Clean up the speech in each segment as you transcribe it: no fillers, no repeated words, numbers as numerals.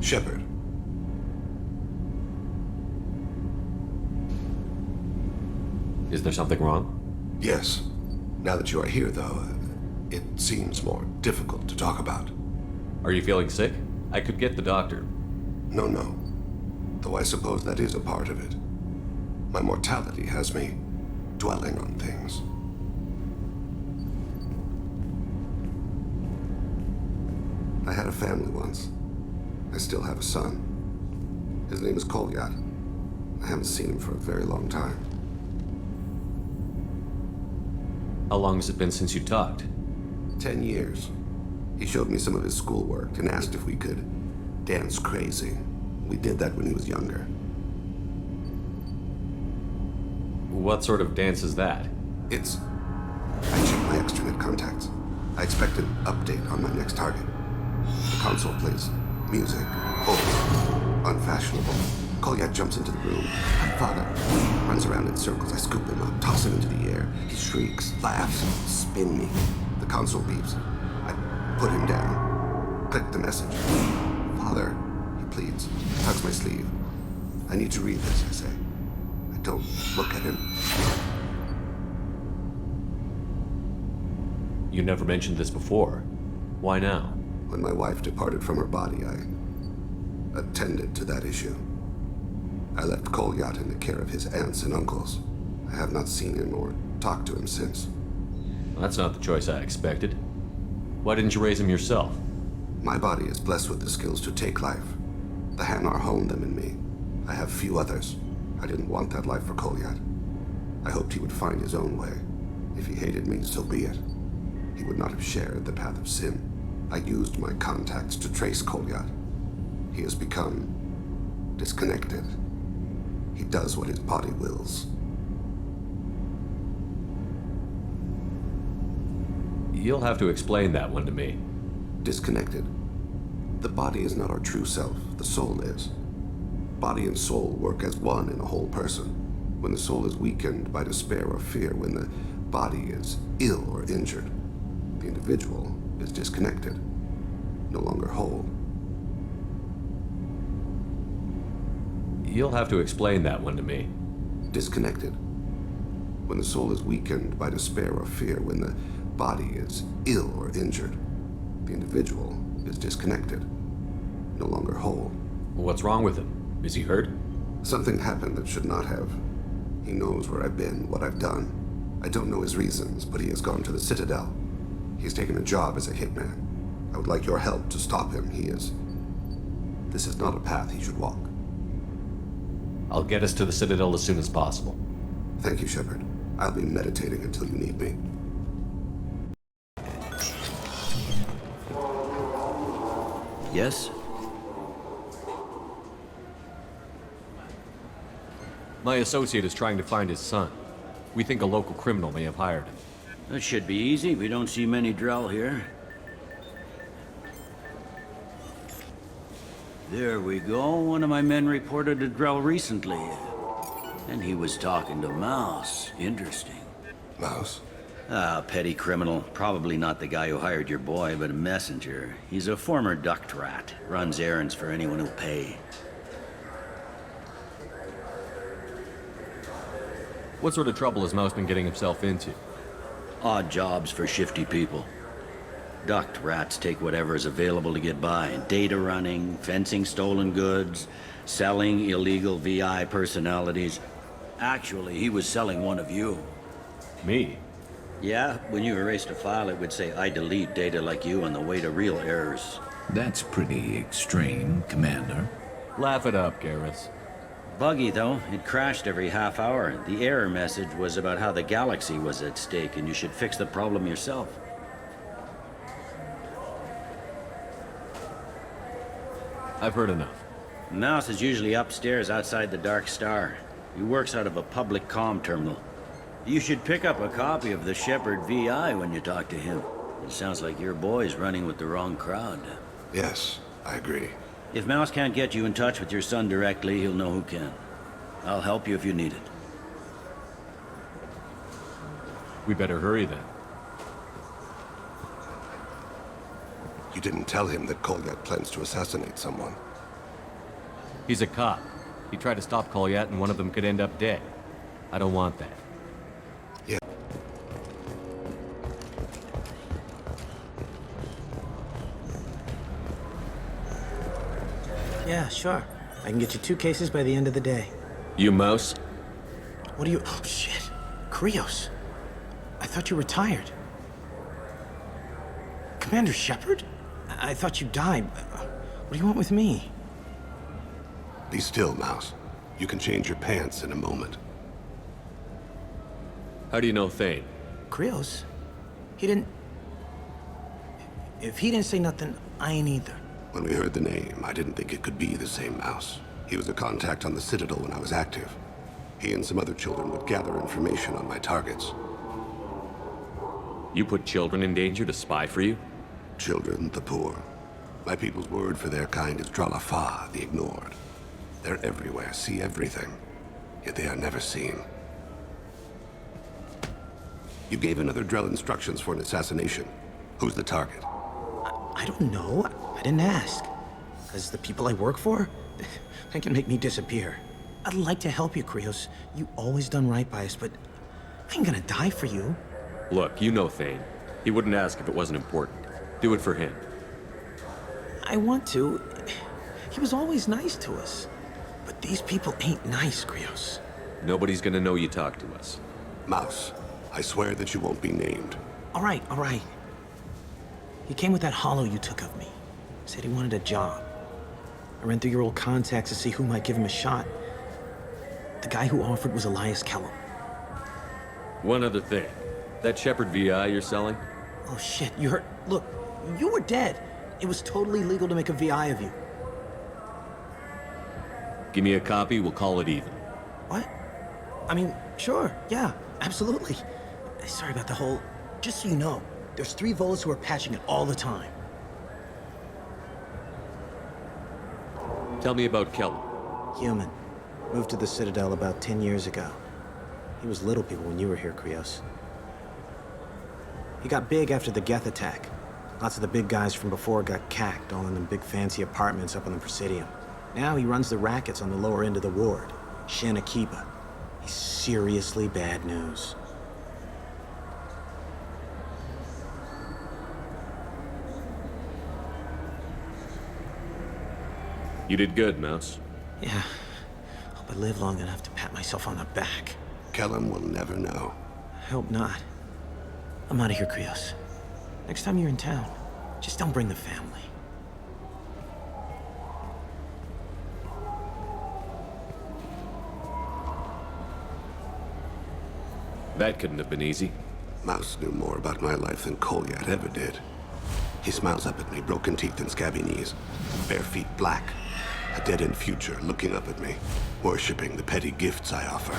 Shepard. Is there something wrong? Yes. Now that you are here, though, it seems more difficult to talk about. Are you feeling sick? I could get the doctor. No. Though I suppose that is a part of it. My mortality has me dwelling on things. I had a family once. I still have a son. His name is Kolyat. I haven't seen him for a very long time. How long has it been since you talked? 10 years. He showed me some of his schoolwork and asked if we could dance crazy. We did that when he was younger. What sort of dance is that? I checked my extranet contacts. I expect an update on my next target. The console plays music, old, unfashionable. Kolyat jumps into the room. My father runs around in circles. I scoop him up, toss him into the air. He shrieks, laughs, spin me. The console beeps. I put him down. Click the message. Father, he pleads. Tugs my sleeve. I need to read this, I say. I don't look at him. You never mentioned this before. Why now? When my wife departed from her body, I attended to that issue. I left Kolyat in the care of his aunts and uncles. I have not seen him or talked to him since. That's not the choice I expected. Why didn't you raise him yourself? My body is blessed with the skills to take life. The Hanar honed them in me. I have few others. I didn't want that life for Kolyat. I hoped he would find his own way. If he hated me, so be it. He would not have shared the path of sin. I used my contacts to trace Kolyat. He has become disconnected. He does what his body wills. You'll have to explain that one to me. Disconnected. The body is not our true self, the soul is. Body and soul work as one in a whole person. When the soul is weakened by despair or fear, when the body is ill or injured, the individual is disconnected, no longer whole. You'll have to explain that one to me. Disconnected. When the soul is weakened by despair or fear, when the body is ill or injured, the individual is disconnected, no longer whole. What's wrong with him? Is he hurt? Something happened that should not have. He knows where I've been, what I've done. I don't know his reasons, but he has gone to the Citadel. He's taken a job as a hitman. I would like your help to stop him. This is not a path he should walk. I'll get us to the Citadel as soon as possible. Thank you, Shepard. I'll be meditating until you need me. Yes? My associate is trying to find his son. We think a local criminal may have hired him. That should be easy. We don't see many Drell here. There we go. One of my men reported a Drell recently. And he was talking to Mouse. Interesting. Mouse? Ah, petty criminal. Probably not the guy who hired your boy, but a messenger. He's a former duct rat. Runs errands for anyone who'll pay. What sort of trouble has Mouse been getting himself into? Odd jobs for shifty people. Duct rats take whatever is available to get by. Data running, fencing stolen goods, selling illegal VI personalities. Actually, he was selling one of you. Me? Yeah, when you erased a file, it would say, I delete data like you on the way to real errors. That's pretty extreme, Commander. Laugh it up, Garrus. Buggy, though. It crashed every half hour. The error message was about how the galaxy was at stake, and you should fix the problem yourself. I've heard enough. Mouse is usually upstairs outside the Dark Star. He works out of a public comm terminal. You should pick up a copy of the Shepard VI when you talk to him. It sounds like your boy's running with the wrong crowd. Yes, I agree. If Mouse can't get you in touch with your son directly, he'll know who can. I'll help you if you need it. We better hurry then. You didn't tell him that Kolyat plans to assassinate someone. He's a cop. He tried to stop Kolyat and one of them could end up dead. I don't want that. Yeah. Yeah, sure. I can get you 2 cases by the end of the day. You Mouse? What are you... Oh, shit. Krios. I thought you retired. Commander Shepard? I thought you died. What do you want with me? Be still, Mouse. You can change your pants in a moment. How do you know Thane? Krios? He didn't... If he didn't say nothing, I ain't either. When we heard the name, I didn't think it could be the same Mouse. He was a contact on the Citadel when I was active. He and some other children would gather information on my targets. You put children in danger to spy for you? Children, the poor. My people's word for their kind is Dralafa, the ignored. They're everywhere, see everything, yet they are never seen. You gave another Drell instructions for an assassination. Who's the target? I don't know. I didn't ask. Because the people I work for, they can make me disappear. I'd like to help you, Krios. You always done right by us, but I ain't gonna die for you. Look, you know Thane. He wouldn't ask if it wasn't important. Do it for him. I want to. He was always nice to us. But these people ain't nice, Krios. Nobody's gonna know you talked to us. Mouse, I swear that you won't be named. All right, all right. He came with that hollow you took of me. Said he wanted a job. I ran through your old contacts to see who might give him a shot. The guy who offered was Elias Kellum. One other thing. That Shepard VI you're selling? Oh shit, you heard... Look, you were dead. It was totally legal to make a VI of you. Give me a copy, we'll call it even. What? I mean, sure, yeah, absolutely. Sorry about the whole... Just so you know, there's 3 Volus who are patching it all the time. Tell me about Kellum. Human. Moved to the Citadel about 10 years ago. He was little people when you were here, Krios. He got big after the Geth attack. Lots of the big guys from before got cacked, all in them big fancy apartments up on the Presidium. Now he runs the rackets on the lower end of the ward, Shin Akiba. He's seriously bad news. You did good, Mouse. Yeah. Hope I live long enough to pat myself on the back. Kellum will never know. I hope not. I'm out of here, Krios. Next time you're in town, just don't bring the family. That couldn't have been easy. Mouse knew more about my life than Kolyat ever did. He smiles up at me, broken teeth and scabby knees, bare feet black, a dead-end future looking up at me, worshipping the petty gifts I offer.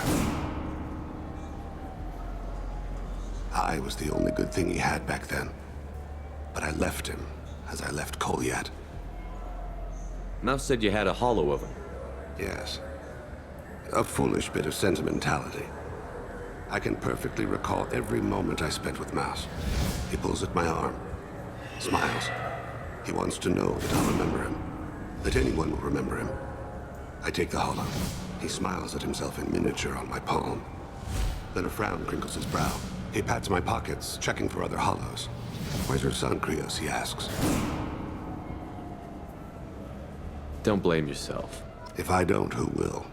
I was the only good thing he had back then, but I left him as I left Kolyat. Mouse said you had a hollow of him. Yes, a foolish bit of sentimentality. I can perfectly recall every moment I spent with Mouse. He pulls at my arm, smiles. He wants to know that I'll remember him, that anyone will remember him. I take the hollow. He smiles at himself in miniature on my palm. Then a frown crinkles his brow. He pats my pockets, checking for other hollows. Where's your son, Krios, he asks. Don't blame yourself. If I don't, who will?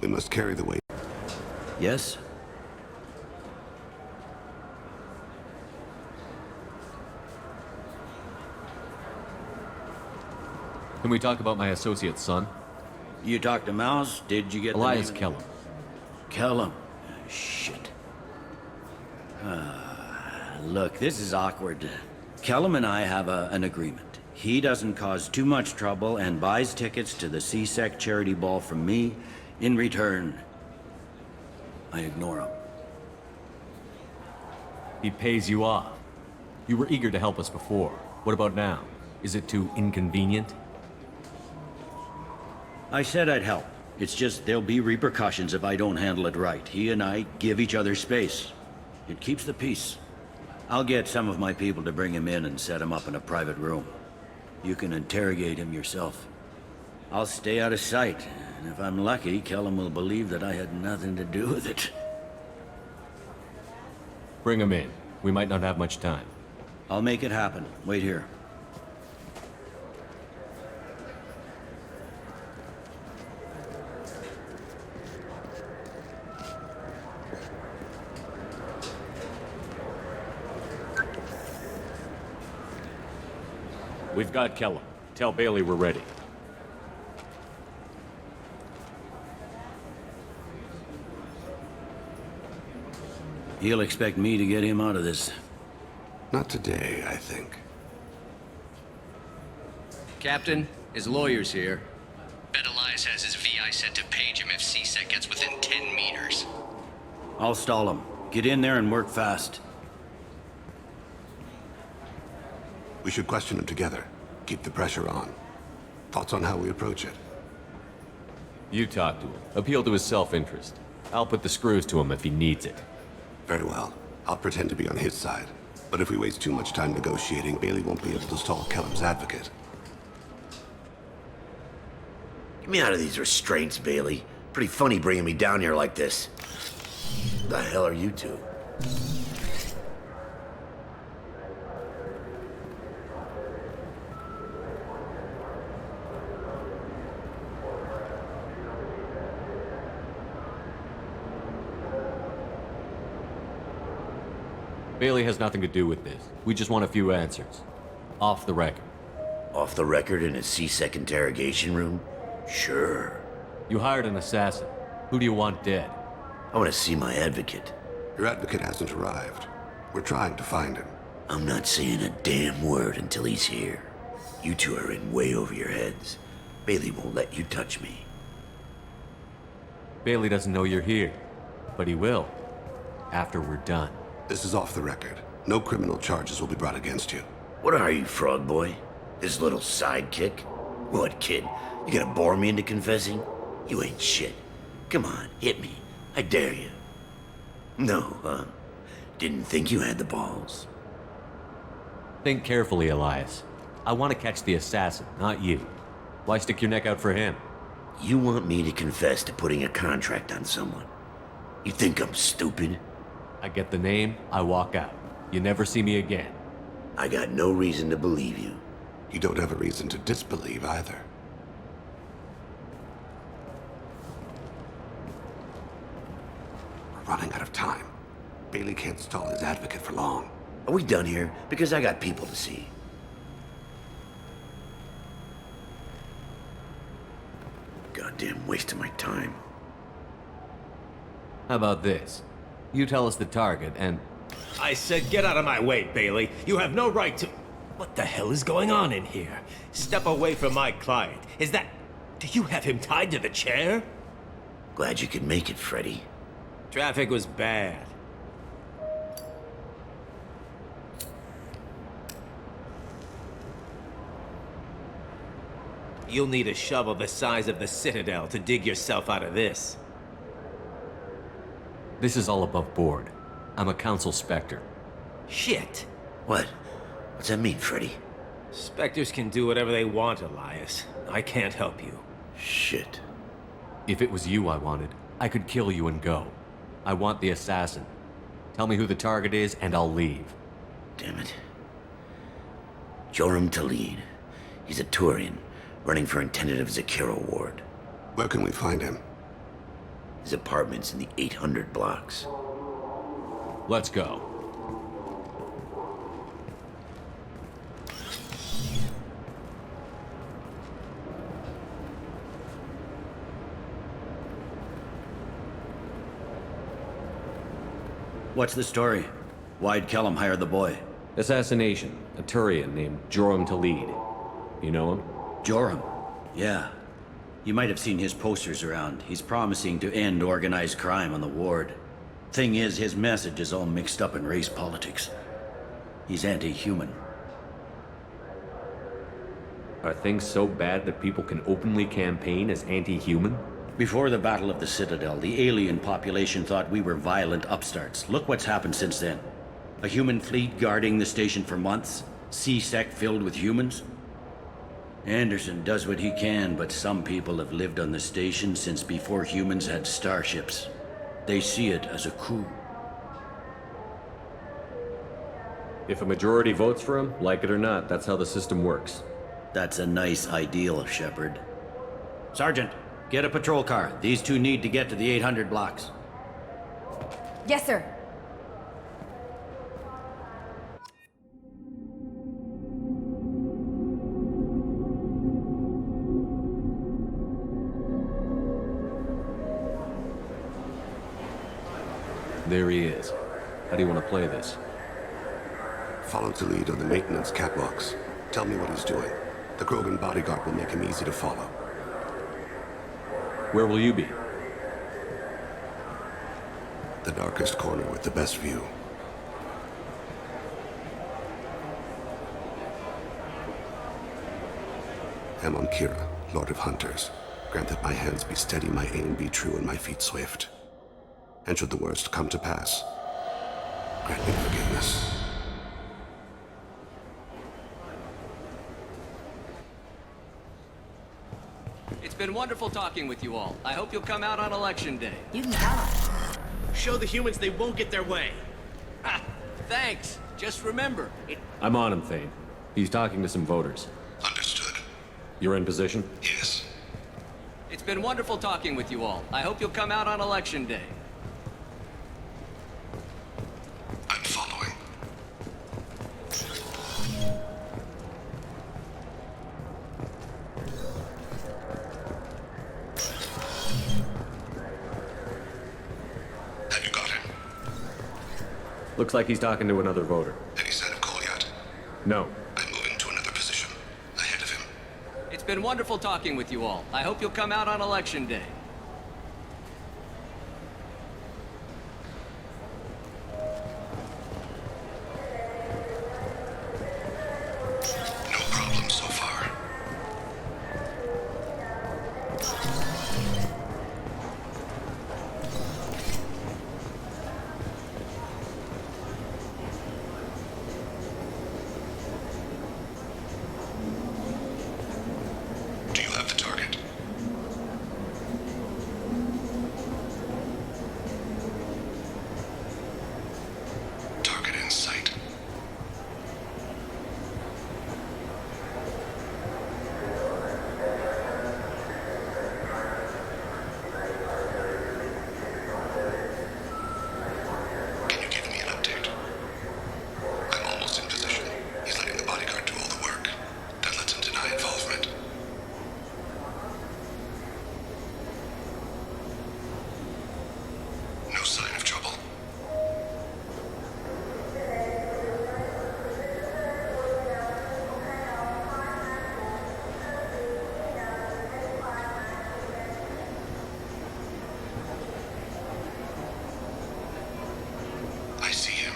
We must carry the weight. Yes? Can we talk about my associate's son? You talked to Mouse? Did you get Elias the name? Kellum. Kellum. Shit. Look, this is awkward. Kellum and I have an agreement. He doesn't cause too much trouble and buys tickets to the C-Sec charity ball from me. In return, I ignore him. He pays you off. You were eager to help us before. What about now? Is it too inconvenient? I said I'd help. It's just there'll be repercussions if I don't handle it right. He and I give each other space. It keeps the peace. I'll get some of my people to bring him in and set him up in a private room. You can interrogate him yourself. I'll stay out of sight. And if I'm lucky, Kellum will believe that I had nothing to do with it. Bring him in. We might not have much time. I'll make it happen. Wait here. We've got Kellum. Tell Bailey we're ready. He'll expect me to get him out of this. Not today, I think. Captain, his lawyer's here. Bet Elias has his VI set to page him if C-Sec gets within 10 meters. I'll stall him. Get in there and work fast. We should question him together. Keep the pressure on. Thoughts on how we approach it? You talk to him. Appeal to his self-interest. I'll put the screws to him if he needs it. Very well. I'll pretend to be on his side. But if we waste too much time negotiating, Bailey won't be able to stall Kellum's advocate. Get me out of these restraints, Bailey. Pretty funny bringing me down here like this. The hell are you two? Bailey has nothing to do with this. We just want a few answers. Off the record. Off the record in a C-Sec interrogation room? Sure. You hired an assassin. Who do you want dead? I want to see my advocate. Your advocate hasn't arrived. We're trying to find him. I'm not saying a damn word until he's here. You two are in way over your heads. Bailey won't let you touch me. Bailey doesn't know you're here. But he will. After we're done. This is off the record. No criminal charges will be brought against you. What are you, frog boy? His little sidekick? What, kid? You gonna bore me into confessing? You ain't shit. Come on, hit me. I dare you. No, huh? Didn't think you had the balls. Think carefully, Elias. I want to catch the assassin, not you. Why stick your neck out for him? You want me to confess to putting a contract on someone? You think I'm stupid? I get the name, I walk out. You never see me again. I got no reason to believe you. You don't have a reason to disbelieve either. We're running out of time. Bailey can't stall his advocate for long. Are we done here? Because I got people to see. Goddamn waste of my time. How about this? You tell us the target and... I said get out of my way, Bailey. You have no right to... What the hell is going on in here? Step away from my client. Is that... Do you have him tied to the chair? Glad you could make it, Freddy. Traffic was bad. You'll need a shovel the size of the Citadel to dig yourself out of this. This is all above board. I'm a council specter. Shit. What? What's that mean, Freddy? Spectres can do whatever they want, Elias. I can't help you. Shit. If it was you I wanted, I could kill you and go. I want the assassin. Tell me who the target is and I'll leave. Damn it. Joram Talid. He's a Turian, running for intendant of Zakira Ward. Where can we find him? His apartment's in the 800 blocks. Let's go. What's the story? Why'd Kellum hire the boy? Assassination. A Turian named Joram Talid. You know him? Joram? Yeah. You might have seen his posters around. He's promising to end organized crime on the ward. Thing is, his message is all mixed up in race politics. He's anti-human. Are things so bad that people can openly campaign as anti-human? Before the Battle of the Citadel, the alien population thought we were violent upstarts. Look what's happened since then. A human fleet guarding the station for months. C-Sec filled with humans. Anderson does what he can, but some people have lived on the station since before humans had starships. They see it as a coup. If a majority votes for him, like it or not, that's how the system works. That's a nice ideal, Shepard. Sergeant, get a patrol car. These two need to get to the 800 blocks. Yes, sir. There he is. How do you want to play this? Follow the lead on the maintenance catwalks. Tell me what he's doing. The Krogan bodyguard will make him easy to follow. Where will you be? The darkest corner with the best view. I'm on Kira, Lord of Hunters. Grant that my hands be steady, my aim be true, and my feet swift. And should the worst come to pass, grant me forgiveness. It's been wonderful talking with you all. I hope you'll come out on election day. You can count on it. Show the humans they won't get their way. Ha! Thanks. Just remember, I'm on him, Thane. He's talking to some voters. Understood. You're in position? Yes. it's been wonderful talking with you all. I hope you'll come out on election day. I'm following. Have you got him? Looks like he's talking to another voter. Any sign of call yet? No. I'm moving to another position. Ahead of him. It's been wonderful talking with you all. I hope you'll come out on election day. No problem so far. Do you have the target? Target in sight. Can you give me an update? I'm almost in position. He's letting the bodyguard do all the work. That lets him deny involvement. No sign of trouble. I see him.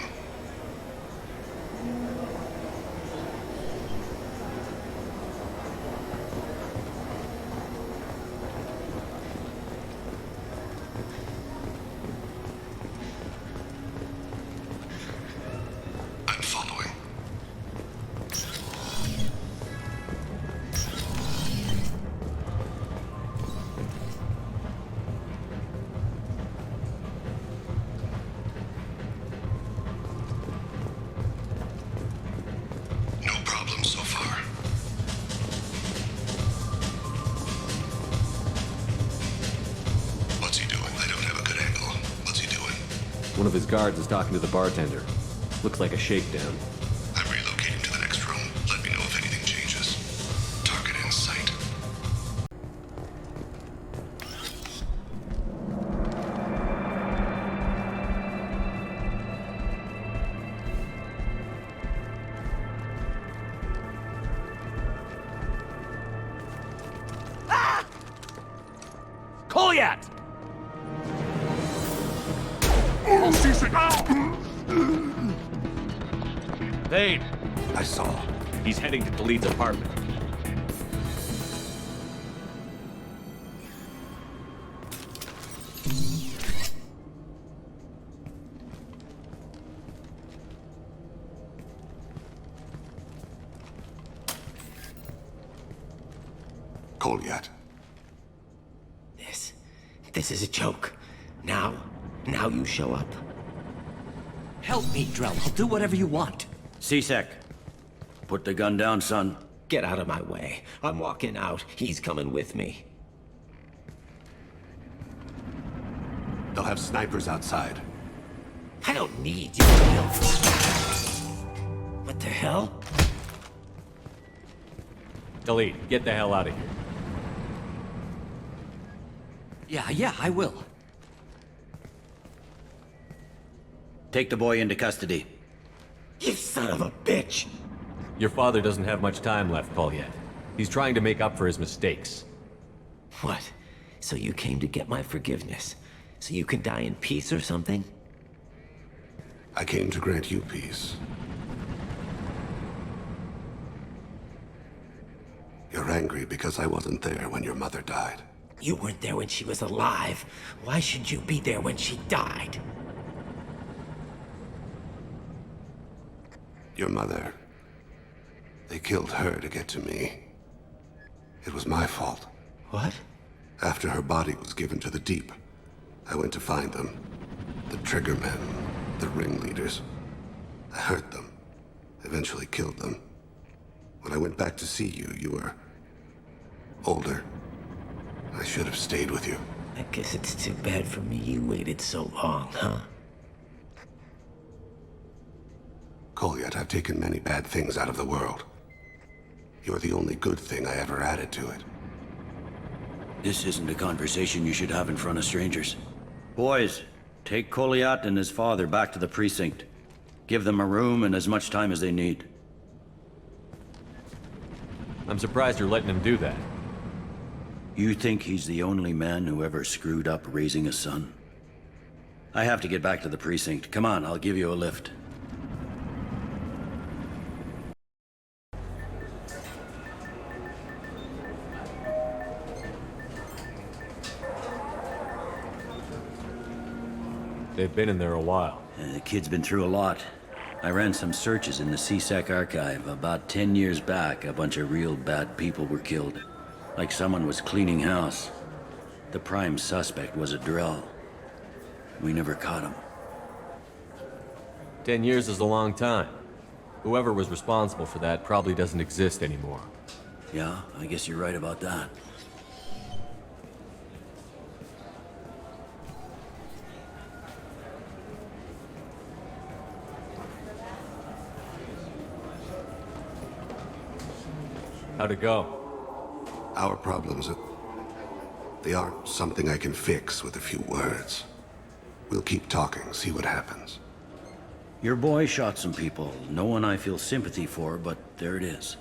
I'm following. No problem so far. What's he doing? I don't have a good angle. What's he doing? One of his guards is talking to the bartender. Looks like a shakedown. I'm relocating to the next room. Let me know if anything changes. Target in sight. Kolyat! Vane, I saw. He's heading to Khalid's apartment. Kolyat. This is a joke. Now you show up. Help me, Drell. I'll do whatever you want. C-Sec, put the gun down, son. Get out of my way. I'm walking out. He's coming with me. They'll have snipers outside. I don't need you to help. What the hell? Delete. Get the hell out of here. Yeah, I will. Take the boy into custody. You son of a bitch! Your father doesn't have much time left, Kolyat. He's trying to make up for his mistakes. What? So you came to get my forgiveness? So you can die in peace or something? I came to grant you peace. You're angry because I wasn't there when your mother died. You weren't there when she was alive. Why should you be there when she died? Your mother... They killed her to get to me. It was my fault. What? After her body was given to the deep, I went to find them. The triggermen, the ringleaders. I hurt them. Eventually killed them. When I went back to see you, you were... older. I should have stayed with you. I guess it's too bad for me you waited so long, huh? Kolyat, I've taken many bad things out of the world. You're the only good thing I ever added to it. This isn't a conversation you should have in front of strangers. Boys, take Kolyat and his father back to the precinct. Give them a room and as much time as they need. I'm surprised you're letting him do that. You think he's the only man who ever screwed up raising a son? I have to get back to the precinct. Come on, I'll give you a lift. They've been in there a while. The kid's been through a lot. I ran some searches in the C-Sec archive. About 10 years back, a bunch of real bad people were killed. Like someone was cleaning house. The prime suspect was a Drell. We never caught him. 10 years is a long time. Whoever was responsible for that probably doesn't exist anymore. Yeah, I guess you're right about that. How'd it go? Our problems, they aren't something I can fix with a few words. We'll keep talking, see what happens. Your boy shot some people. No one I feel sympathy for, but there it is.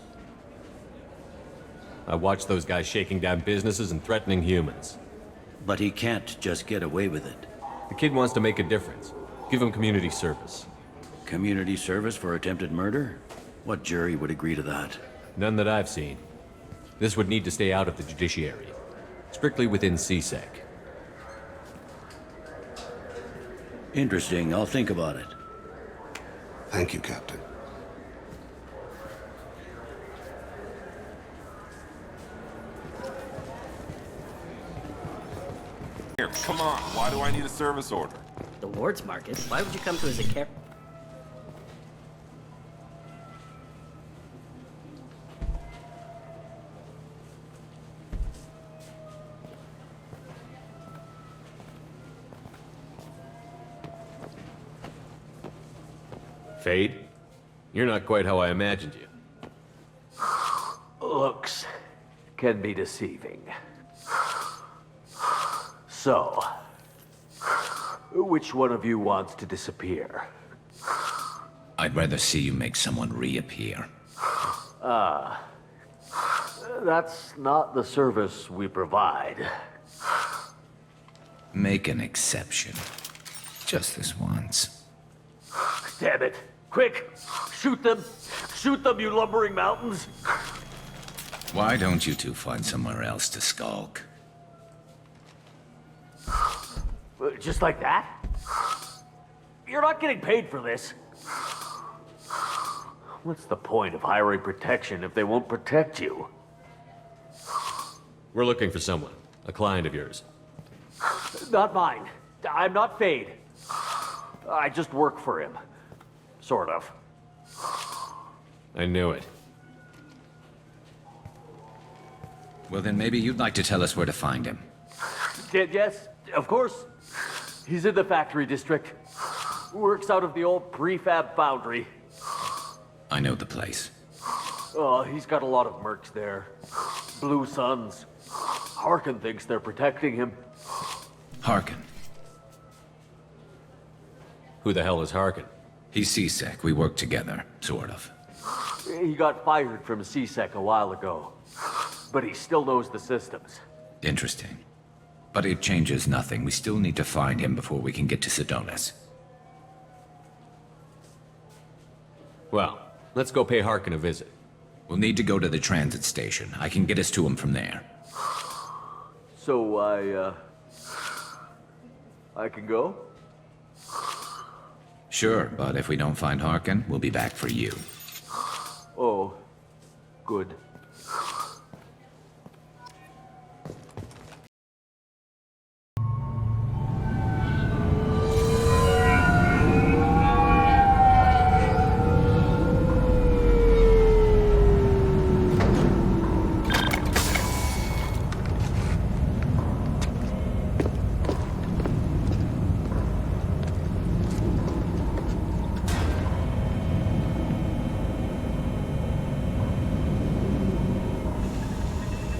I watched those guys shaking down businesses and threatening humans. But he can't just get away with it. The kid wants to make a difference. Give him community service. Community service for attempted murder? What jury would agree to that? None that I've seen. This would need to stay out of the judiciary. Strictly within C-Sec. Interesting. I'll think about it. Thank you, Captain. Here, come on. Why do I need a service order? The Ward's Market? Why would you come to as a care? Fade? You're not quite how I imagined you. Looks can be deceiving. So, which one of you wants to disappear? I'd rather see you make someone reappear. That's not the service we provide. Make an exception. Just this once. Damn it. Quick! Shoot them! Shoot them, you lumbering mountains! Why don't you two find somewhere else to skulk? Just like that? You're not getting paid for this. What's the point of hiring protection if they won't protect you? We're looking for someone. A client of yours. Not mine. I'm not Fade. I just work for him. Sort of. I knew it. Well, then maybe you'd like to tell us where to find him. Yes, of course. He's in the factory district. Works out of the old prefab foundry. I know the place. Oh, he's got a lot of mercs there. Blue Suns. Harkin thinks they're protecting him. Harkin. Who the hell is Harkin? He's C-Sec. We work together, sort of. He got fired from C-Sec a while ago. But he still knows the systems. Interesting. But it changes nothing. We still need to find him before we can get to Sedonis. Well, let's go pay Harkin a visit. We'll need to go to the transit station. I can get us to him from there. So I can go? Sure, but if we don't find Harkin, we'll be back for you. Oh, good.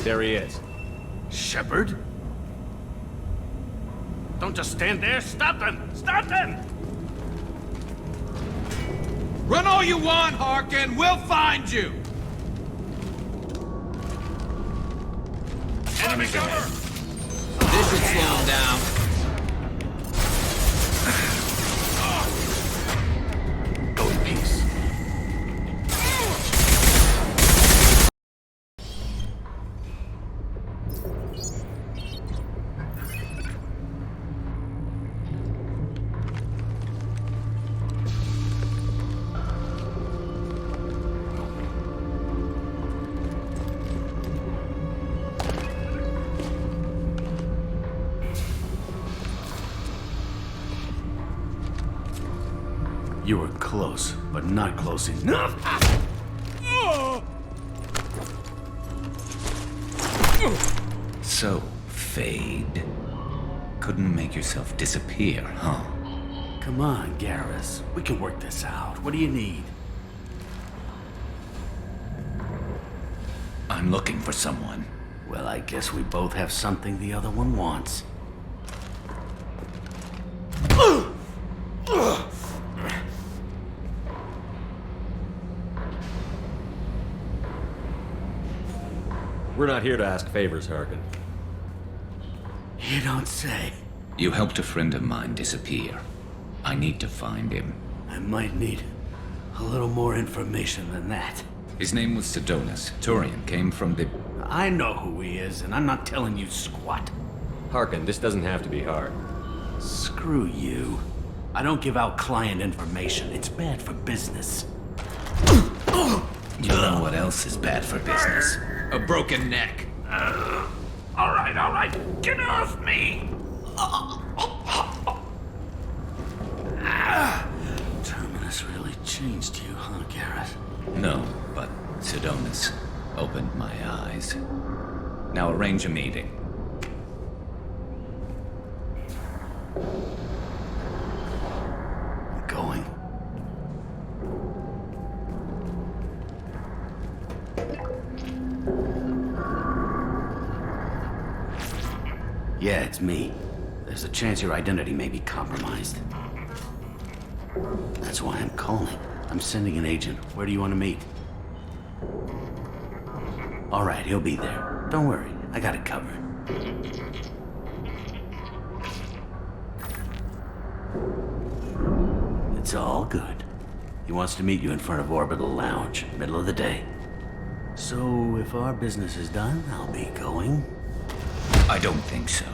There he is. Shepard? Don't just stand there. Stop them! Stop them! Run all you want, Harkin! We'll find you! Enemy cover! This should slow him down. Go in peace. You were close, but not close enough. So, Fade. Couldn't make yourself disappear, huh? Come on, Garrus. We can work this out. What do you need? I'm looking for someone. Well, I guess we both have something the other one wants. We're not here to ask favors, Harkin. You don't say. You helped a friend of mine disappear. I need to find him. I might need a little more information than that. His name was Sedonis. Turian came from the... I know who he is, and I'm not telling you squat. Harkin, this doesn't have to be hard. Screw you. I don't give out client information. It's bad for business. You know what else is bad for business? A broken neck. All right. Get off me! Terminus really changed you, huh, Garrett? No, but Sedonis opened my eyes. Now arrange a meeting. I'm going. Yeah, it's me. There's a chance your identity may be compromised. That's why I'm calling. I'm sending an agent. Where do you want to meet? All right, he'll be there. Don't worry, I got it covered. It's all good. He wants to meet you in front of Orbital Lounge, middle of the day. So, if our business is done, I'll be going. I don't think so.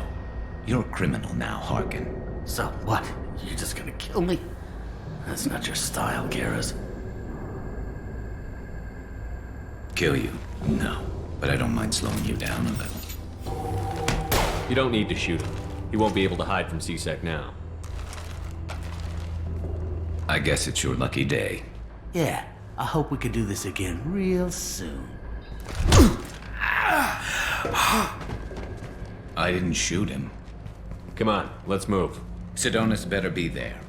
You're a criminal now, Harkin. So what? You're just gonna kill me? That's not your style, Garrus. Kill you? No. But I don't mind slowing you down a little. You don't need to shoot him. He won't be able to hide from C-Sec now. I guess it's your lucky day. Yeah, I hope we can do this again real soon. I didn't shoot him. Come on, let's move. Sidonis better be there,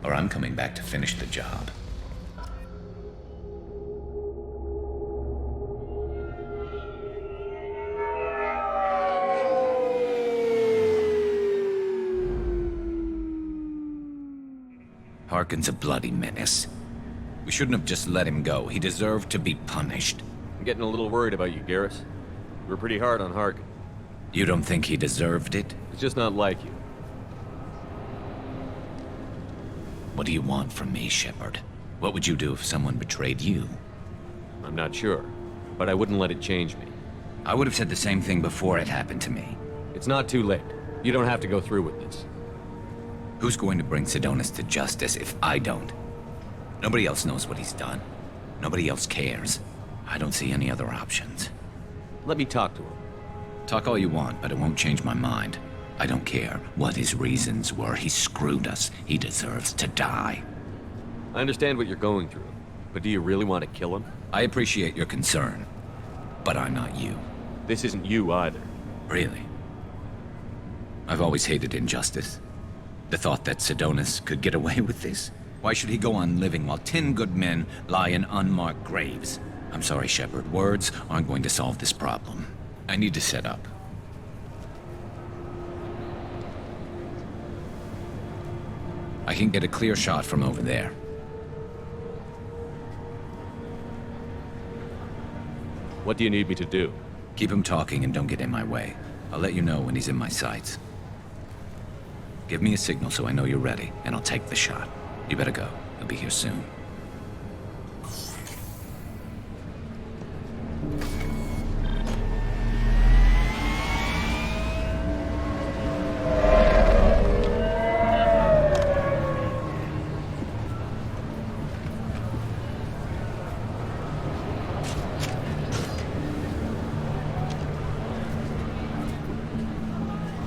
or I'm coming back to finish the job. Harkin's a bloody menace. We shouldn't have just let him go. He deserved to be punished. I'm getting a little worried about you, Garrus. You were pretty hard on Harkin. You don't think he deserved it? It's just not like you. What do you want from me, Shepard? What would you do if someone betrayed you? I'm not sure, but I wouldn't let it change me. I would have said the same thing before it happened to me. It's not too late. You don't have to go through with this. Who's going to bring Sidonis to justice if I don't? Nobody else knows what he's done. Nobody else cares. I don't see any other options. Let me talk to him. Talk all you want, but it won't change my mind. I don't care what his reasons were. He screwed us. He deserves to die. I understand what you're going through, but do you really want to kill him? I appreciate your concern, but I'm not you. This isn't you either. Really? I've always hated injustice. The thought that Sidonis could get away with this? Why should he go on living while 10 good men lie in unmarked graves? I'm sorry, Shepard. Words aren't going to solve this problem. I need to set up. I can get a clear shot from over there. What do you need me to do? Keep him talking and don't get in my way. I'll let you know when he's in my sights. Give me a signal so I know you're ready, and I'll take the shot. You better go. He'll be here soon.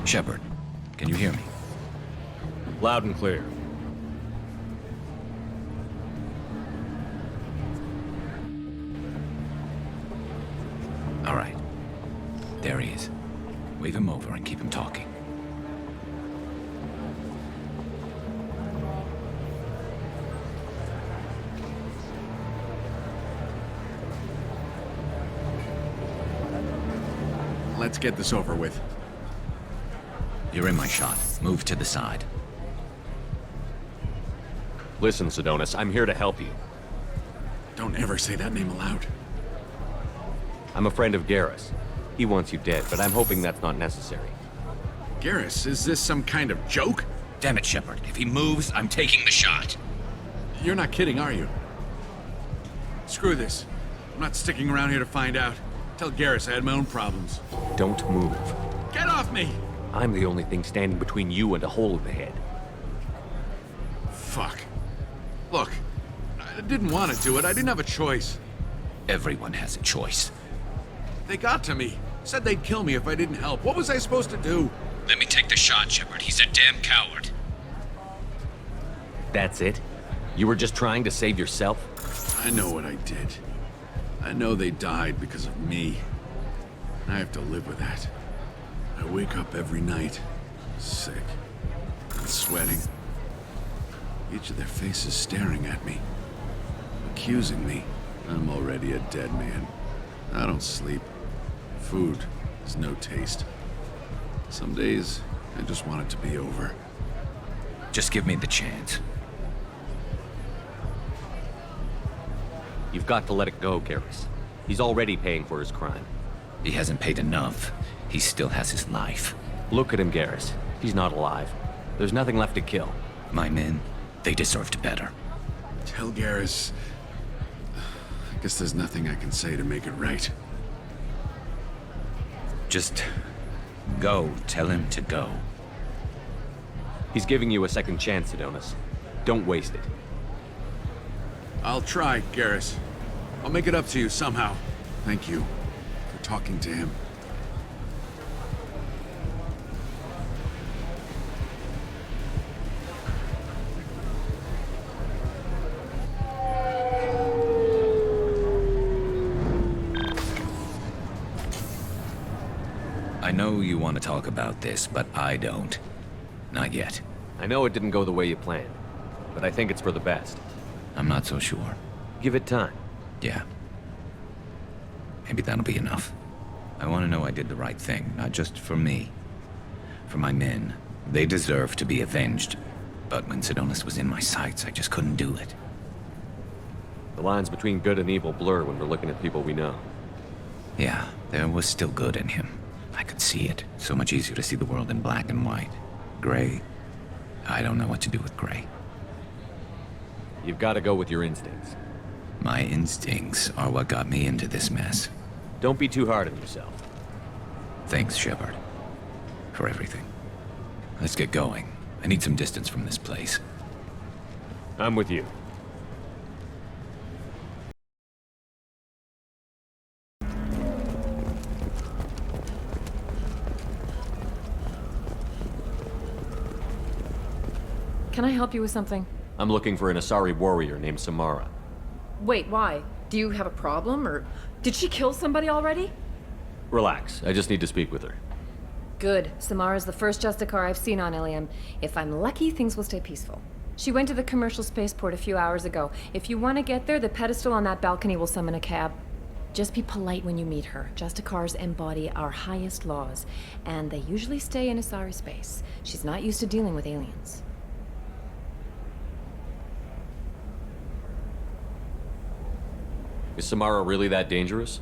Shepard, can you hear me? Loud and clear. All right. There he is. Wave him over and keep him talking. Let's get this over with. You're in my shot. Move to the side. Listen, Sidonis, I'm here to help you. Don't ever say that name aloud. I'm a friend of Garrus. He wants you dead, but I'm hoping that's not necessary. Garrus, is this some kind of joke? Damn it, Shepard. If he moves, I'm taking the shot. You're not kidding, are you? Screw this. I'm not sticking around here to find out. Tell Garrus I had my own problems. Don't move. Get off me! I'm the only thing standing between you and a hole in the head. Fuck. Look, I didn't want to do it. I didn't have a choice. Everyone has a choice. They got to me. Said they'd kill me if I didn't help. What was I supposed to do? Let me take the shot, Shepard. He's a damn coward. That's it? You were just trying to save yourself? I know what I did. I know they died because of me. I have to live with that. I wake up every night, sick and sweating. Each of their faces staring at me, accusing me. I'm already a dead man. I don't sleep. Food has no taste. Some days, I just want it to be over. Just give me the chance. You've got to let it go, Garrus. He's already paying for his crime. He hasn't paid enough. He still has his life. Look at him, Garrus. He's not alive. There's nothing left to kill. My men, they deserved better. Tell Garrus... I guess there's nothing I can say to make it right. Just go. Tell him to go. He's giving you a second chance, Sidonis. Don't waste it. I'll try, Garrus. I'll make it up to you somehow. Thank you for talking to him. I know you want to talk about this, but I don't. Not yet. I know it didn't go the way you planned, but I think it's for the best. I'm not so sure. Give it time. Yeah. Maybe that'll be enough. I want to know I did the right thing, not just for me. For my men. They deserve to be avenged. But when Sidonis was in my sights, I just couldn't do it. The lines between good and evil blur when we're looking at people we know. Yeah, there was still good in him. I could see it. So much easier to see the world in black and white. Gray? I don't know what to do with gray. You've got to go with your instincts. My instincts are what got me into this mess. Don't be too hard on yourself. Thanks, Shepard. For everything. Let's get going. I need some distance from this place. I'm with you. Can I help you with something? I'm looking for an Asari warrior named Samara. Wait, why? Do you have a problem, or did she kill somebody already? Relax, I just need to speak with her. Good. Samara's the first Justicar I've seen on Ilium. If I'm lucky, things will stay peaceful. She went to the commercial spaceport a few hours ago. If you want to get there, the pedestal on that balcony will summon a cab. Just be polite when you meet her. Justicars embody our highest laws, and they usually stay in Asari space. She's not used to dealing with aliens. Is Samara really that dangerous?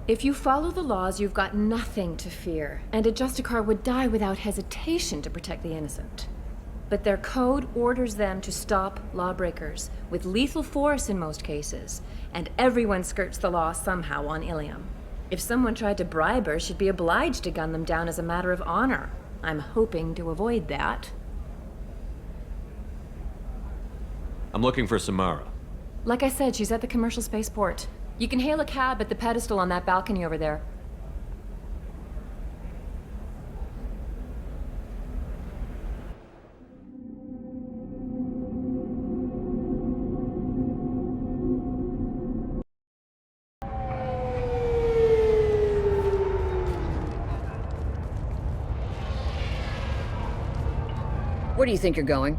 If you follow the laws, you've got nothing to fear, and a Justicar would die without hesitation to protect the innocent. But their code orders them to stop lawbreakers, with lethal force in most cases, and everyone skirts the law somehow on Ilium. If someone tried to bribe her, she'd be obliged to gun them down as a matter of honor. I'm hoping to avoid that. I'm looking for Samara. Like I said, she's at the commercial spaceport. You can hail a cab at the pedestal on that balcony over there. Where do you think you're going?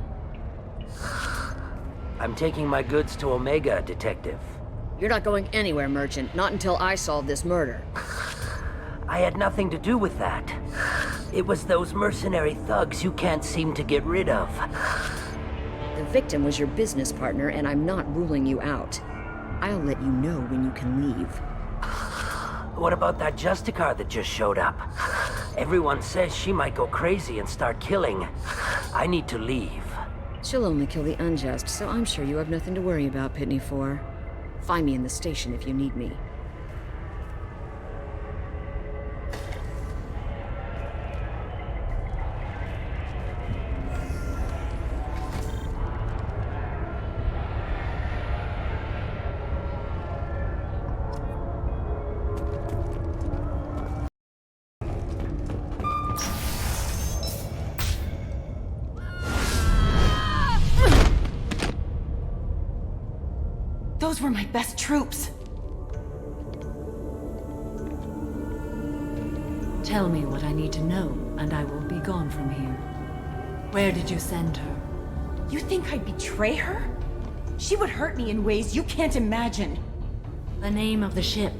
I'm taking my goods to Omega, Detective. You're not going anywhere, Merchant. Not until I solve this murder. I had nothing to do with that. It was those mercenary thugs you can't seem to get rid of. The victim was your business partner, and I'm not ruling you out. I'll let you know when you can leave. What about that Justicar that just showed up? Everyone says she might go crazy and start killing. I need to leave. She'll only kill the unjust, so I'm sure you have nothing to worry about, Pitney 4. Find me in the station if you need me. Those were my best troops. Tell me what I need to know, and I will be gone from here. Where did you send her? You think I'd betray her? She would hurt me in ways you can't imagine. The name of the ship.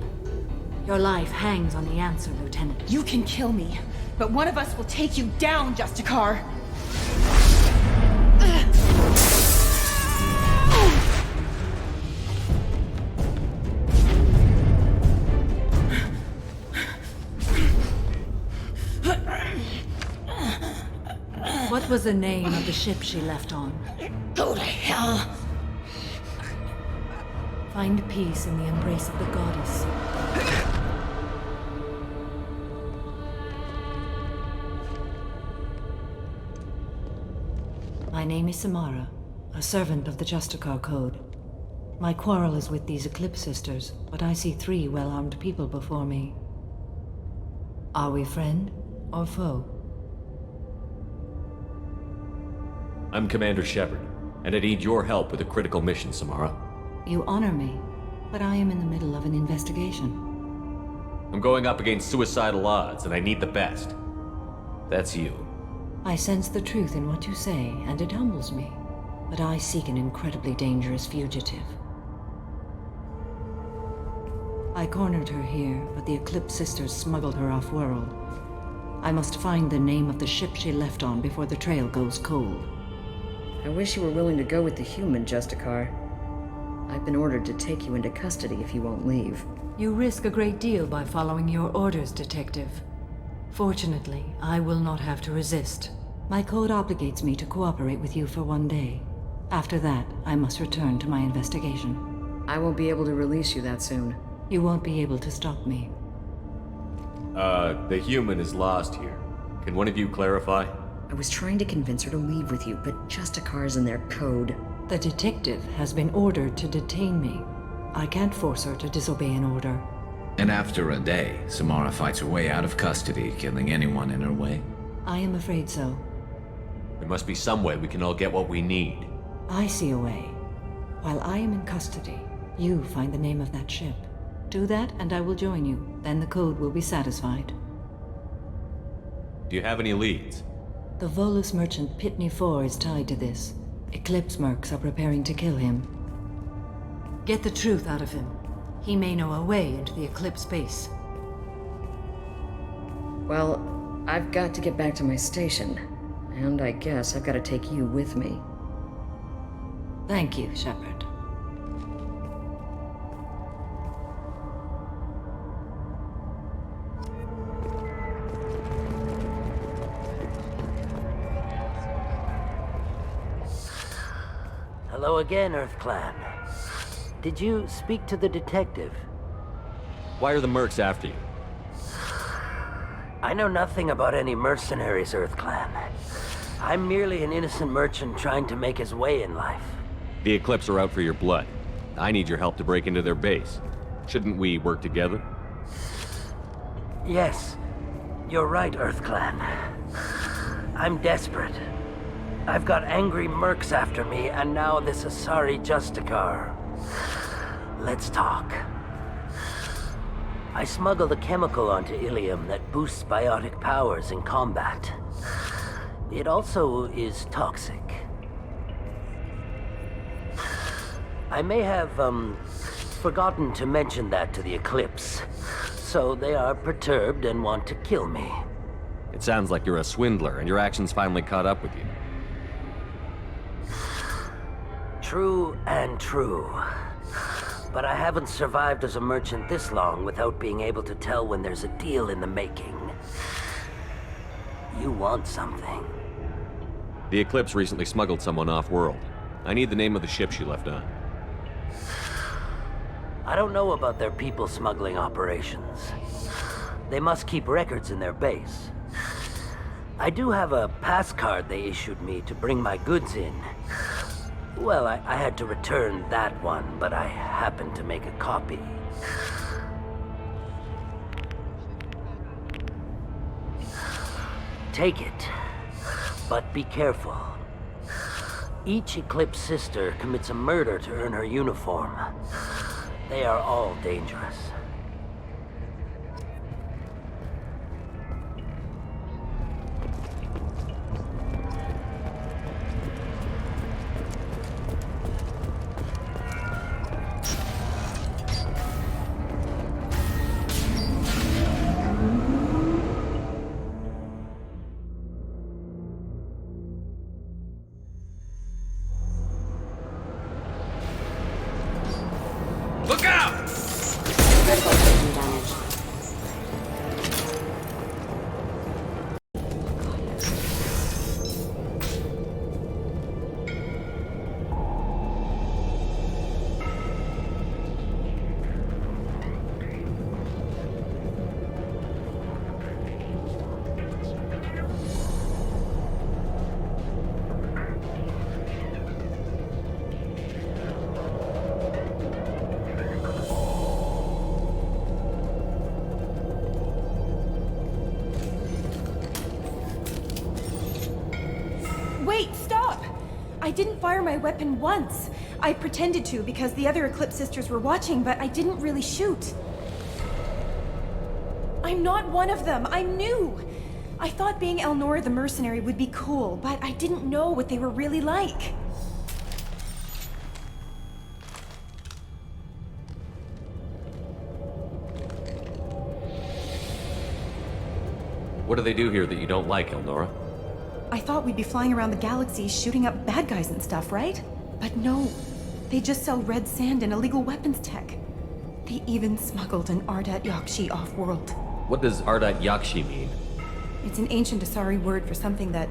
Your life hangs on the answer, Lieutenant. You can kill me, but one of us will take you down, Justicar. What was the name of the ship she left on? Go to hell! Find peace in the embrace of the goddess. My name is Samara, a servant of the Justicar Code. My quarrel is with these Eclipse Sisters, but I see 3 well-armed people before me. Are we friend or foe? I'm Commander Shepard, and I need your help with a critical mission, Samara. You honor me, but I am in the middle of an investigation. I'm going up against suicidal odds, and I need the best. That's you. I sense the truth in what you say, and it humbles me. But I seek an incredibly dangerous fugitive. I cornered her here, but the Eclipse sisters smuggled her off-world. I must find the name of the ship she left on before the trail goes cold. I wish you were willing to go with the human, Justicar. I've been ordered to take you into custody if you won't leave. You risk a great deal by following your orders, Detective. Fortunately, I will not have to resist. My code obligates me to cooperate with you for 1 day. After that, I must return to my investigation. I won't be able to release you that soon. You won't be able to stop me. The human is lost here. Can one of you clarify? I was trying to convince her to leave with you, but Justicar's in their code. The detective has been ordered to detain me. I can't force her to disobey an order. And after a day, Samara fights her way out of custody, killing anyone in her way? I am afraid so. There must be some way we can all get what we need. I see a way. While I am in custody, you find the name of that ship. Do that, and I will join you. Then the code will be satisfied. Do you have any leads? The Volus merchant Pitney 4 is tied to this. Eclipse mercs are preparing to kill him. Get the truth out of him. He may know a way into the Eclipse base. Well, I've got to get back to my station. And I guess I've got to take you with me. Thank you, Shepard. Hello again, Earth Clan. Did you speak to the detective? Why are the mercs after you? I know nothing about any mercenaries, Earth Clan. I'm merely an innocent merchant trying to make his way in life. The Eclipse are out for your blood. I need your help to break into their base. Shouldn't we work together? Yes, you're right, Earth Clan. I'm desperate. I've got angry mercs after me, and now this Asari Justicar. Let's talk. I smuggled a chemical onto Ilium that boosts biotic powers in combat. It also is toxic. I may have, forgotten to mention that to the Eclipse, so they are perturbed and want to kill me. It sounds like you're a swindler, and your actions finally caught up with you. True and true. But I haven't survived as a merchant this long without being able to tell when there's a deal in the making. You want something. The Eclipse recently smuggled someone off-world. I need the name of the ship she left on. I don't know about their people smuggling operations. They must keep records in their base. I do have a pass card they issued me to bring my goods in. Well, I had to return that one, but I happened to make a copy. Take it, but be careful. Each Eclipse sister commits a murder to earn her uniform. They are all dangerous. Look out! Wait, stop! I didn't fire my weapon once. I pretended to because the other Eclipse sisters were watching, but I didn't really shoot. I'm not one of them. I'm new. I thought being Elnora the mercenary would be cool, but I didn't know what they were really like. What do they do here that you don't like, Elnora? I thought we'd be flying around the galaxy shooting up bad guys and stuff, right? But no. They just sell red sand and illegal weapons tech. They even smuggled an Ardat Yakshi off-world. What does Ardat Yakshi mean? It's an ancient Asari word for something that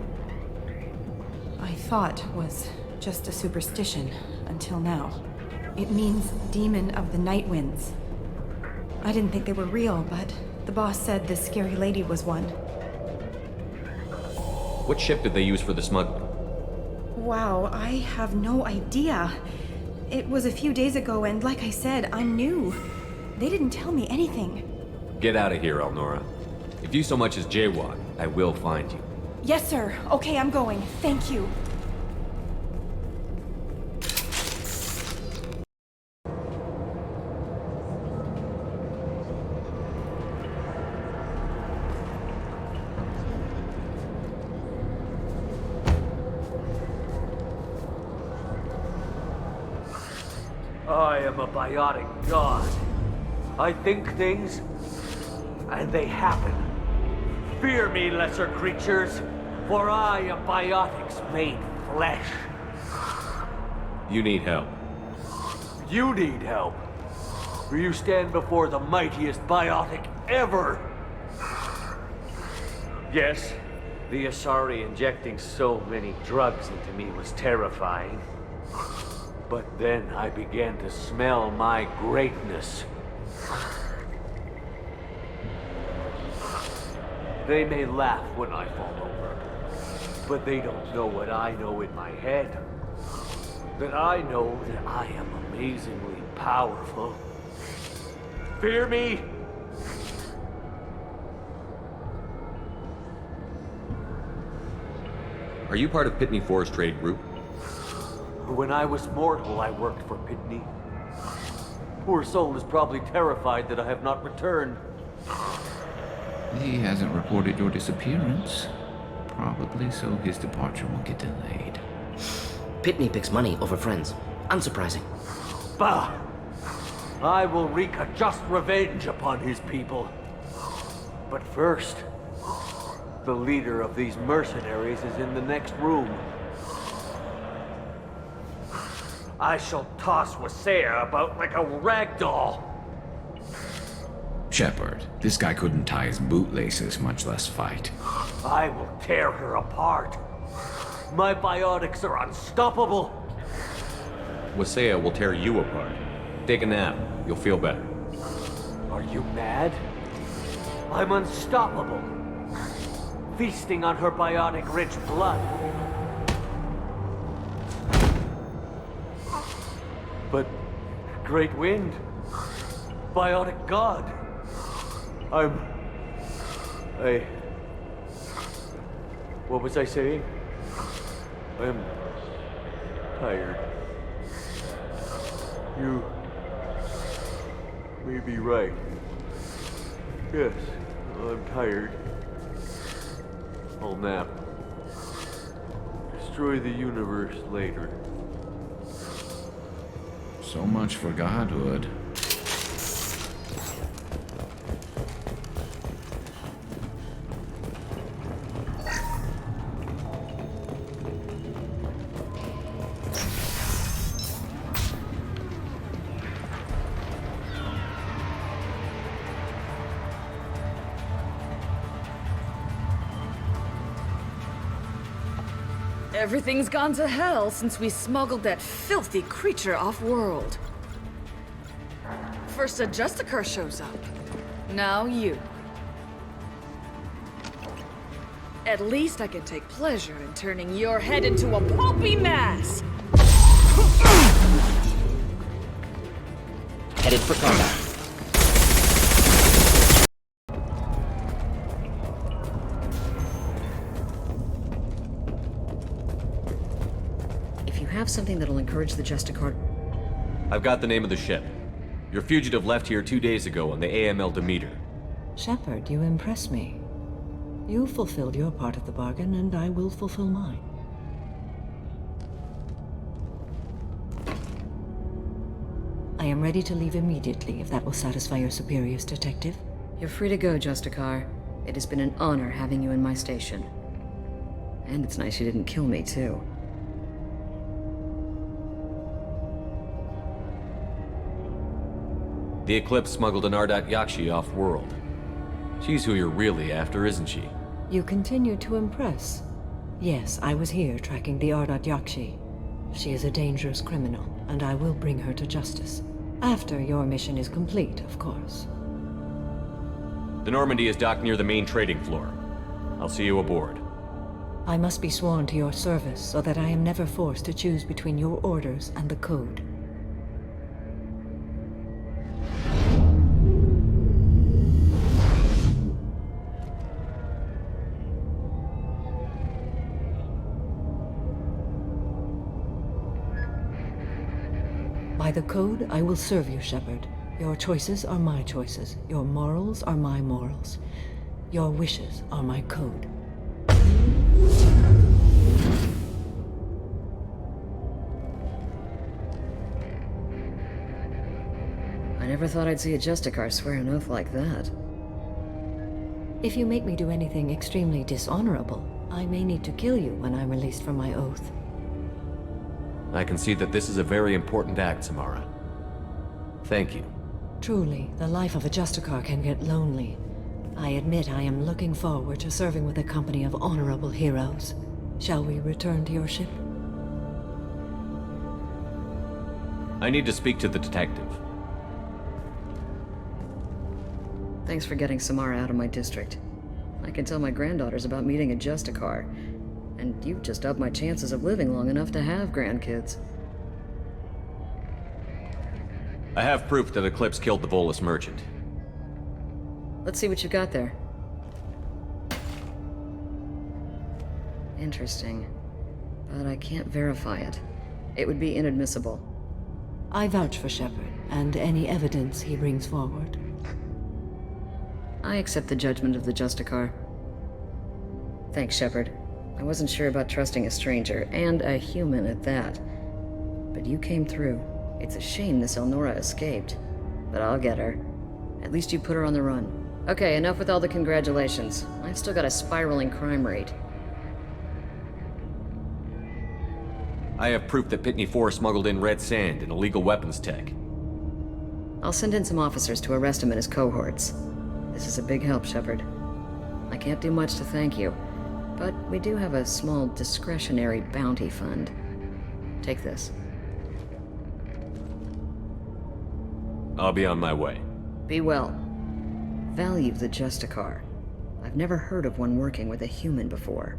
I thought was just a superstition until now. It means demon of the night winds. I didn't think they were real, but the boss said this scary lady was one. What ship did they use for the smuggling? Wow, I have no idea. It was a few days ago, and like I said, I'm new. They didn't tell me anything. Get out of here, Elnora. If you so much as jaywalk, I will find you. Yes, sir. Okay, I'm going. Thank you. I am a biotic god. I think things, and they happen. Fear me, lesser creatures, for I am biotics made flesh. You need help. You need help, for you stand before the mightiest biotic ever. Yes, the Asari injecting so many drugs into me was terrifying. But then I began to smell my greatness. They may laugh when I fall over, but they don't know what I know in my head. That I know that I am amazingly powerful. Fear me? Are you part of Pitney Forest Trade Group? When I was mortal, I worked for Pitney. Poor soul is probably terrified that I have not returned. He hasn't reported your disappearance. Probably so his departure won't get delayed. Pitney picks money over friends. Unsurprising. Bah! I will wreak a just revenge upon his people. But first, the leader of these mercenaries is in the next room. I shall toss Wasea about like a rag doll. Shepard, this guy couldn't tie his bootlaces, much less fight. I will tear her apart. My biotics are unstoppable. Wasea will tear you apart. Take a nap. You'll feel better. Are you mad? I'm unstoppable. Feasting on her biotic-rich blood. But Great Wind, biotic god. What was I saying? I'm tired. You may be right. Yes, I'm tired. I'll nap. Destroy the universe later. So much for godhood. Everything's gone to hell since we smuggled that filthy creature off-world. First a Justicar shows up. Now you. At least I can take pleasure in turning your head into a pulpy mass! Headed for combat. If you have something that'll encourage the Justicar... I've got the name of the ship. Your fugitive left here 2 days ago on the AML Demeter. Shepard, you impress me. You fulfilled your part of the bargain, and I will fulfill mine. I am ready to leave immediately, if that will satisfy your superiors, Detective. You're free to go, Justicar. It has been an honor having you in my station. And it's nice you didn't kill me, too. The Eclipse smuggled an Ardat Yakshi off-world. She's who you're really after, isn't she? You continue to impress. Yes, I was here tracking the Ardat Yakshi. She is a dangerous criminal, and I will bring her to justice. After your mission is complete, of course. The Normandy is docked near the main trading floor. I'll see you aboard. I must be sworn to your service so that I am never forced to choose between your orders and the Code. By the Code, I will serve you, Shepard. Your choices are my choices. Your morals are my morals. Your wishes are my code. I never thought I'd see a Justicar swear an oath like that. If you make me do anything extremely dishonorable, I may need to kill you when I'm released from my oath. I can see that this is a very important act, Samara. Thank you. Truly, the life of a Justicar can get lonely. I admit I am looking forward to serving with a company of honorable heroes. Shall we return to your ship? I need to speak to the detective. Thanks for getting Samara out of my district. I can tell my granddaughters about meeting a Justicar. And you've just upped my chances of living long enough to have grandkids. I have proof that Eclipse killed the Volus merchant. Let's see what you got there. Interesting. But I can't verify it. It would be inadmissible. I vouch for Shepard, and any evidence he brings forward. I accept the judgment of the Justicar. Thanks, Shepard. I wasn't sure about trusting a stranger, and a human at that. But you came through. It's a shame this Elnora escaped. But I'll get her. At least you put her on the run. Okay, enough with all the congratulations. I've still got a spiraling crime rate. I have proof that Pitney 4 smuggled in red sand and illegal weapons tech. I'll send in some officers to arrest him and his cohorts. This is a big help, Shepard. I can't do much to thank you, but we do have a small discretionary bounty fund. Take this. I'll be on my way. Be well. Value the Justicar. I've never heard of one working with a human before.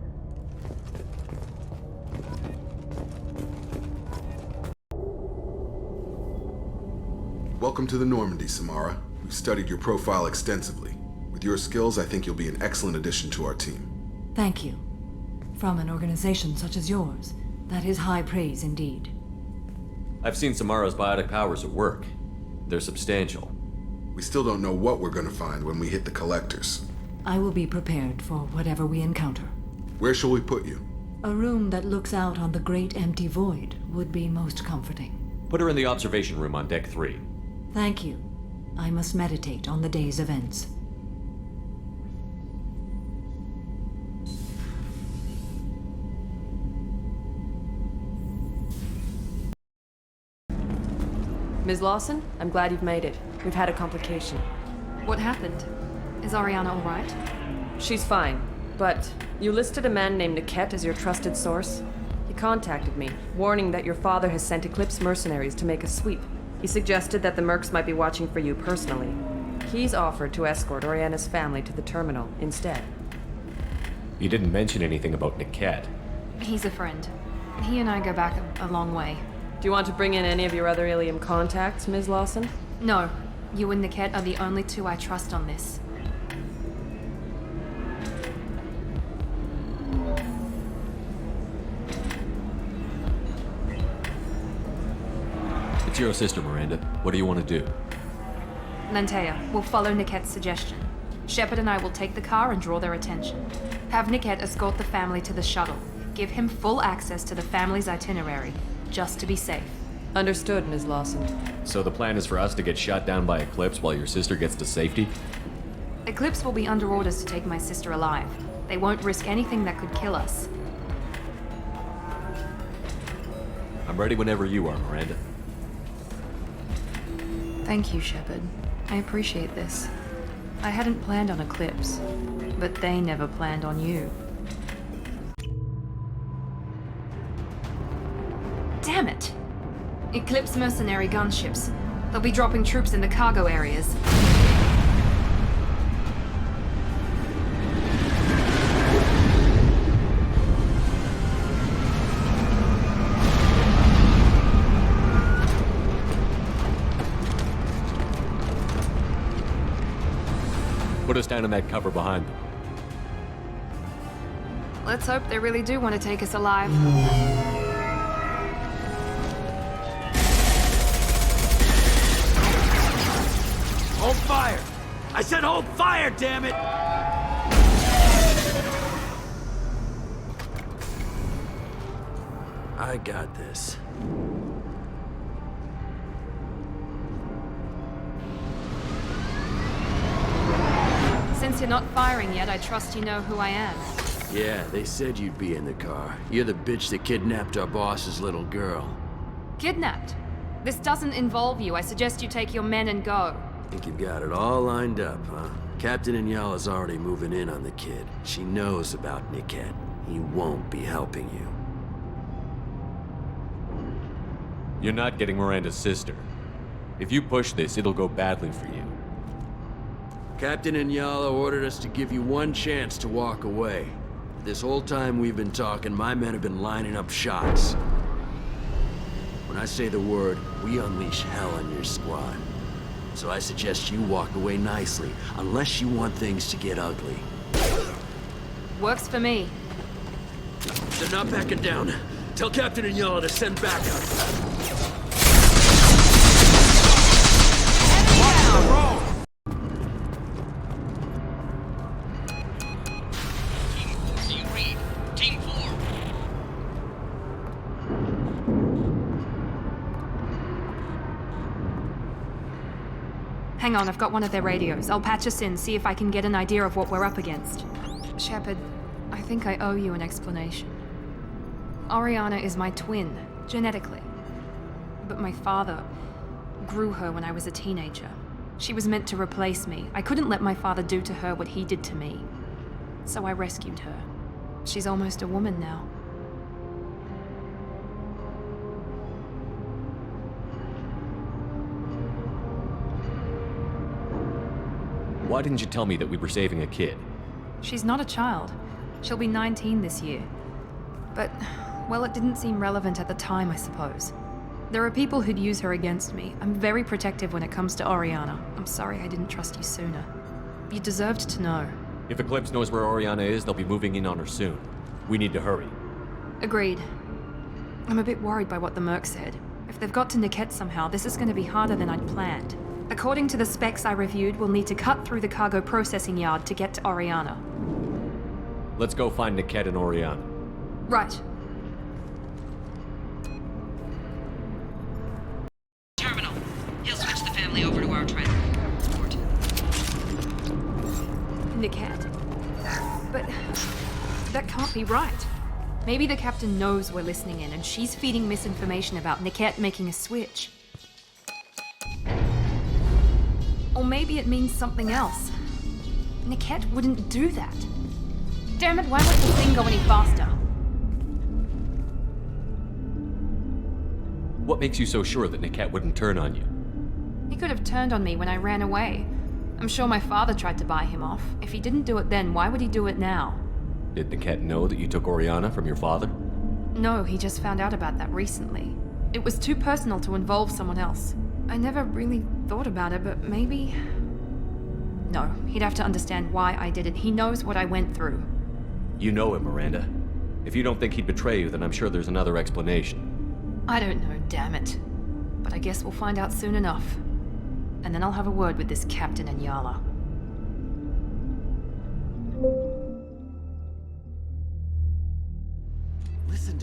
Welcome to the Normandy, Samara. We've studied your profile extensively. With your skills, I think you'll be an excellent addition to our team. Thank you. From an organization such as yours, that is high praise indeed. I've seen Samara's biotic powers at work. They're substantial. We still don't know what we're gonna find when we hit the collectors. I will be prepared for whatever we encounter. Where shall we put you? A room that looks out on the great empty void would be most comforting. Put her in the observation room on deck 3. Thank you. I must meditate on the day's events. Ms. Lawson, I'm glad you've made it. We've had a complication. What happened? Is Ariana all right? She's fine, but you listed a man named Niket as your trusted source. He contacted me, warning that your father has sent Eclipse mercenaries to make a sweep. He suggested that the Mercs might be watching for you personally. He's offered to escort Oriana's family to the terminal instead. You didn't mention anything about Niket. He's a friend. He and I go back a long way. Do you want to bring in any of your other Ilium contacts, Ms. Lawson? No. You and Niket are the only two I trust on this. It's your sister, Miranda. What do you want to do? Lantea, we'll follow Niket's suggestion. Shepard and I will take the car and draw their attention. Have Niket escort the family to the shuttle. Give him full access to the family's itinerary, just to be safe. Understood, Ms. Lawson. So the plan is for us to get shot down by Eclipse while your sister gets to safety? Eclipse will be under orders to take my sister alive. They won't risk anything that could kill us. I'm ready whenever you are, Miranda. Thank you, Shepard. I appreciate this. I hadn't planned on Eclipse, but they never planned on you. Damn it! Eclipse mercenary gunships. They'll be dropping troops in the cargo areas. Put us down in that cover behind them. Let's hope they really do want to take us alive. Hold fire! I said hold fire, damn it! I got this. Since you're not firing yet, I trust you know who I am. Yeah, they said you'd be in the car. You're the bitch that kidnapped our boss's little girl. Kidnapped? This doesn't involve you. I suggest you take your men and go. Think you've got it all lined up, huh? Captain Inyala's already moving in on the kid. She knows about Niket. He won't be helping you. You're not getting Miranda's sister. If you push this, it'll go badly for you. Captain Inyala ordered us to give you one chance to walk away. This whole time we've been talking, my men have been lining up shots. When I say the word, we unleash hell on your squad. So I suggest you walk away nicely, unless you want things to get ugly. Works for me. They're not backing down. Tell Captain Inyala to send backup. Team 4. Hang on, I've got one of their radios. I'll patch us in, see if I can get an idea of what we're up against. Shepard, I think I owe you an explanation. Oriana is my twin, genetically. But my father grew her when I was a teenager. She was meant to replace me. I couldn't let my father do to her what he did to me. So I rescued her. She's almost a woman now. Why didn't you tell me that we were saving a kid? She's not a child. She'll be 19 this year. But, well, it didn't seem relevant at the time, I suppose. There are people who'd use her against me. I'm very protective when it comes to Oriana. I'm sorry I didn't trust you sooner. You deserved to know. If Eclipse knows where Oriana is, they'll be moving in on her soon. We need to hurry. Agreed. I'm a bit worried by what the Merc said. If they've got to Niket somehow, this is going to be harder than I'd planned. According to the specs I reviewed, we'll need to cut through the cargo processing yard to get to Oriana. Let's go find Niket and Oriana. Right. Terminal. He'll switch the family over to our transport. Niket? But that can't be right. Maybe the captain knows we're listening in and she's feeding misinformation about Niket making a switch. Or maybe it means something else. Niket wouldn't do that. Damn it, why won't the thing go any faster? What makes you so sure that Niket wouldn't turn on you? He could have turned on me when I ran away. I'm sure my father tried to buy him off. If he didn't do it then, why would he do it now? Did Niket know that you took Oriana from your father? No, he just found out about that recently. It was too personal to involve someone else. I never really thought about it, but maybe... No, he'd have to understand why I did it. He knows what I went through. You know him, Miranda. If you don't think he'd betray you, then I'm sure there's another explanation. I don't know, damn it. But I guess we'll find out soon enough. And then I'll have a word with this Captain Inyala.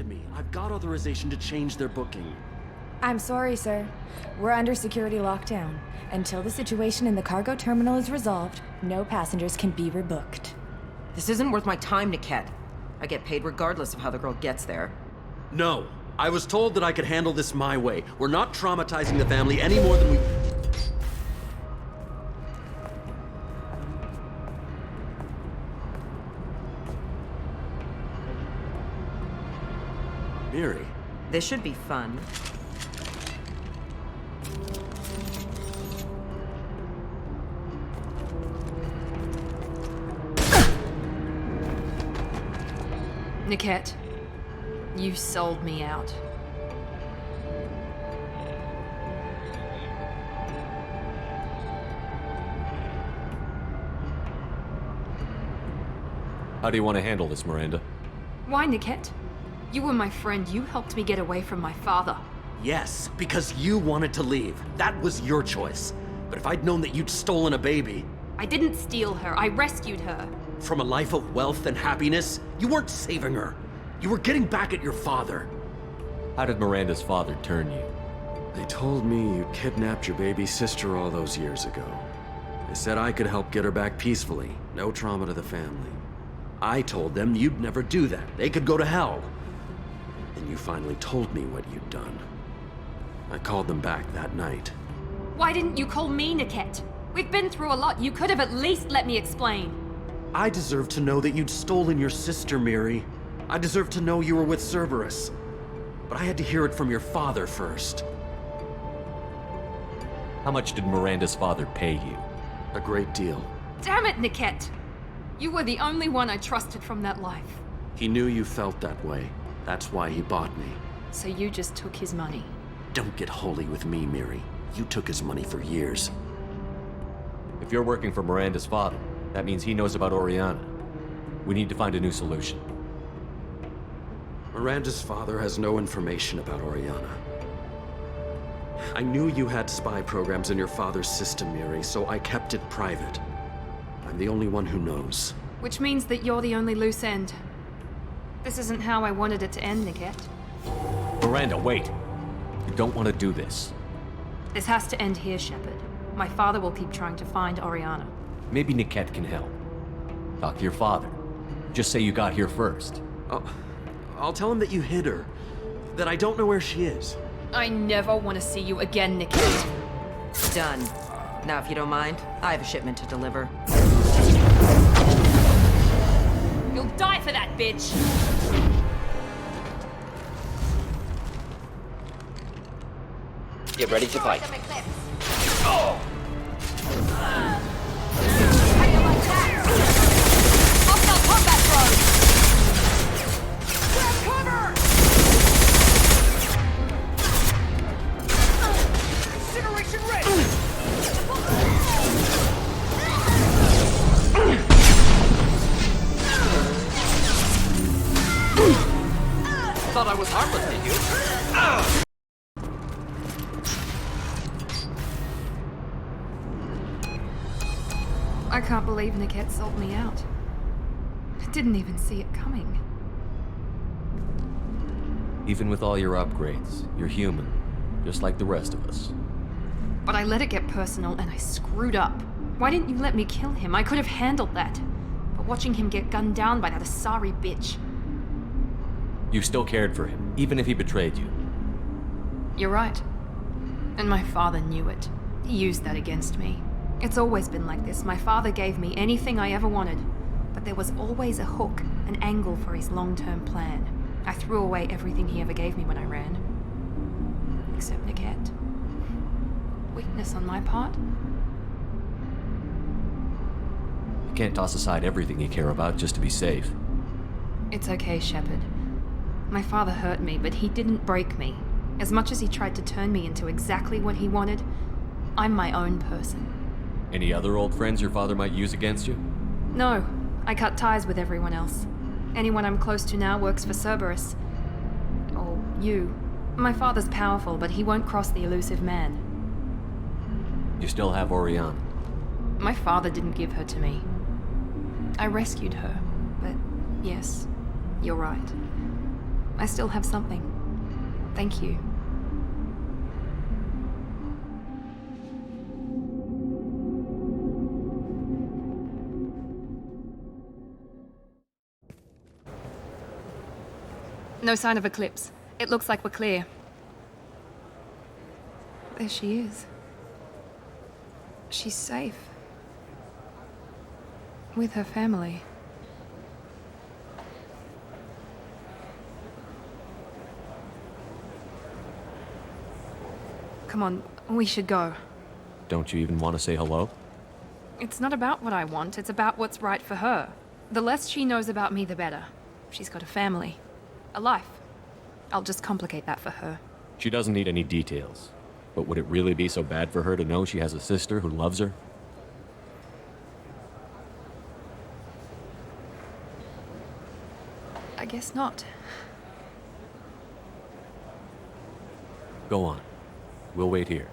to me. I've got authorization to change their booking. I'm sorry, sir. We're under security lockdown. Until the situation in the cargo terminal is resolved, no passengers can be rebooked. This isn't worth my time, Niket. I get paid regardless of how the girl gets there. No. I was told that I could handle this my way. We're not traumatizing the family any more than we... Miri. This should be fun. Niket, you sold me out. How do you want to handle this, Miranda? Why, Niket? You were my friend. You helped me get away from my father. Yes, because you wanted to leave. That was your choice. But if I'd known that you'd stolen a baby... I didn't steal her. I rescued her. From a life of wealth and happiness, you weren't saving her. You were getting back at your father. How did Miranda's father turn you? They told me you kidnapped your baby sister all those years ago. They said I could help get her back peacefully. No trauma to the family. I told them you'd never do that. They could go to hell. Then you finally told me what you'd done. I called them back that night. Why didn't you call me, Niket? We've been through a lot. You could have at least let me explain. I deserve to know that you'd stolen your sister, Miri. I deserve to know you were with Cerberus. But I had to hear it from your father first. How much did Miranda's father pay you? A great deal. Damn it, Niket! You were the only one I trusted from that life. He knew you felt that way. That's why he bought me. So you just took his money? Don't get holy with me, Miri. You took his money for years. If you're working for Miranda's father, that means he knows about Oriana. We need to find a new solution. Miranda's father has no information about Oriana. I knew you had spy programs in your father's system, Miri, so I kept it private. I'm the only one who knows. Which means that you're the only loose end. This isn't how I wanted it to end, Niket. Miranda, wait! You don't want to do this. This has to end here, Shepard. My father will keep trying to find Oriana. Maybe Niket can help. Talk to your father. Just say you got here first. I'll tell him that you hid her. That I don't know where she is. I never want to see you again, Niket. Done. Now, if you don't mind, I have a shipment to deliver. You'll die for that, bitch! Get ready to fight. Hostile combat drone! Grab cover! Incineration ready! Thought I was harmless, did you? I can't believe Niket sold me out. I didn't even see it coming. Even with all your upgrades, you're human, just like the rest of us. But I let it get personal and I screwed up. Why didn't you let me kill him? I could have handled that. But watching him get gunned down by that Asari bitch. You still cared for him, even if he betrayed you. You're right. And my father knew it. He used that against me. It's always been like this. My father gave me anything I ever wanted. But there was always a hook, an angle for his long-term plan. I threw away everything he ever gave me when I ran. Except Niket. Weakness on my part? You can't toss aside everything you care about just to be safe. It's okay, Shepard. My father hurt me, but he didn't break me. As much as he tried to turn me into exactly what he wanted, I'm my own person. Any other old friends your father might use against you? No, I cut ties with everyone else. Anyone I'm close to now works for Cerberus. Or you. My father's powerful, but he won't cross the elusive man. You still have Oriana. My father didn't give her to me. I rescued her, but yes, you're right. I still have something. Thank you. No sign of Eclipse. It looks like we're clear. There she is. She's safe. With her family. Come on, we should go. Don't you even want to say hello? It's not about what I want, it's about what's right for her. The less she knows about me, the better. She's got a family. A life. I'll just complicate that for her. She doesn't need any details. But would it really be so bad for her to know she has a sister who loves her? I guess not. Go on. We'll wait here.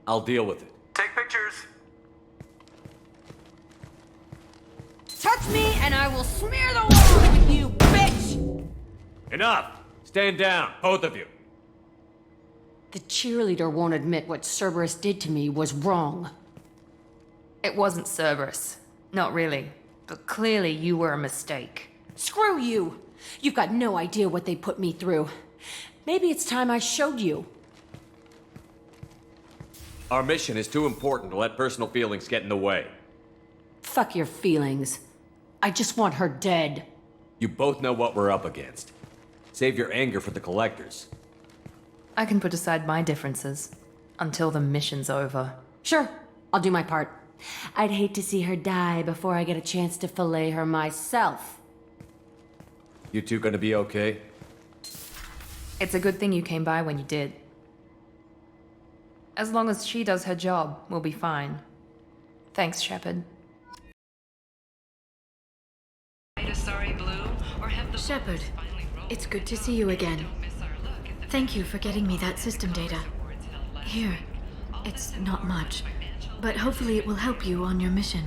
I'll deal with it. Take pictures. Touch me and I will smear the wall with you, bitch! Enough! Stand down, both of you. The cheerleader won't admit what Cerberus did to me was wrong. It wasn't Cerberus. Not really. But clearly you were a mistake. Screw you! You've got no idea what they put me through. Maybe it's time I showed you. Our mission is too important to let personal feelings get in the way. Fuck your feelings. I just want her dead. You both know what we're up against. Save your anger for the collectors. I can put aside my differences until the mission's over. Sure, I'll do my part. I'd hate to see her die before I get a chance to fillet her myself. You two gonna be okay? It's a good thing you came by when you did. As long as she does her job, we'll be fine. Thanks, Shepard. Shepard, it's good to see you again. Thank you for getting me that system data. Here, it's not much, but hopefully it will help you on your mission.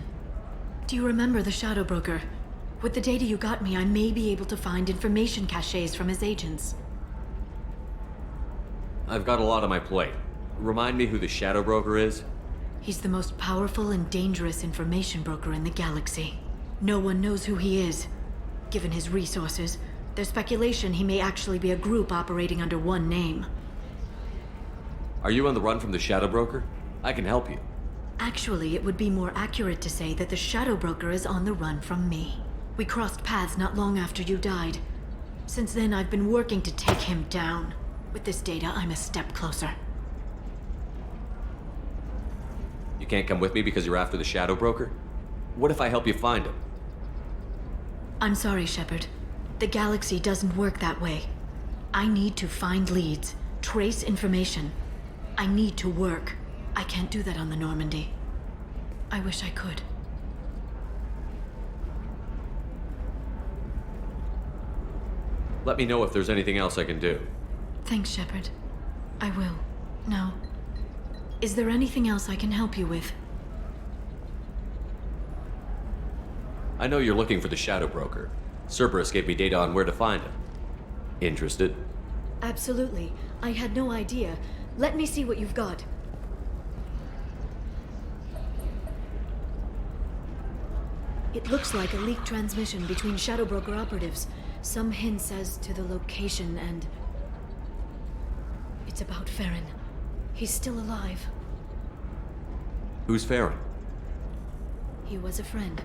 Do you remember the Shadow Broker? With the data you got me, I may be able to find information caches from his agents. I've got a lot on my plate. Remind me who the Shadow Broker is? He's the most powerful and dangerous information broker in the galaxy. No one knows who he is. Given his resources, there's speculation he may actually be a group operating under one name. Are you on the run from the Shadow Broker? I can help you. Actually, it would be more accurate to say that the Shadow Broker is on the run from me. We crossed paths not long after you died. Since then, I've been working to take him down. With this data, I'm a step closer. You can't come with me because you're after the Shadow Broker? What if I help you find him? I'm sorry, Shepard. The galaxy doesn't work that way. I need to find leads, trace information. I need to work. I can't do that on the Normandy. I wish I could. Let me know if there's anything else I can do. Thanks, Shepard. I will. Now, is there anything else I can help you with? I know you're looking for the Shadow Broker. Cerberus gave me data on where to find him. Interested? Absolutely. I had no idea. Let me see what you've got. It looks like a leaked transmission between Shadow Broker operatives. Some hints as to the location and... It's about Farron. He's still alive. Who's Farron? He was a friend.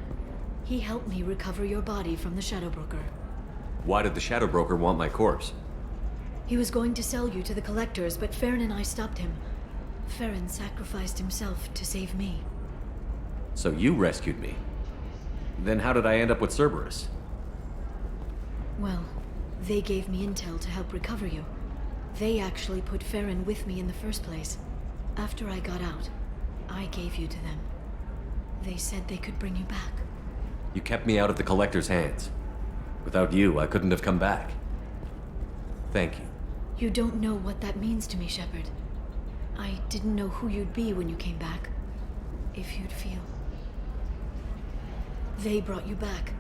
He helped me recover your body from the Shadow Broker. Why did the Shadow Broker want my corpse? He was going to sell you to the collectors, but Farron and I stopped him. Farron sacrificed himself to save me. So you rescued me? Then how did I end up with Cerberus? Well, they gave me intel to help recover you. They actually put Farron with me in the first place. After I got out, I gave you to them. They said they could bring you back. You kept me out of the Collector's hands. Without you, I couldn't have come back. Thank you. You don't know what that means to me, Shepard. I didn't know who you'd be when you came back. If you'd feel. They brought you back,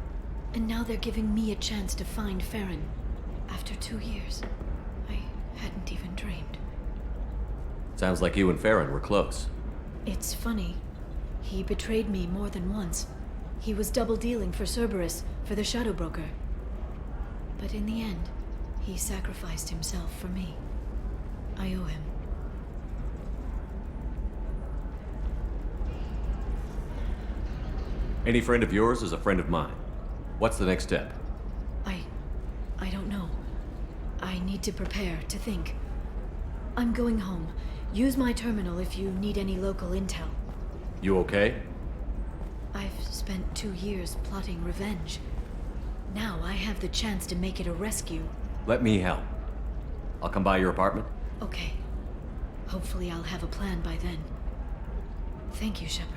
and now they're giving me a chance to find Farron. After 2 years. I hadn't even dreamed. Sounds like you and Farron were close. It's funny. He betrayed me more than once. He was double-dealing for Cerberus, for the Shadow Broker. But in the end, he sacrificed himself for me. I owe him. Any friend of yours is a friend of mine. What's the next step? I don't know. I need to prepare, to think. I'm going home. Use my terminal if you need any local intel. You okay? I've spent 2 years plotting revenge. Now I have the chance to make it a rescue. Let me help. I'll come by your apartment. Okay. Hopefully I'll have a plan by then. Thank you, Shepard.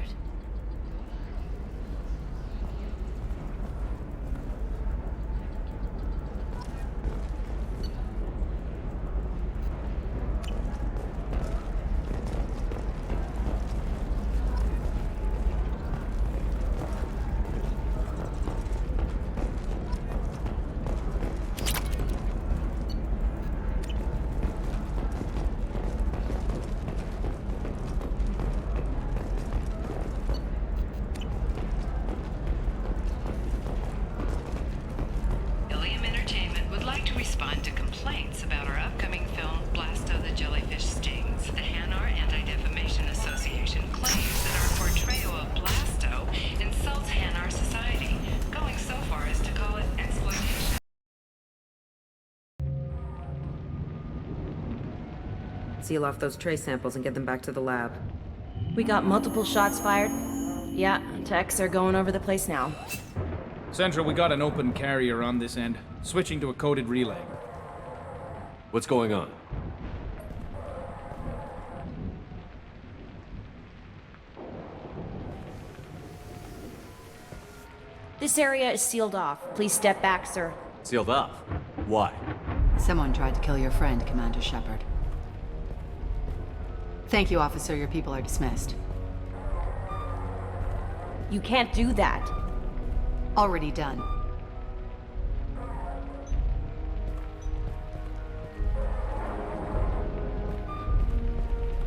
Seal off those trace samples and get them back to the lab. We got multiple shots fired. Yeah, techs are going over the place now. Central, we got an open carrier on this end. Switching to a coded relay. What's going on? This area is sealed off. Please step back, sir. Sealed off? Why? Someone tried to kill your friend, Commander Shepard. Thank you, officer. Your people are dismissed. You can't do that. Already done.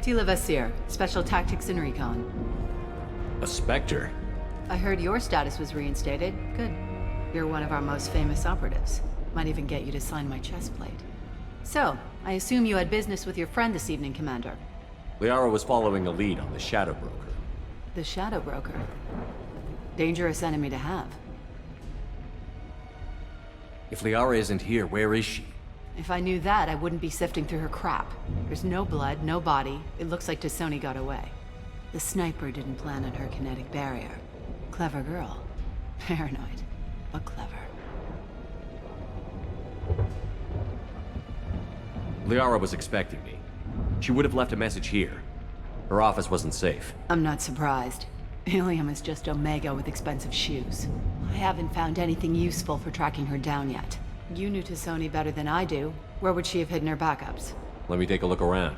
Tila Vasir, Special Tactics and Recon. A Spectre? I heard your status was reinstated. Good. You're one of our most famous operatives. Might even get you to sign my chest plate. So, I assume you had business with your friend this evening, Commander. Liara was following a lead on the Shadow Broker. The Shadow Broker? Dangerous enemy to have. If Liara isn't here, where is she? If I knew that, I wouldn't be sifting through her crap. There's no blood, no body. It looks like T'Soni got away. The sniper didn't plan on her kinetic barrier. Clever girl. Paranoid, but clever. Liara was expecting me. She would have left a message here. Her office wasn't safe. I'm not surprised. Ilium is just Omega with expensive shoes. I haven't found anything useful for tracking her down yet. You knew T'Soni better than I do. Where would she have hidden her backups? Let me take a look around.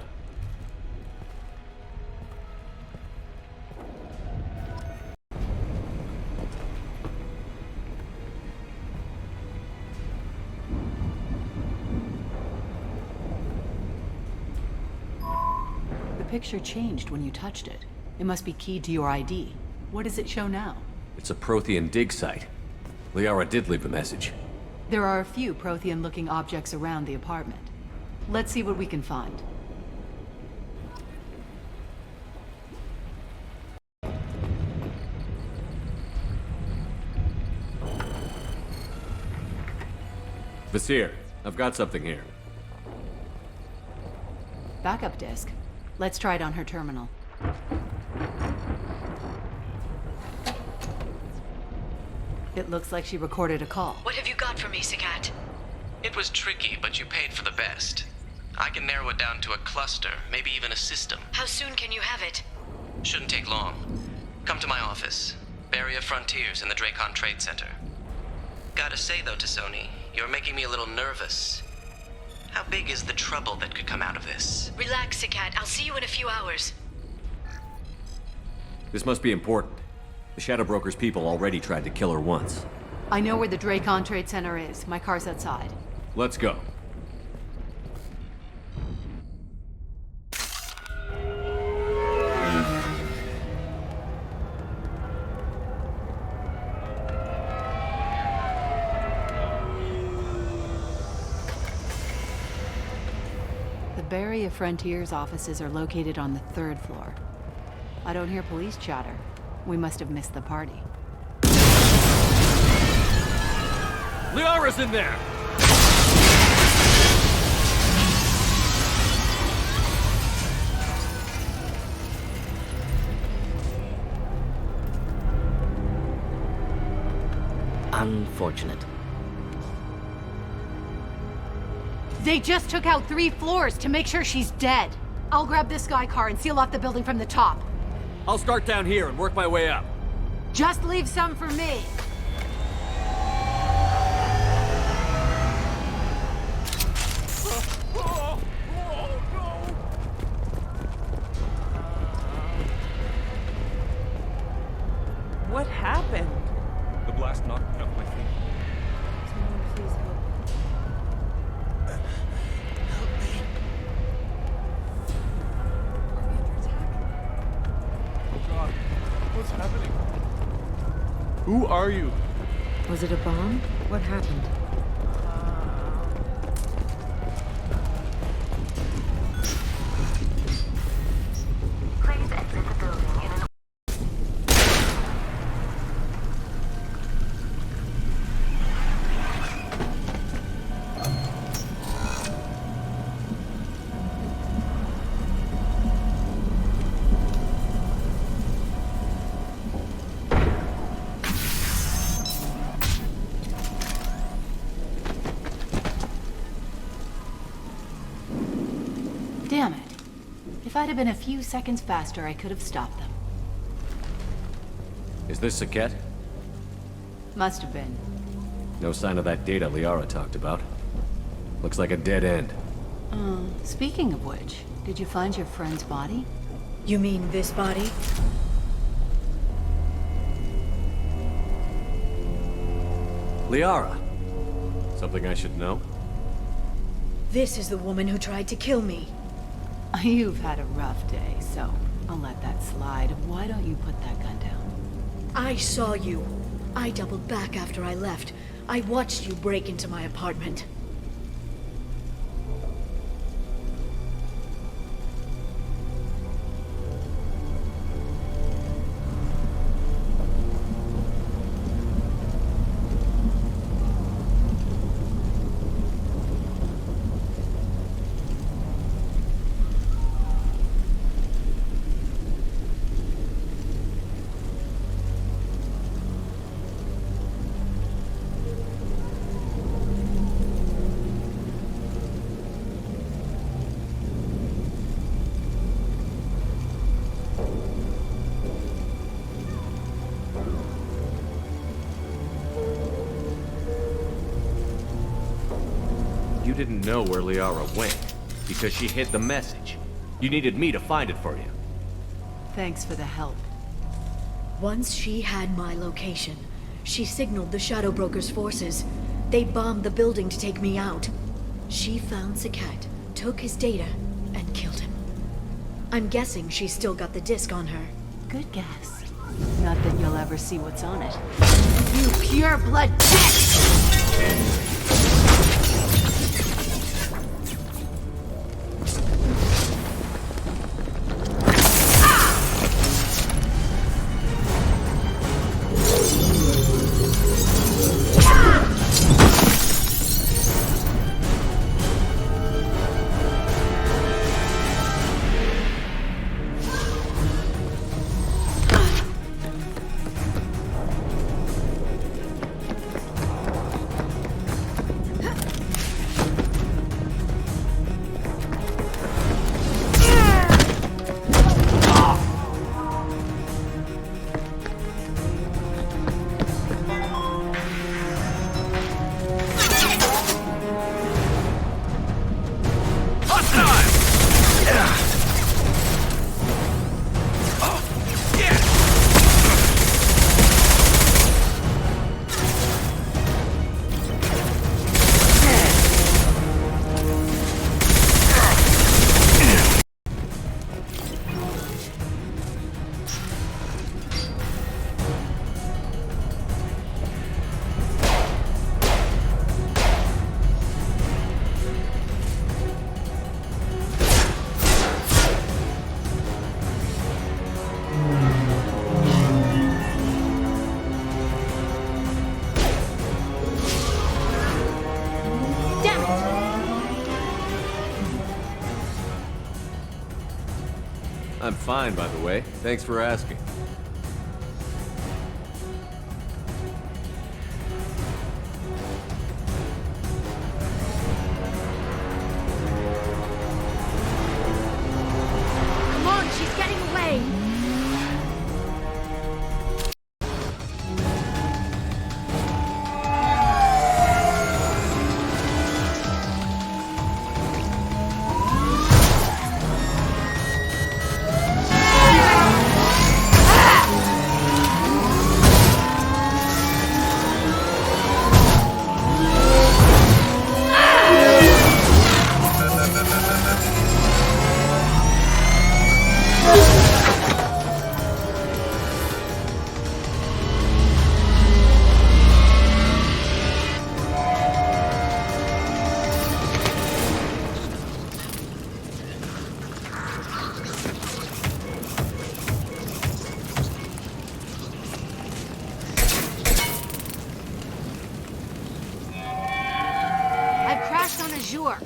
The picture changed when you touched it. It must be keyed to your ID. What does it show now? It's a Prothean dig site. Liara did leave a message. There are a few Prothean-looking objects around the apartment. Let's see what we can find. Vasir, I've got something here. Backup disk. Let's try it on her terminal. It looks like she recorded a call. What have you got for me, Sagat? It was tricky, but you paid for the best. I can narrow it down to a cluster, maybe even a system. How soon can you have it? Shouldn't take long. Come to my office. Barrier Frontiers in the Dracon Trade Center. Gotta say though to Sony, you're making me a little nervous. How big is the trouble that could come out of this? Relax, Sagat. I'll see you in a few hours. This must be important. The Shadow Broker's people already tried to kill her once. I know where the Dracon Trade Center is. My car's outside. Let's go. The Barrier Frontiers offices are located on the 3rd floor. I don't hear police chatter. We must have missed the party. Liara's in there! Unfortunate. They just took out 3 floors to make sure she's dead. I'll grab this Sky car and seal off the building from the top. I'll start down here and work my way up. Just leave some for me. What happened? The blast knocked me off my feet. Someone please help. God, what's happening? Who are you? Was it a bomb? What happened? Please exit the building in an... Damn it. If I'd have been a few seconds faster, I could have stopped them. Is this Saket? Must have been. No sign of that data Liara talked about. Looks like a dead end. Speaking of which, did you find your friend's body? You mean this body? Liara! Something I should know? This is the woman who tried to kill me. You've had a rough day, so I'll let that slide. Why don't you put that gun down? I saw you. I doubled back after I left. I watched you break into my apartment. You didn't know where Liara went, because she hid the message. You needed me to find it for you. Thanks for the help. Once she had my location, she signaled the Shadow Broker's forces. They bombed the building to take me out. She found Saket, took his data, and killed him. I'm guessing she's still got the disc on her. Good guess. Not that you'll ever see what's on it. You pure blood bitch! Fine, by the way. Thanks for asking. Come on, she's getting away!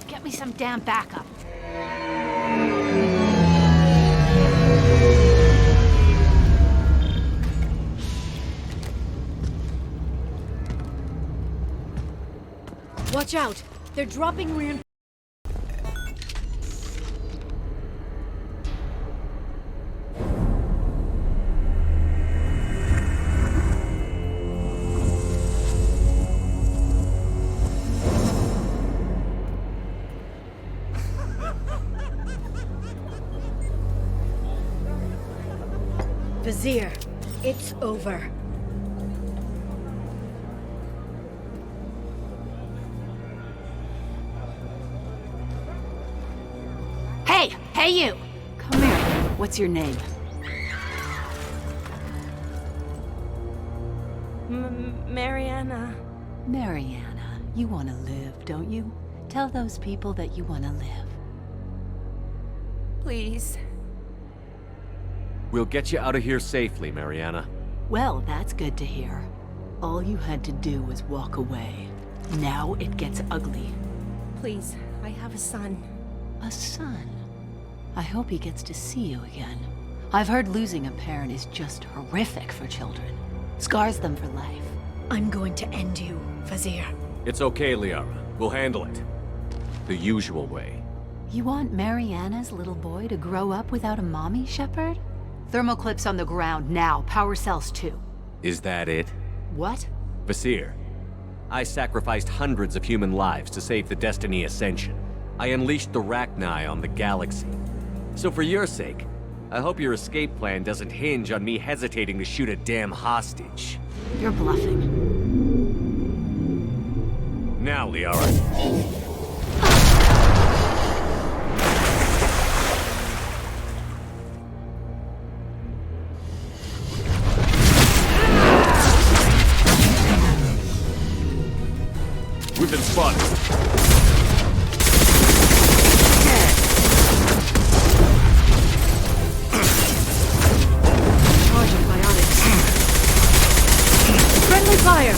Get me some damn backup. Watch out! They're dropping reinforcements. Vizier, it's over. Hey! Hey you! Come here. What's your name? Mariana. Mariana. You want to live, don't you? Tell those people that you want to live. Please. We'll get you out of here safely, Mariana. Well, that's good to hear. All you had to do was walk away. Now it gets ugly. Please, I have a son. A son? I hope he gets to see you again. I've heard losing a parent is just horrific for children. Scars them for life. I'm going to end you, Vizier. It's okay, Liara. We'll handle it. The usual way. You want Mariana's little boy to grow up without a mommy, Shepard? Thermal clips on the ground now. Power cells too. Is that it? What? Vasir, I sacrificed hundreds of human lives to save the Destiny Ascension. I unleashed the Rachni on the galaxy. So for your sake, I hope your escape plan doesn't hinge on me hesitating to shoot a damn hostage. You're bluffing. Now, Liara. We've been spotted. Charging biotics. Friendly fire!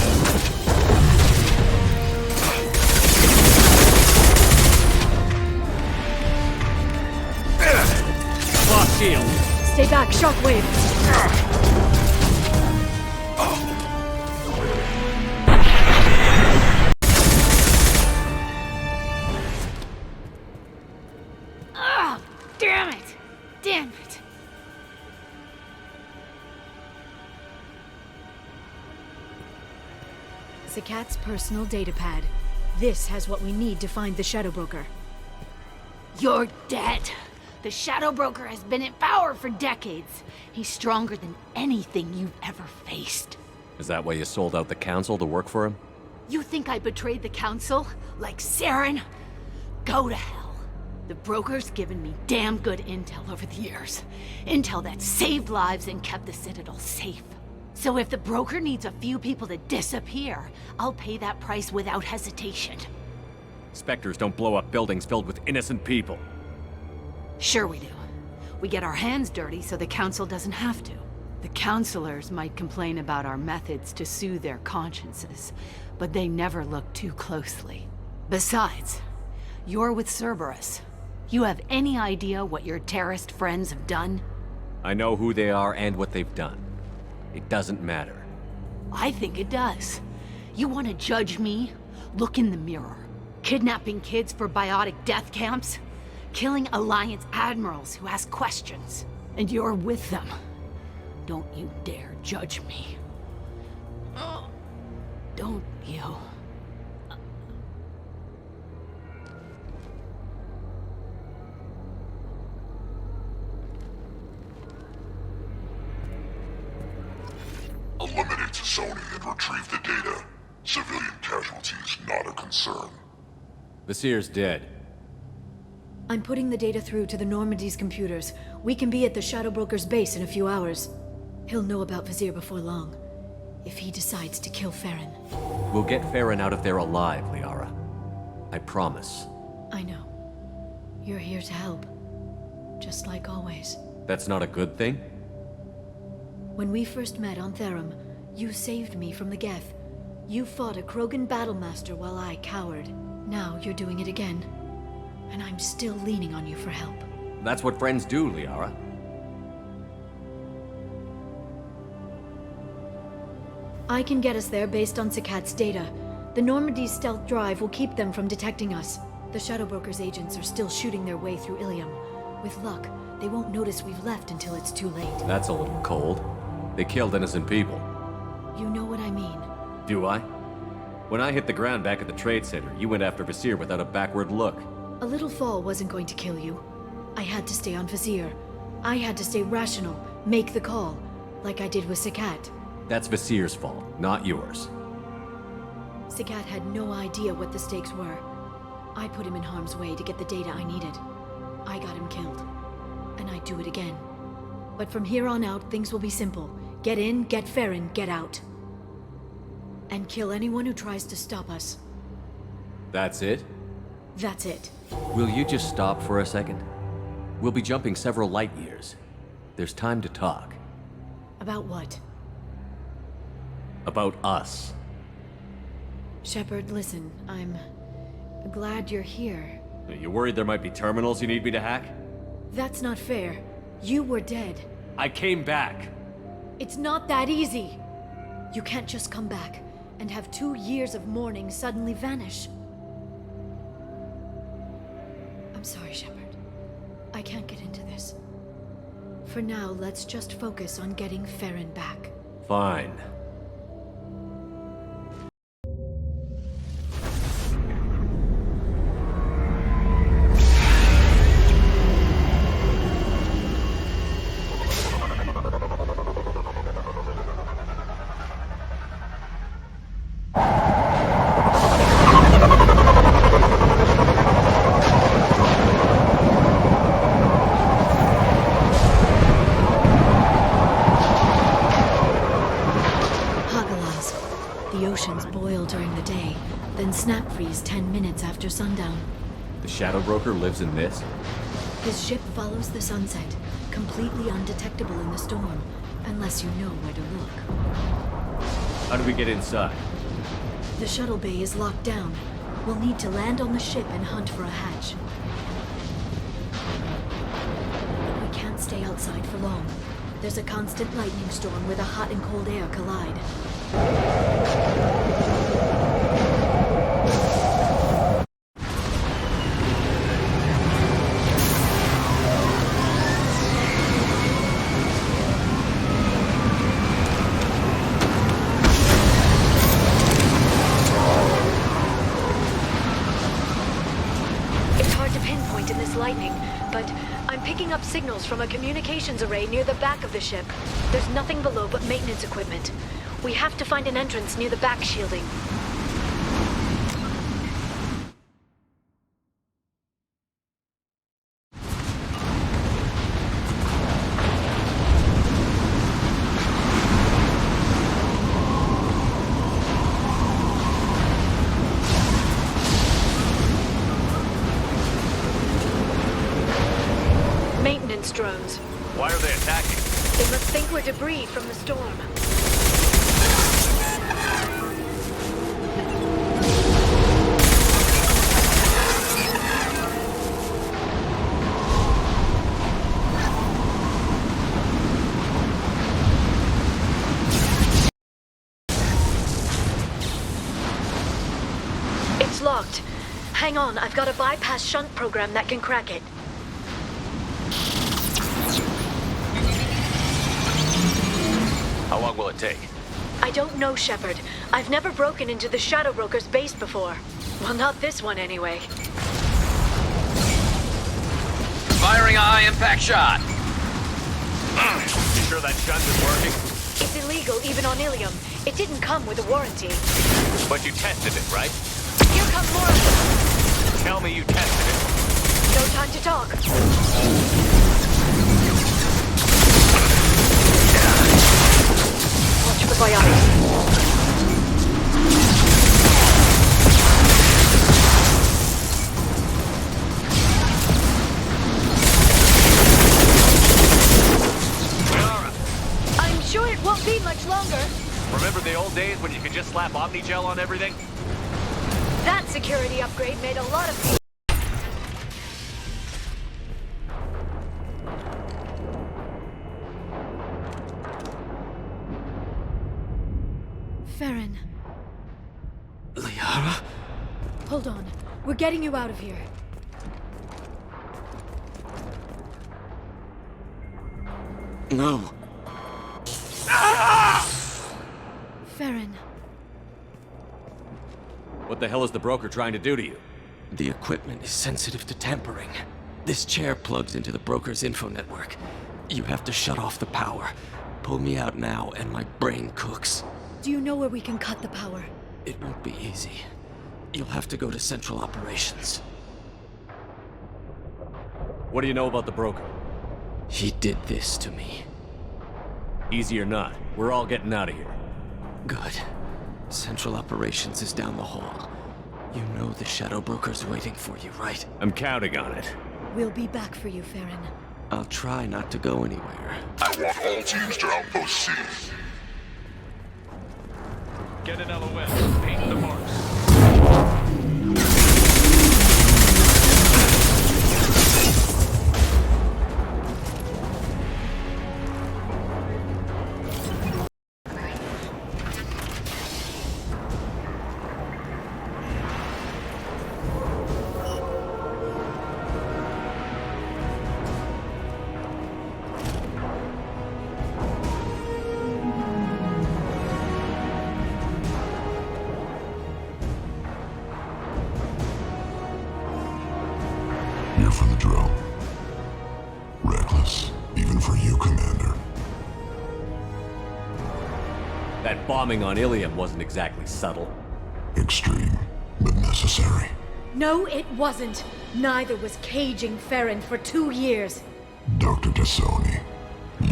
Lock shield. Stay back, shockwave. Damn it! Damn it! Zakat's personal data pad. This has what we need to find the Shadow Broker. You're dead. The Shadow Broker has been in power for decades. He's stronger than anything you've ever faced. Is that why you sold out the Council to work for him? You think I betrayed the Council? Like Saren? Go to hell. The Broker's given me damn good intel over the years. Intel that saved lives and kept the Citadel safe. So if the Broker needs a few people to disappear, I'll pay that price without hesitation. Spectres don't blow up buildings filled with innocent people. Sure we do. We get our hands dirty so the Council doesn't have to. The Councilors might complain about our methods to soothe their consciences, but they never look too closely. Besides, you're with Cerberus. You have any idea what your terrorist friends have done? I know who they are and what they've done. It doesn't matter. I think it does. You want to judge me? Look in the mirror. Kidnapping kids for biotic death camps? Killing Alliance admirals who ask questions. And you're with them. Don't you dare judge me. Don't you? Eliminate Sony and retrieve the data. Civilian casualties not a concern. Vasir's dead. I'm putting the data through to the Normandy's computers. We can be at the Shadow Broker's base in a few hours. He'll know about Vasir before long. If he decides to kill Farron. We'll get Farron out of there alive, Liara. I promise. I know. You're here to help. Just like always. That's not a good thing? When we first met on Therum, you saved me from the Geth. You fought a Krogan battlemaster while I cowered. Now you're doing it again. And I'm still leaning on you for help. That's what friends do, Liara. I can get us there based on Sakat's data. The Normandy's stealth drive will keep them from detecting us. The Shadow Broker's agents are still shooting their way through Ilium. With luck, they won't notice we've left until it's too late. That's a little cold. They killed innocent people. You know what I mean. Do I? When I hit the ground back at the trade center, you went after Vasir without a backward look. A little fall wasn't going to kill you. I had to stay on Vasir. I had to stay rational, make the call, like I did with Sakat. That's Vasir's fault, not yours. Sakat had no idea what the stakes were. I put him in harm's way to get the data I needed. I got him killed. And I'd do it again. But from here on out, things will be simple. Get in, get Farron, get out. And kill anyone who tries to stop us. That's it? That's it. Will you just stop for a second? We'll be jumping several light years. There's time to talk. About what? About us. Shepard, listen, I'm glad you're here. Are you worried there might be terminals you need me to hack? That's not fair. You were dead. I came back. It's not that easy. You can't just come back and have 2 years of mourning suddenly vanish. I'm sorry, Shepard. I can't get into this. For now, let's just focus on getting Farron back. Fine. Snap freeze 10 minutes after sundown. The Shadow Broker lives in this? His ship follows the sunset, completely undetectable in the storm, unless you know where to look. How do we get inside? The shuttle bay is locked down. We'll need to land on the ship and hunt for a hatch. We can't stay outside for long. There's a constant lightning storm where the hot and cold air collide. Signals from a communications array near the back of the ship. There's nothing below but maintenance equipment. We have to find an entrance near the back shielding. Drones. Why are they attacking? They must think we're debris from the storm. Hang on, I've got a bypass shunt program that can crack it. How long will it take? I don't know, Shepard. I've never broken into the Shadow Broker's base before. Well, not this one anyway. Firing a high-impact shot. You sure that shunt is working? It's illegal even on Ilium. It didn't come with a warranty. But you tested it, right? Here come more of them. Tell me you tested it. No time to talk. Watch for biotics. I'm sure it won't be much longer. Remember the old days when you could just slap Omnigel on everything? That security upgrade made a lot of people. Farron. Liara? Hold on. We're getting you out of here. No. Farron. What the hell is the broker trying to do to you? The equipment is sensitive to tampering. This chair plugs into the broker's info network. You have to shut off the power. Pull me out now, and my brain cooks. Do you know where we can cut the power? It won't be easy. You'll have to go to Central Operations. What do you know about the broker? He did this to me. Easy or not, we're all getting out of here. Good. Central Operations is down the hall. You know the Shadow Broker's waiting for you, right? I'm counting on it. We'll be back for you, Farron. I'll try not to go anywhere. I want all teams to Outpost C. Get an LOS. Paint the marks. Here for the drill. Reckless, even for you, Commander. That bombing on Ilium wasn't exactly subtle. Extreme, but necessary. No, it wasn't. Neither was caging Farron for 2 years. Dr. Tassoni,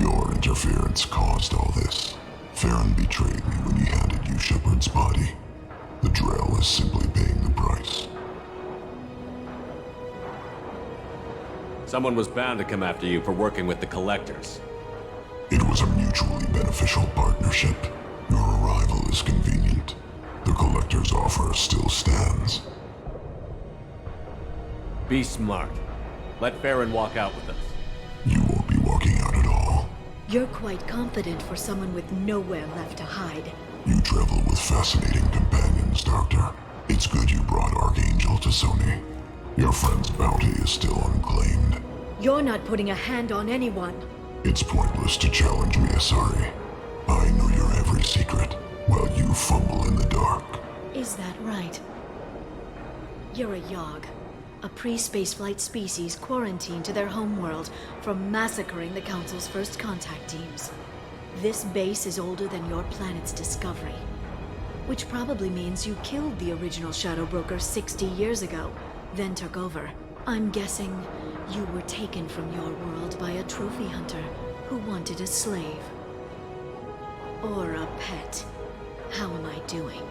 your interference caused all this. Farron betrayed me when he handed you Shepard's body. The drill is simply paying the price. Someone was bound to come after you for working with the Collectors. It was a mutually beneficial partnership. Your arrival is convenient. The Collector's offer still stands. Be smart. Let Farron walk out with us. You won't be walking out at all. You're quite confident for someone with nowhere left to hide. You travel with fascinating companions, Doctor. It's good you brought Archangel to Sony. Your friend's bounty is still unclaimed. You're not putting a hand on anyone. It's pointless to challenge me, Asari. I know your every secret, while you fumble in the dark. Is that right? You're a Yogg, a pre-spaceflight species quarantined to their homeworld from massacring the Council's first contact teams. This base is older than your planet's discovery, which probably means you killed the original Shadow Broker 60 years ago, then took over. I'm guessing you were taken from your world by a trophy hunter who wanted a slave. Or a pet. How am I doing?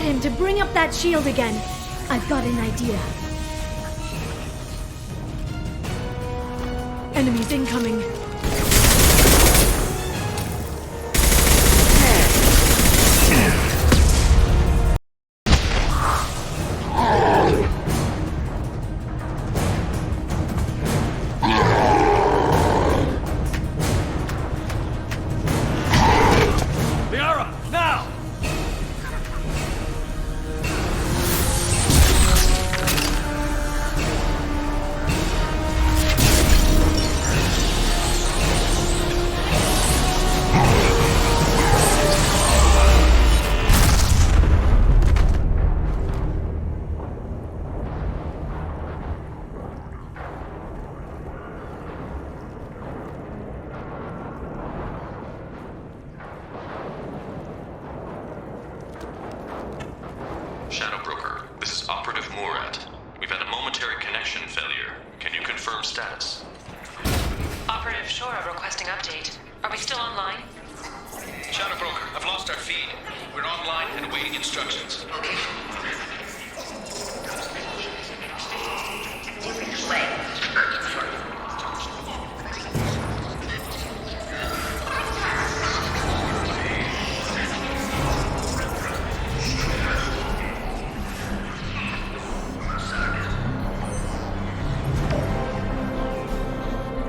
him to bring up that shield again. I've got an idea. Enemies incoming. Shadow Broker, this is Operative Murat. We've had a momentary connection failure. Can you confirm status? Operative Shora requesting update. Are we still online? Shadow Broker, I've lost our feed. We're online and awaiting instructions.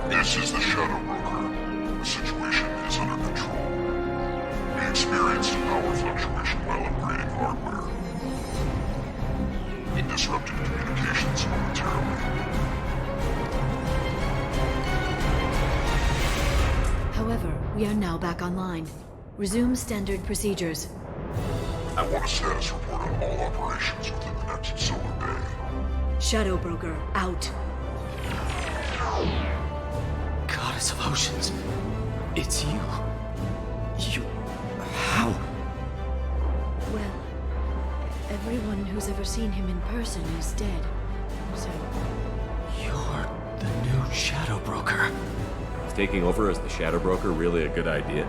This is the Shadow Broker. The situation is under control. We experienced power fluctuation while upgrading hardware. It disrupted communications momentarily. However, we are now back online. Resume standard procedures. I want a status report on all operations within the next solar day. Shadow Broker, out. Goddess of Oceans, it's you. How? Well, everyone who's ever seen him in person is dead. So... You're the new Shadow Broker. Is taking over as the Shadow Broker really a good idea?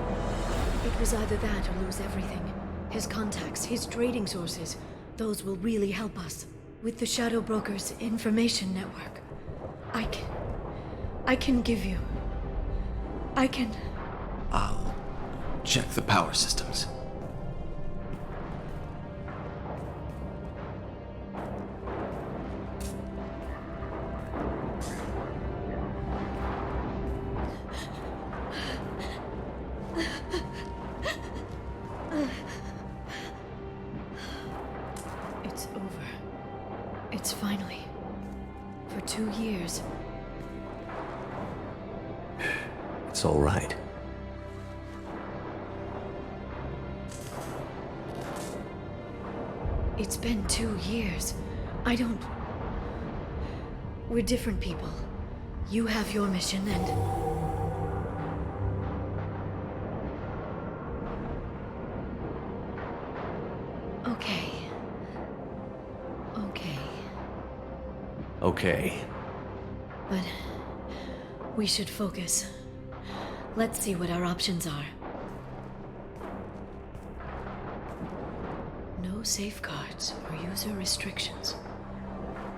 It was either that or lose everything. His contacts, his trading sources, those will really help us. With the Shadow Broker's information network, I can give you... I'll check the power systems. It's over. It's finally... For 2 years. It's all right. It's been 2 years. I don't... We're different people. You have your mission and... Okay. Okay. But... we should focus. Let's see what our options are. No safeguards or user restrictions.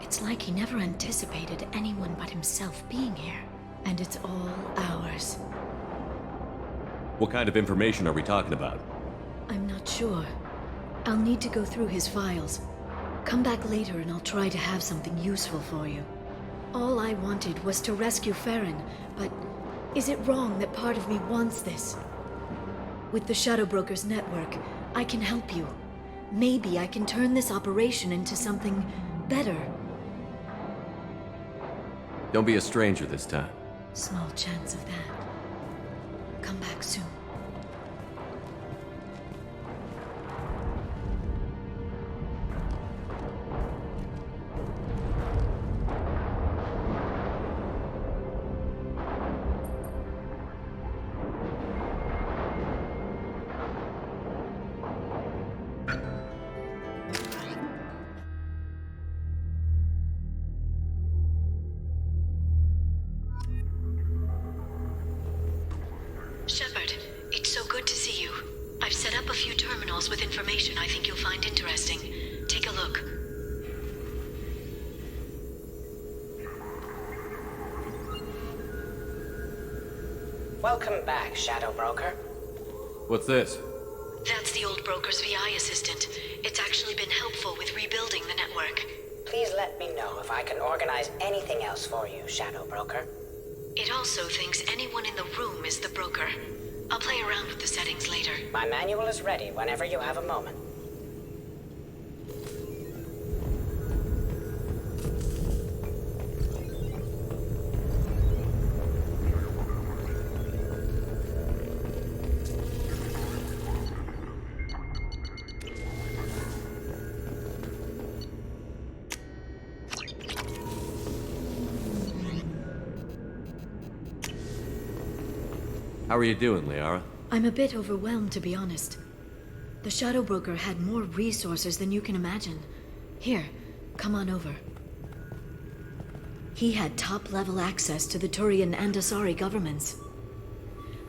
It's like he never anticipated anyone but himself being here. And it's all ours. What kind of information are we talking about? I'm not sure. I'll need to go through his files. Come back later and I'll try to have something useful for you. All I wanted was to rescue Farron, but is it wrong that part of me wants this? With the Shadow Broker's network, I can help you. Maybe I can turn this operation into something better. Don't be a stranger this time. Small chance of that. Come back soon. Shepard, terminals with information I think you'll find interesting. Take a look. Welcome back, Shadow Broker. What's this? That's the old broker's VI assistant. It's actually been helpful with rebuilding the network. Please let me know if I can organize anything else for you, Shadow Broker. It also thinks anyone in the room is the broker. I'll play around with the settings later. My manual is ready whenever you have a moment. How are you doing, Liara? I'm a bit overwhelmed, to be honest. The Shadow Broker had more resources than you can imagine. Here, come on over. He had top-level access to the Turian and Asari governments.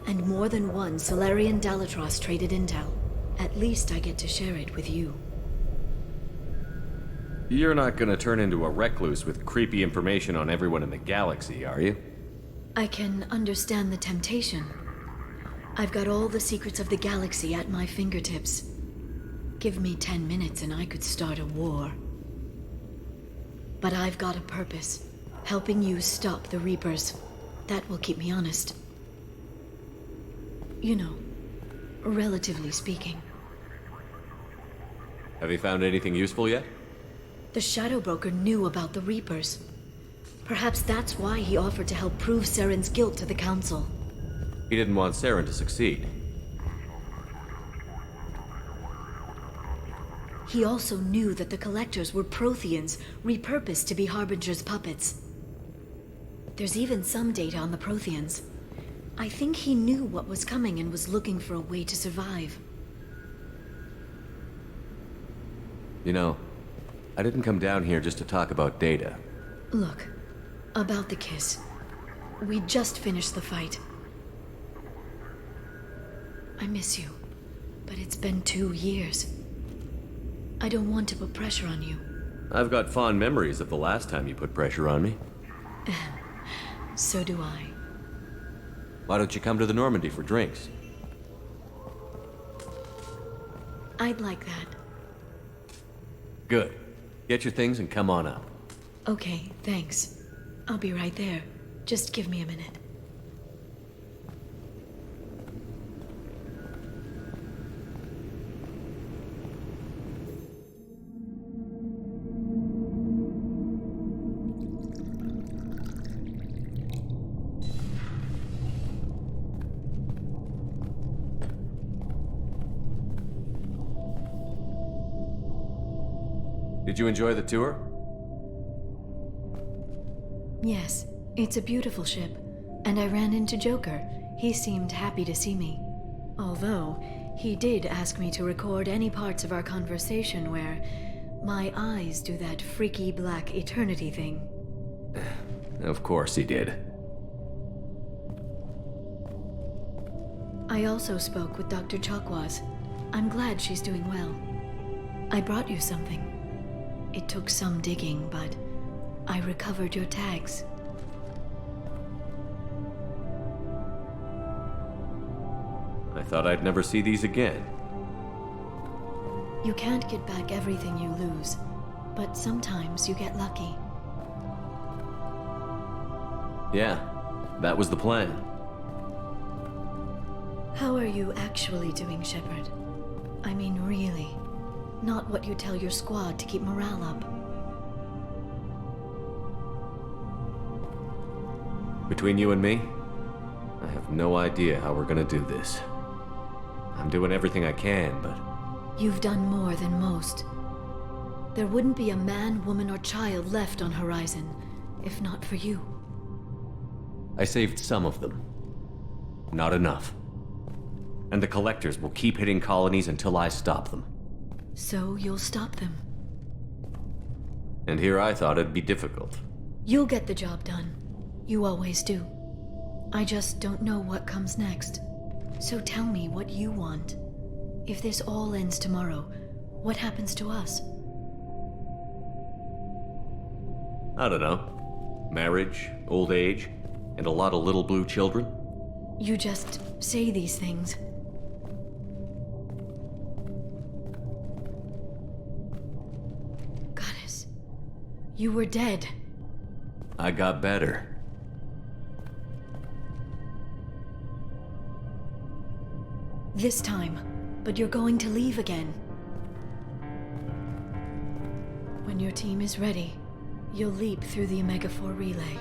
And more than one Solarian Dalatros traded intel. At least I get to share it with you. You're not gonna turn into a recluse with creepy information on everyone in the galaxy, are you? I can understand the temptation. I've got all the secrets of the galaxy at my fingertips. Give me 10 minutes and I could start a war. But I've got a purpose. Helping you stop the Reapers. That will keep me honest. You know, relatively speaking. Have you found anything useful yet? The Shadow Broker knew about the Reapers. Perhaps that's why he offered to help prove Saren's guilt to the Council. He didn't want Saren to succeed. He also knew that the Collectors were Protheans, repurposed to be Harbinger's puppets. There's even some data on the Protheans. I think he knew what was coming and was looking for a way to survive. You know, I didn't come down here just to talk about data. Look, about the kiss. We just finished the fight. I miss you, but it's been 2 years. I don't want to put pressure on you. I've got fond memories of the last time you put pressure on me. So do I. Why don't you come to the Normandy for drinks? I'd like that. Good. Get your things and come on up. Okay, thanks. I'll be right there. Just give me a minute. Did you enjoy the tour? Yes, it's a beautiful ship. And I ran into Joker. He seemed happy to see me. Although, he did ask me to record any parts of our conversation where my eyes do that freaky black eternity thing. Of course he did. I also spoke with Dr. Chakwas. I'm glad she's doing well. I brought you something. It took some digging, but I recovered your tags. I thought I'd never see these again. You can't get back everything you lose, but sometimes you get lucky. Yeah, that was the plan. How are you actually doing, Shepard? I mean, really. Not what you tell your squad to keep morale up. Between you and me, I have no idea how we're gonna do this. I'm doing everything I can, but... You've done more than most. There wouldn't be a man, woman, or child left on Horizon, if not for you. I saved some of them. Not enough. And the Collectors will keep hitting colonies until I stop them. So you'll stop them. And here I thought it'd be difficult. You'll get the job done. You always do. I just don't know what comes next. So tell me what you want. If this all ends tomorrow, what happens to us? I don't know. Marriage, old age, and a lot of little blue children? You just say these things. Goddess, you were dead. I got better. This time, but you're going to leave again. When your team is ready, you'll leap through the Omega-4 relay.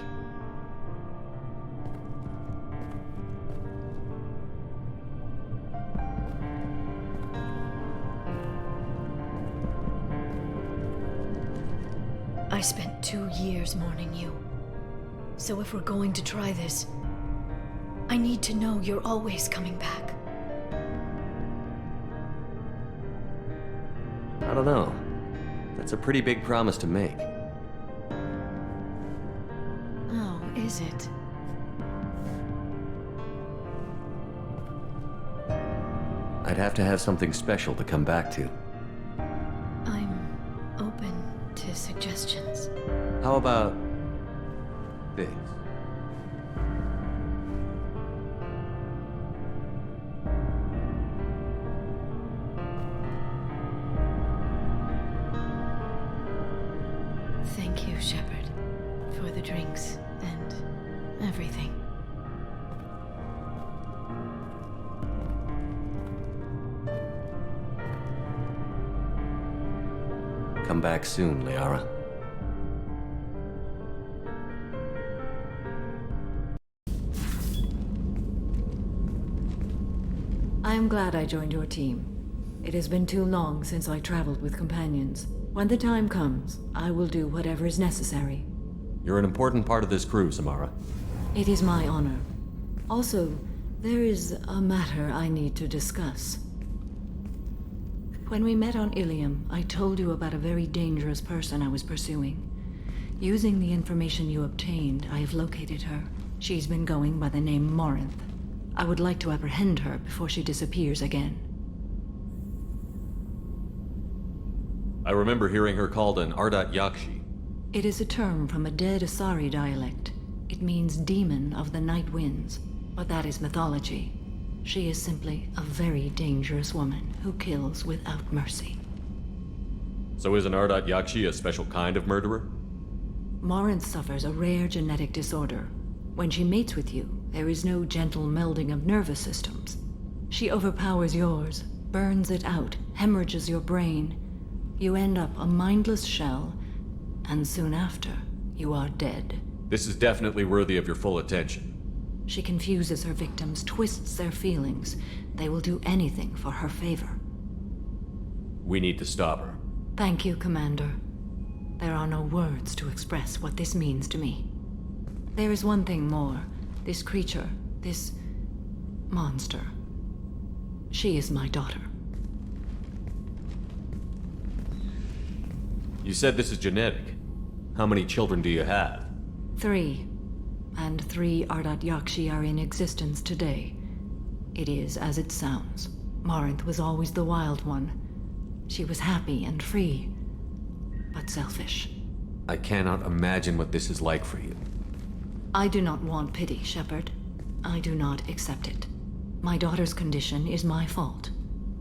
I spent 2 years mourning you. So if we're going to try this, I need to know you're always coming back. I don't know. That's a pretty big promise to make. Oh, is it? I'd have to have something special to come back to. I'm open to suggestions. How about this? Thank you, Shepard, for the drinks and everything. Come back soon, Liara. I am glad I joined your team. It has been too long since I traveled with companions. When the time comes, I will do whatever is necessary. You're an important part of this crew, Samara. It is my honor. Also, there is a matter I need to discuss. When we met on Ilium, I told you about a very dangerous person I was pursuing. Using the information you obtained, I have located her. She's been going by the name Morinth. I would like to apprehend her before she disappears again. I remember hearing her called an Ardat Yakshi. It is a term from a dead Asari dialect. It means demon of the night winds, but that is mythology. She is simply a very dangerous woman who kills without mercy. So is an Ardat Yakshi a special kind of murderer? Morinth suffers a rare genetic disorder. When she mates with you, there is no gentle melding of nervous systems. She overpowers yours, burns it out, hemorrhages your brain. You end up a mindless shell, and soon after, you are dead. This is definitely worthy of your full attention. She confuses her victims, twists their feelings. They will do anything for her favor. We need to stop her. Thank you, Commander. There are no words to express what this means to me. There is one thing more. This creature, this monster. She is my daughter. You said this is genetic. How many children do you have? 3. And 3 Ardat Yakshi are in existence today. It is as it sounds. Morinth was always the wild one. She was happy and free, but selfish. I cannot imagine what this is like for you. I do not want pity, Shepard. I do not accept it. My daughter's condition is my fault,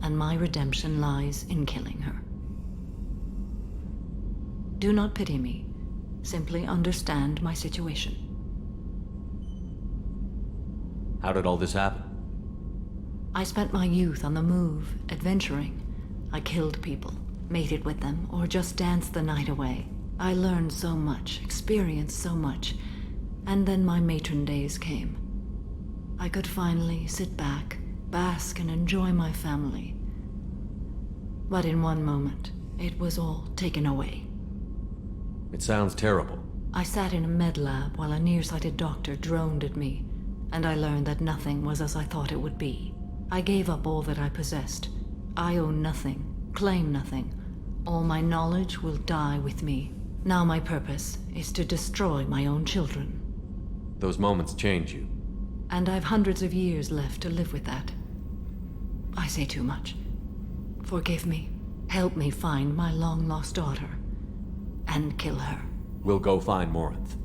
and my redemption lies in killing her. Do not pity me. Simply understand my situation. How did all this happen? I spent my youth on the move, adventuring. I killed people, mated with them, or just danced the night away. I learned so much, experienced so much, and then my matron days came. I could finally sit back, bask and enjoy my family. But in one moment, it was all taken away. It sounds terrible. I sat in a med lab while a nearsighted doctor droned at me, and I learned that nothing was as I thought it would be. I gave up all that I possessed. I own nothing, claim nothing. All my knowledge will die with me. Now my purpose is to destroy my own children. Those moments change you. And I've hundreds of years left to live with that. I say too much. Forgive me. Help me find my long-lost daughter. And kill her. We'll go find Morinth.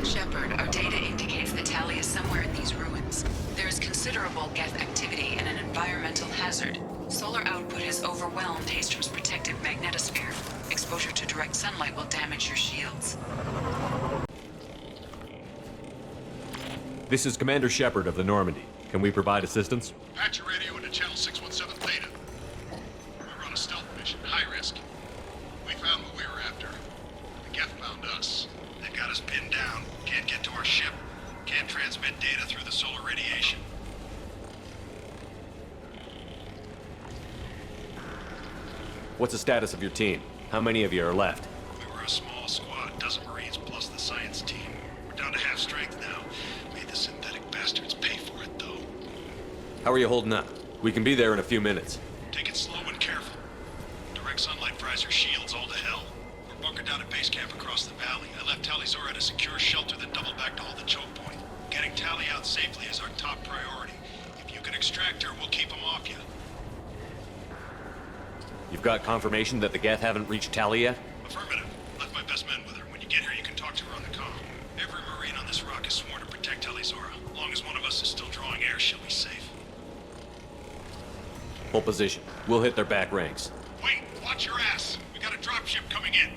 Shepard, our data indicates that Tali is somewhere in these ruins. There is considerable Geth activity and an environmental hazard. Solar output has overwhelmed Hastrom's protective magnetosphere. Exposure to direct sunlight will damage your shields. This is Commander Shepard of the Normandy. Can we provide assistance? Patch your radio into channel 617 Theta. We're on a stealth mission, high risk. We found what we were after. The Geth found us. They got us pinned down. Can't get to our ship. Can't transmit data through the solar radiation. What's the status of your team? How many of you are left? We were a small squad, dozen Marines plus the science team. We're down to half strength now. Made the synthetic bastards pay for it, though. How are you holding up? We can be there in a few minutes. Take it slow and careful. Direct sunlight fries your shields all to hell. We're bunkered down at base camp across the valley. I left Tali Zora at a secure shelter, then doubled back to hold the choke point. Getting Tali out safely is our top priority. If you can extract her, we'll keep them off you. You've got confirmation that the Geth haven't reached Tali yet? Affirmative. Left my best men with her. When you get here, you can talk to her on the comm. Every Marine on this rock is sworn to protect Tali Zora. As long as one of us is still drawing air, she'll be safe. Hold position. We'll hit their back ranks. Wait, watch your ass. We got a dropship coming in.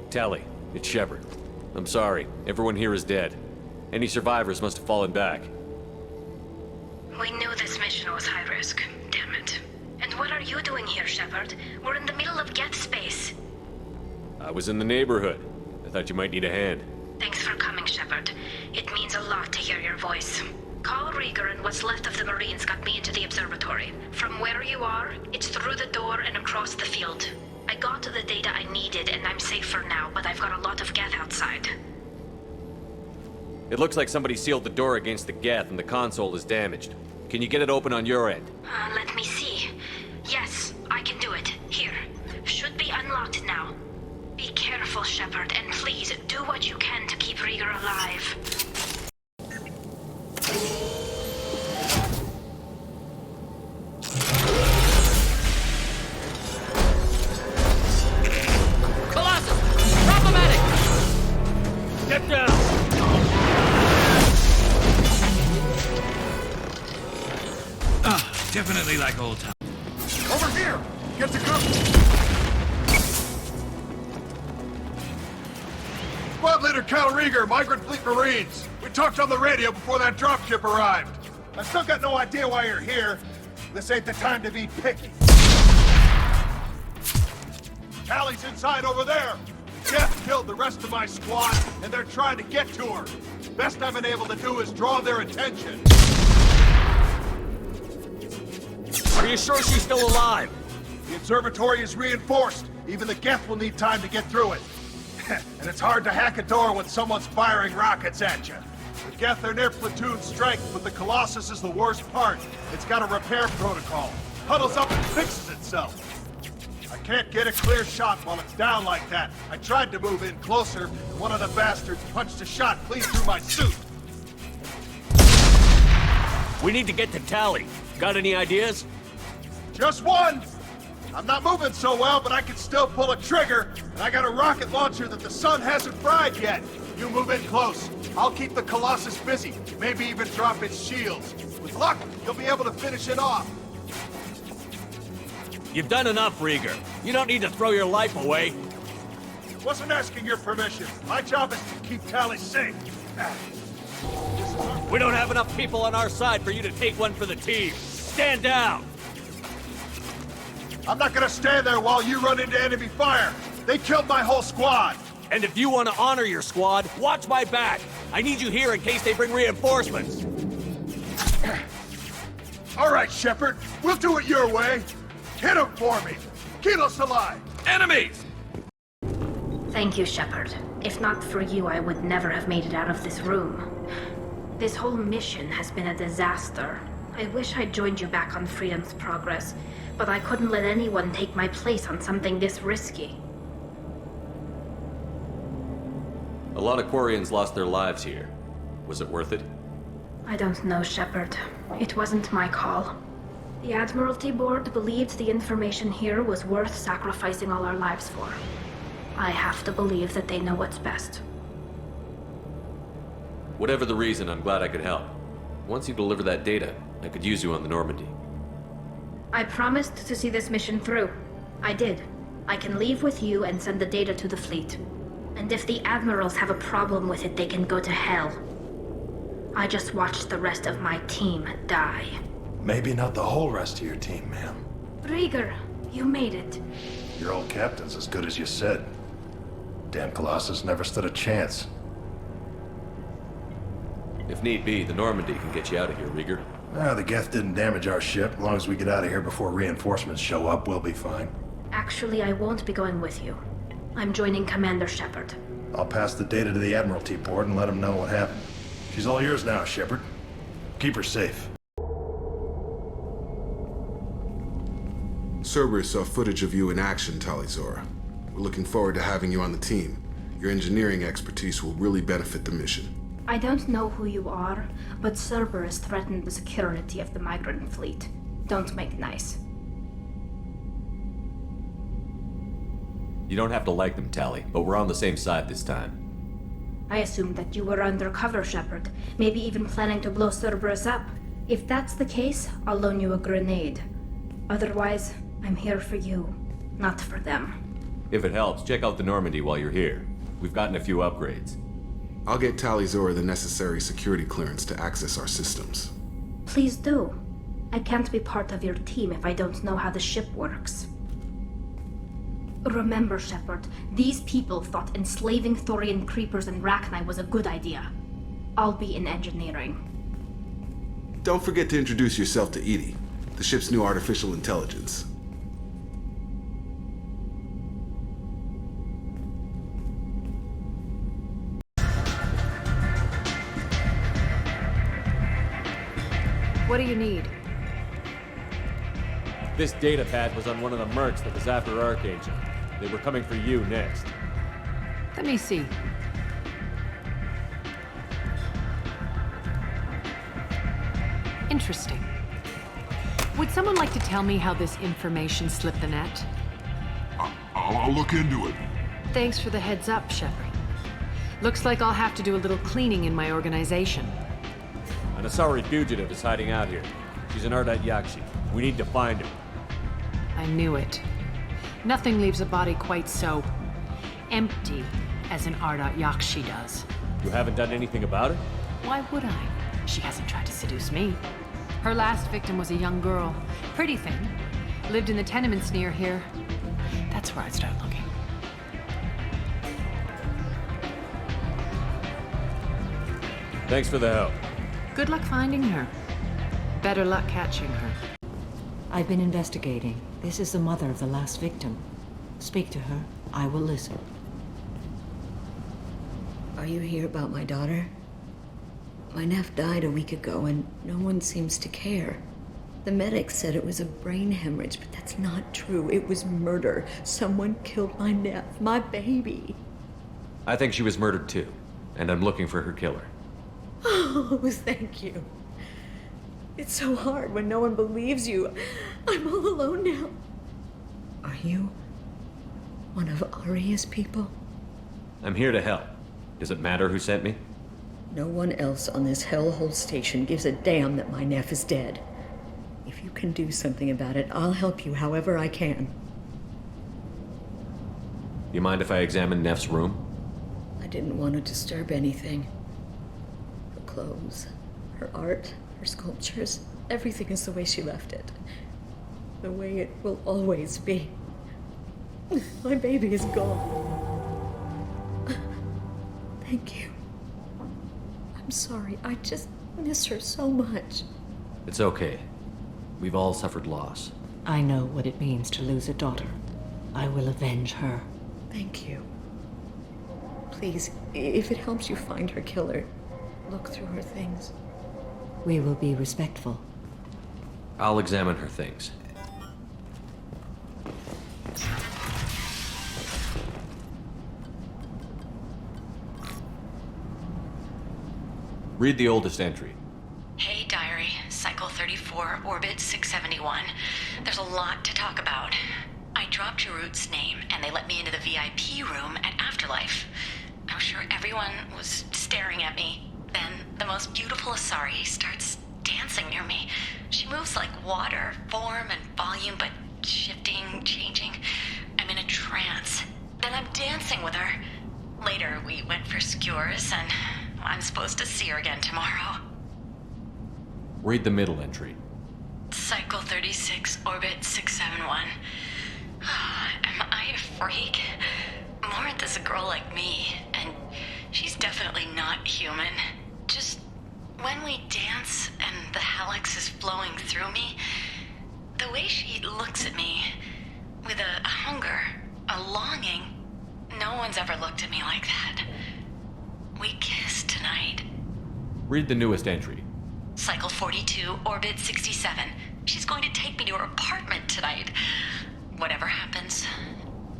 Tali, it's Shepard. I'm sorry. Everyone here is dead. Any survivors must have fallen back. We knew this mission was high risk. Damn it. And what are you doing here, Shepard? We're in the middle of Geth space. I was in the neighborhood. I thought you might need a hand. Thanks for coming, Shepard. It means a lot to hear your voice. Carl Rieger and what's left of the Marines got me into the observatory. From where you are, it's through the door and across the field. I got to the data I needed and I'm safe for now, but I've got a lot of Geth outside. It looks like somebody sealed the door against the Geth and the console is damaged. Can you get it open on your end? Let me see. Yes, I can do it. Here. Should be unlocked now. Be careful, Shepard, and please do what you can to keep Rieger alive. Get down! Definitely like old times. Over here! Get to cover! Squad leader Cal Rieger, Migrant Fleet Marines. We talked on the radio before that dropship arrived. I still got no idea why you're here. This ain't the time to be picky. Tali's inside over there. Geth killed the rest of my squad, and they're trying to get to her. Best I've been able to do is draw their attention. Are you sure she's still alive? The observatory is reinforced. Even the Geth will need time to get through it. And it's hard to hack a door when someone's firing rockets at you. The Geth are near platoon strength, but the Colossus is the worst part. It's got a repair protocol. Huddles up and fixes itself. I can't get a clear shot while it's down like that. I tried to move in closer, and one of the bastards punched a shot clean through my suit. We need to get to Tali. Got any ideas? Just one! I'm not moving so well, but I can still pull a trigger, and I got a rocket launcher that the sun hasn't fried yet. You move in close. I'll keep the Colossus busy, maybe even drop its shields. With luck, you'll be able to finish it off. You've done enough, Rieger. You don't need to throw your life away. Wasn't asking your permission. My job is to keep Tali safe. We don't have enough people on our side for you to take one for the team. Stand down! I'm not gonna stand there while you run into enemy fire. They killed my whole squad! And if you want to honor your squad, watch my back. I need you here in case they bring reinforcements. All right, Shepard. We'll do it your way. Hit him for me. Keep us alive. Enemies! Thank you, Shepard. If not for you, I would never have made it out of this room. This whole mission has been a disaster. I wish I'd joined you back on Freedom's Progress, but I couldn't let anyone take my place on something this risky. A lot of Quarians lost their lives here. Was it worth it? I don't know, Shepard. It wasn't my call. The Admiralty Board believed the information here was worth sacrificing all our lives for. I have to believe that they know what's best. Whatever the reason, I'm glad I could help. Once you deliver that data, I could use you on the Normandy. I promised to see this mission through. I did. I can leave with you and send the data to the fleet. And if the Admirals have a problem with it, they can go to hell. I just watched the rest of my team die. Maybe not the whole rest of your team, ma'am. Rieger, you made it. Your old captain's as good as you said. Damn Colossus never stood a chance. If need be, the Normandy can get you out of here, Rieger. The Geth didn't damage our ship. As long as we get out of here before reinforcements show up, we'll be fine. Actually, I won't be going with you. I'm joining Commander Shepard. I'll pass the data to the Admiralty Board and let them know what happened. She's all yours now, Shepard. Keep her safe. Cerberus saw footage of you in action, Talizora. We're looking forward to having you on the team. Your engineering expertise will really benefit the mission. I don't know who you are, but Cerberus threatened the security of the migrant fleet. Don't make nice. You don't have to like them, Tally, but we're on the same side this time. I assumed that you were undercover, Shepard. Maybe even planning to blow Cerberus up. If that's the case, I'll loan you a grenade. Otherwise, I'm here for you, not for them. If it helps, check out the Normandy while you're here. We've gotten a few upgrades. I'll get Talizora the necessary security clearance to access our systems. Please do. I can't be part of your team if I don't know how the ship works. Remember, Shepard, these people thought enslaving Thorian creepers and Rachni was a good idea. I'll be in engineering. Don't forget to introduce yourself to Edie, the ship's new artificial intelligence. What do you need? This data pad was on one of the mercs that was after Archangel. They were coming for you next. Let me see. Interesting. Would someone like to tell me how this information slipped the net? I'll look into it. Thanks for the heads up, Shepard. Looks like I'll have to do a little cleaning in my organization. An Asari fugitive is hiding out here. She's an Ardat Yakshi. We need to find her. I knew it. Nothing leaves a body quite so empty as an Ardat Yakshi does. You haven't done anything about it? Why would I? She hasn't tried to seduce me. Her last victim was a young girl. Pretty thing. Lived in the tenements near here. That's where I'd start looking. Thanks for the help. Good luck finding her. Better luck catching her. I've been investigating. This is the mother of the last victim. Speak to her. I will listen. Are you here about my daughter? My nephew died a week ago and no one seems to care. The medics said it was a brain hemorrhage, but that's not true. It was murder. Someone killed my nephew, my baby. I think she was murdered too, and I'm looking for her killer. Oh, thank you. It's so hard when no one believes you. I'm all alone now. Are you one of Aria's people? I'm here to help. Does it matter who sent me? No one else on this hellhole station gives a damn that my nephew is dead. If you can do something about it, I'll help you however I can. You mind if I examine Neff's room? I didn't want to disturb anything. Her clothes, her art, her sculptures, everything is the way she left it. The way it will always be. My baby is gone. Thank you. I'm sorry. I just miss her so much. It's okay. We've all suffered loss. I know what it means to lose a daughter. I will avenge her. Thank you. Please, if it helps you find her killer, look through her things. We will be respectful. I'll examine her things. Read the oldest entry. Hey, diary. Cycle 34, orbit 671. There's a lot to talk about. I dropped Jarut's name, and they let me into the VIP room at Afterlife. I was sure everyone was staring at me. Then the most beautiful Asari starts dancing near me. She moves like water, form and volume, but shifting, changing. I'm in a trance. Then I'm dancing with her. Later, we went for skewers, and I'm supposed to see her again tomorrow. Read the middle entry. Cycle 36, orbit 671. Am I a freak? Morinth is a girl like me, and she's definitely not human. Just when we dance and the helix is flowing through me, the way she looks at me with a hunger, a longing, no one's ever looked at me like that. We kissed tonight. Read the newest entry. Cycle 42, orbit 67. She's going to take me to her apartment tonight. Whatever happens,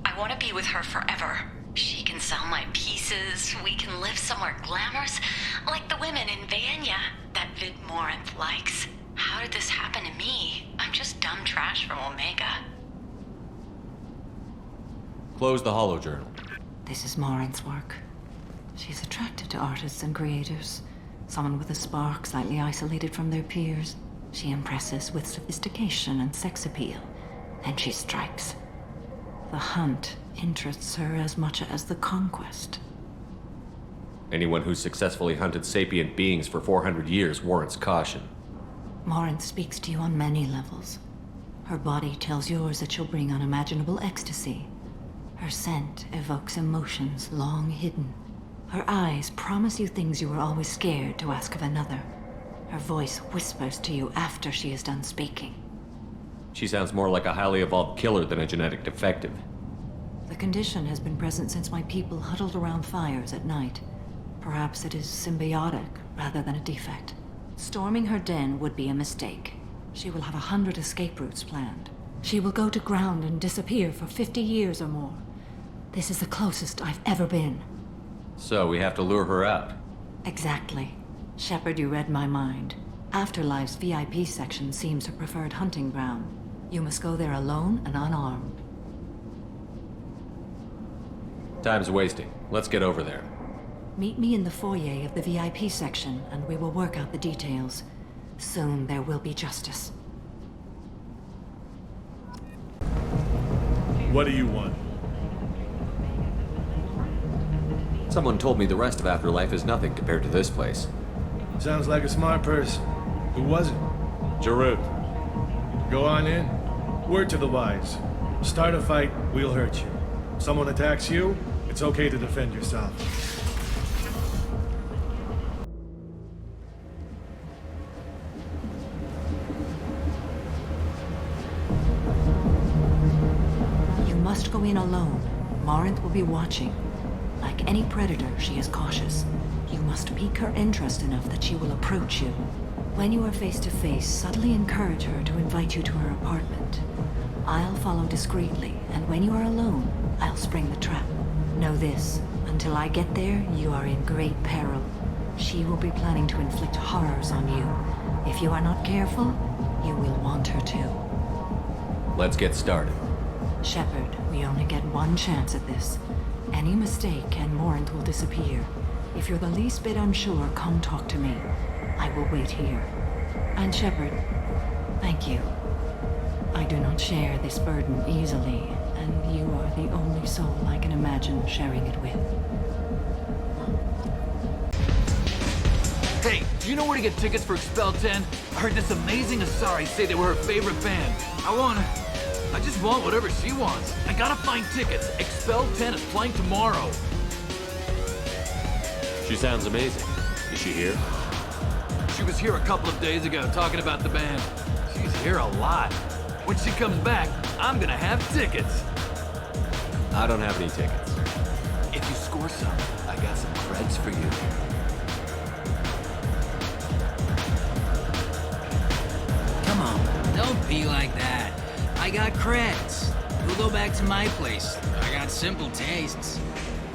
I want to be with her forever. She can sell my pieces. We can live somewhere glamorous, like the women in Vanya that Vid Morinth likes. How did this happen to me? I'm just dumb trash from Omega. Close the holojournal. This is Morinth's work. She's attracted to artists and creators. Someone with a spark, slightly isolated from their peers. She impresses with sophistication and sex appeal. Then she strikes. The hunt interests her as much as the conquest. Anyone who's successfully hunted sapient beings for 400 years warrants caution. Morinth speaks to you on many levels. Her body tells yours that she'll bring unimaginable ecstasy. Her scent evokes emotions long hidden. Her eyes promise you things you were always scared to ask of another. Her voice whispers to you after she is done speaking. She sounds more like a highly evolved killer than a genetic defective. The condition has been present since my people huddled around fires at night. Perhaps it is symbiotic rather than a defect. Storming her den would be a mistake. She will have 100 escape routes planned. She will go to ground and disappear for 50 years or more. This is the closest I've ever been. So we have to lure her out. Exactly. Shepard, you read my mind. Afterlife's VIP section seems her preferred hunting ground. You must go there alone and unarmed. Time's wasting. Let's get over there. Meet me in the foyer of the VIP section, and we will work out the details. Soon there will be justice. What do you want? Someone told me the rest of Afterlife is nothing compared to this place. Sounds like a smart person. Who was it? Jarut. Go on in. Word to the wise. Start a fight, we'll hurt you. Someone attacks you, it's okay to defend yourself. You must go in alone. Morinth will be watching. Like any predator, she is cautious. You must pique her interest enough that she will approach you. When you are face to face, subtly encourage her to invite you to her apartment. I'll follow discreetly, and when you are alone, I'll spring the trap. Know this, until I get there, you are in great peril. She will be planning to inflict horrors on you. If you are not careful, you will want her to. Let's get started. Shepard, we only get one chance at this. Any mistake and Morinth will disappear. If you're the least bit unsure, come talk to me. I will wait here. And Shepard, thank you. I do not share this burden easily, and you are the only soul I can imagine sharing it with. Hey, do you know where to get tickets for Expel 10? I heard this amazing Asari say they were her favorite band. I just want whatever she wants. I gotta find tickets. Expel 10 is flying tomorrow. She sounds amazing. Is she here? She was here a couple of days ago talking about the band. She's here a lot. When she comes back, I'm gonna have tickets. I don't have any tickets. If you score some, I got some creds for you. Come on, don't be like that. I got creds. We'll go back to my place. I got simple tastes.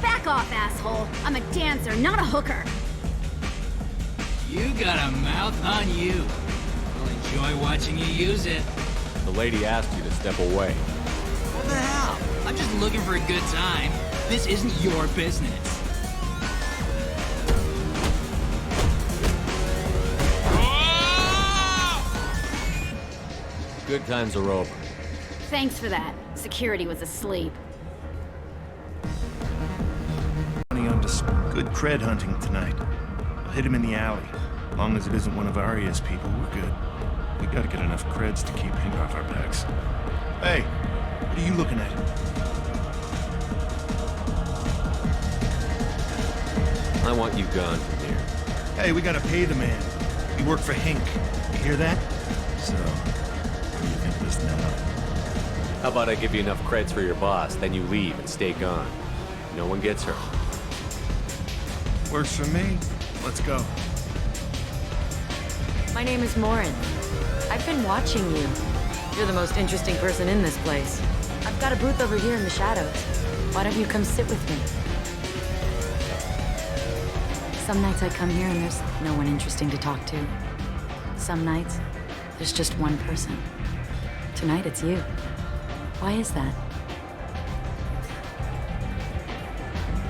Back off, asshole. I'm a dancer, not a hooker. You got a mouth on you. I'll enjoy watching you use it. The lady asked you to step away. What the hell? I'm just looking for a good time. This isn't your business. Good times are over. Thanks for that. Security was asleep. On to good cred hunting tonight. I'll hit him in the alley. As long as it isn't one of Arya's people, we're good. We gotta get enough creds to keep Hank off our backs. Hey, what are you looking at? I want you gone from here. Hey, we gotta pay the man. We work for Hank. You hear that? So, what do you think of this now? How about I give you enough creds for your boss, then you leave and stay gone. No one gets hurt. Works for me. Let's go. My name is Morin. I've been watching you. You're the most interesting person in this place. I've got a booth over here in the shadows. Why don't you come sit with me? Some nights I come here and there's no one interesting to talk to. Some nights, there's just one person. Tonight it's you. Why is that?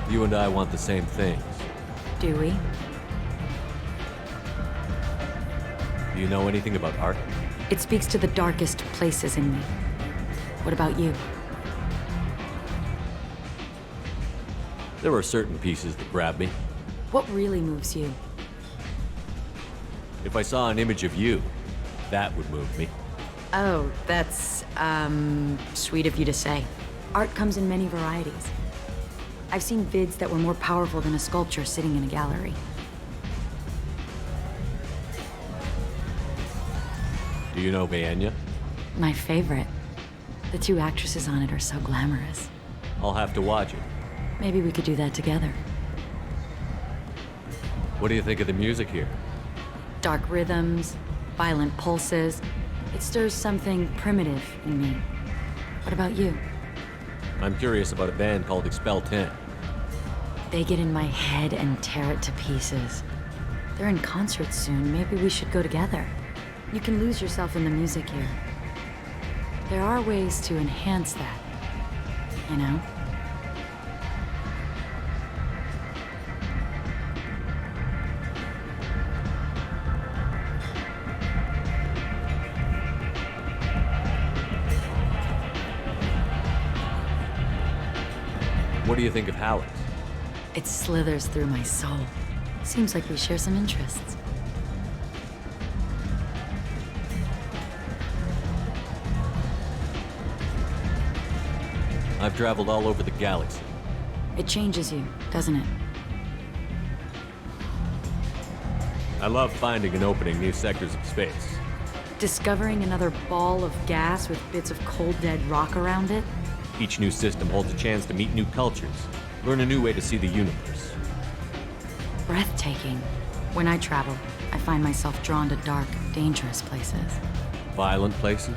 You and I want the same things. Do we? Do you know anything about art? It speaks to the darkest places in me. What about you? There are certain pieces that grab me. What really moves you? If I saw an image of you, that would move me. Oh, that's, sweet of you to say. Art comes in many varieties. I've seen vids that were more powerful than a sculpture sitting in a gallery. Do you know Vienya? My favorite. The two actresses on it are so glamorous. I'll have to watch it. Maybe we could do that together. What do you think of the music here? Dark rhythms, violent pulses. It stirs something primitive in me. What about you? I'm curious about a band called Expel 10. They get in my head and tear it to pieces. They're in concert soon. Maybe we should go together. You can lose yourself in the music here. There are ways to enhance that, you know? What do you think of Howard? It slithers through my soul. Seems like we share some interests. I've traveled all over the galaxy. It changes you, doesn't it? I love finding and opening new sectors of space. Discovering another ball of gas with bits of cold dead rock around it? Each new system holds a chance to meet new cultures, learn a new way to see the universe. Breathtaking. When I travel, I find myself drawn to dark, dangerous places. Violent places?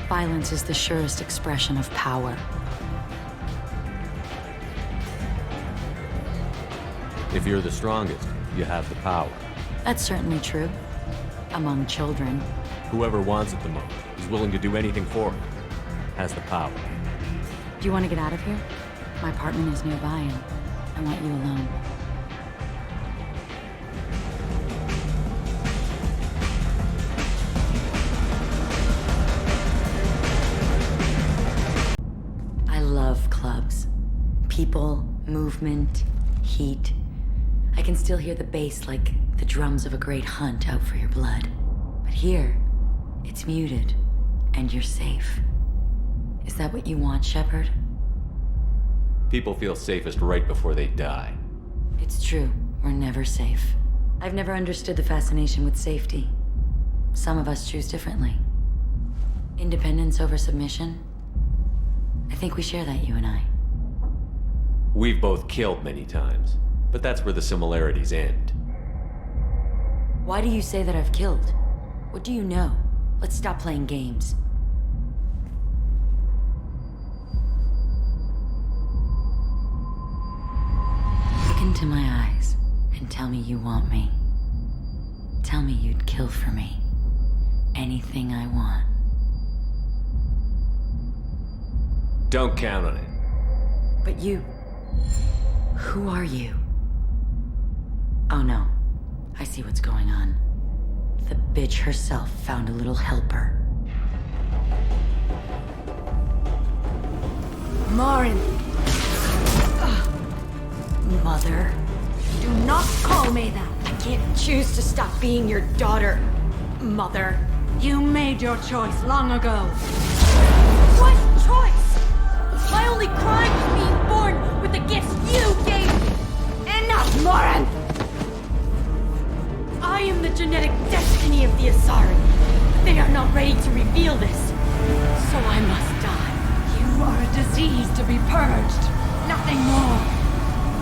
Violence is the surest expression of power. If you're the strongest, you have the power. That's certainly true. Among children. Whoever wants it the most, is willing to do anything for it, has the power. Do you want to get out of here? My apartment is nearby and I want you alone. I love clubs. People, movement, heat. I can still hear the bass like the drums of a great hunt out for your blood. But here, it's muted, and you're safe. Is that what you want, Shepard? People feel safest right before they die. It's true. We're never safe. I've never understood the fascination with safety. Some of us choose differently. Independence over submission? I think we share that, you and I. We've both killed many times, but that's where the similarities end. Why do you say that I've killed? What do you know? Let's stop playing games. Look into my eyes and tell me you want me. Tell me you'd kill for me. Anything I want. Don't count on it. But you... Who are you? Oh no. I see what's going on. The bitch herself found a little helper. Morin! Mother. Do not call me that! I can't choose to stop being your daughter, Mother. You made your choice long ago. What choice? My only crime was being born with the gifts you gave me! Enough, Morin! I am the genetic destiny of the Asari. They are not ready to reveal this. So I must die. You are a disease to be purged. Nothing more.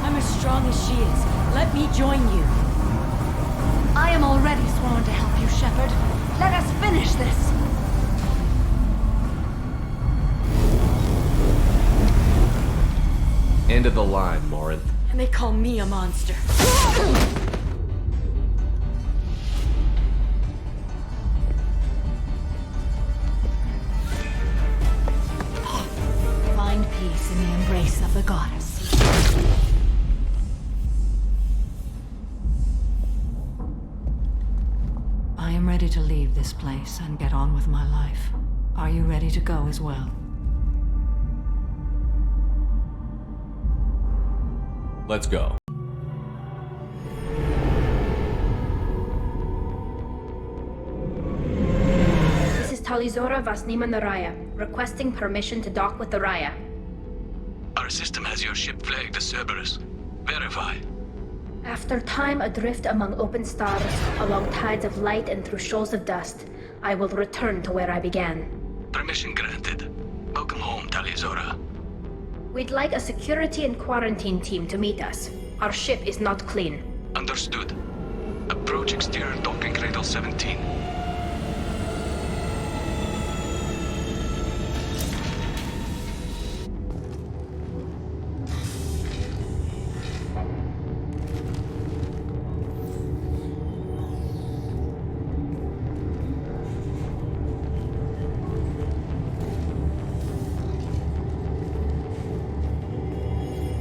I'm as strong as she is. Let me join you. I am already sworn to help you, Shepard. Let us finish this. End of the line, Morin. And they call me a monster. Find peace in the embrace of the goddess. I am ready to leave this place and get on with my life. Are you ready to go as well? Let's go. This is Talizora Vasnima Naraya, requesting permission to dock with the Raya. Our system has your ship flagged as Cerberus. Verify. After time adrift among open stars, along tides of light and through shoals of dust, I will return to where I began. Permission granted. Welcome home, Talizora. We'd like a security and quarantine team to meet us. Our ship is not clean. Understood. Approach exterior docking cradle 17.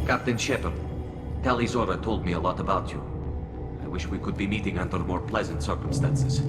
Captain Shepard, Talizora told me a lot about you. I wish we could be meeting under more pleasant circumstances.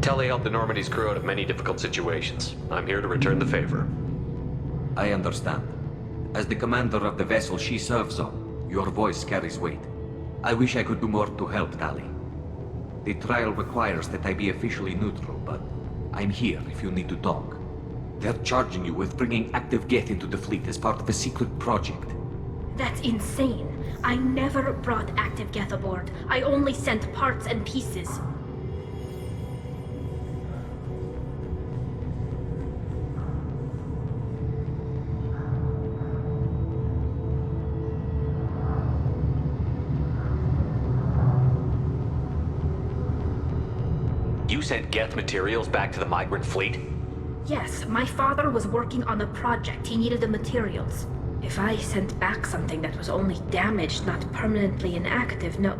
Tele helped the Normandy's crew out of many difficult situations. I'm here to return the favor. I understand. As the commander of the vessel she serves on, your voice carries weight. I wish I could do more to help, Tali. The trial requires that I be officially neutral, but I'm here if you need to talk. They're charging you with bringing active Geth into the fleet as part of a secret project. That's insane. I never brought active Geth aboard. I only sent parts and pieces. You sent Geth materials back to the migrant fleet? Yes, my father was working on a project. He needed the materials. If I sent back something that was only damaged, not permanently inactive, no,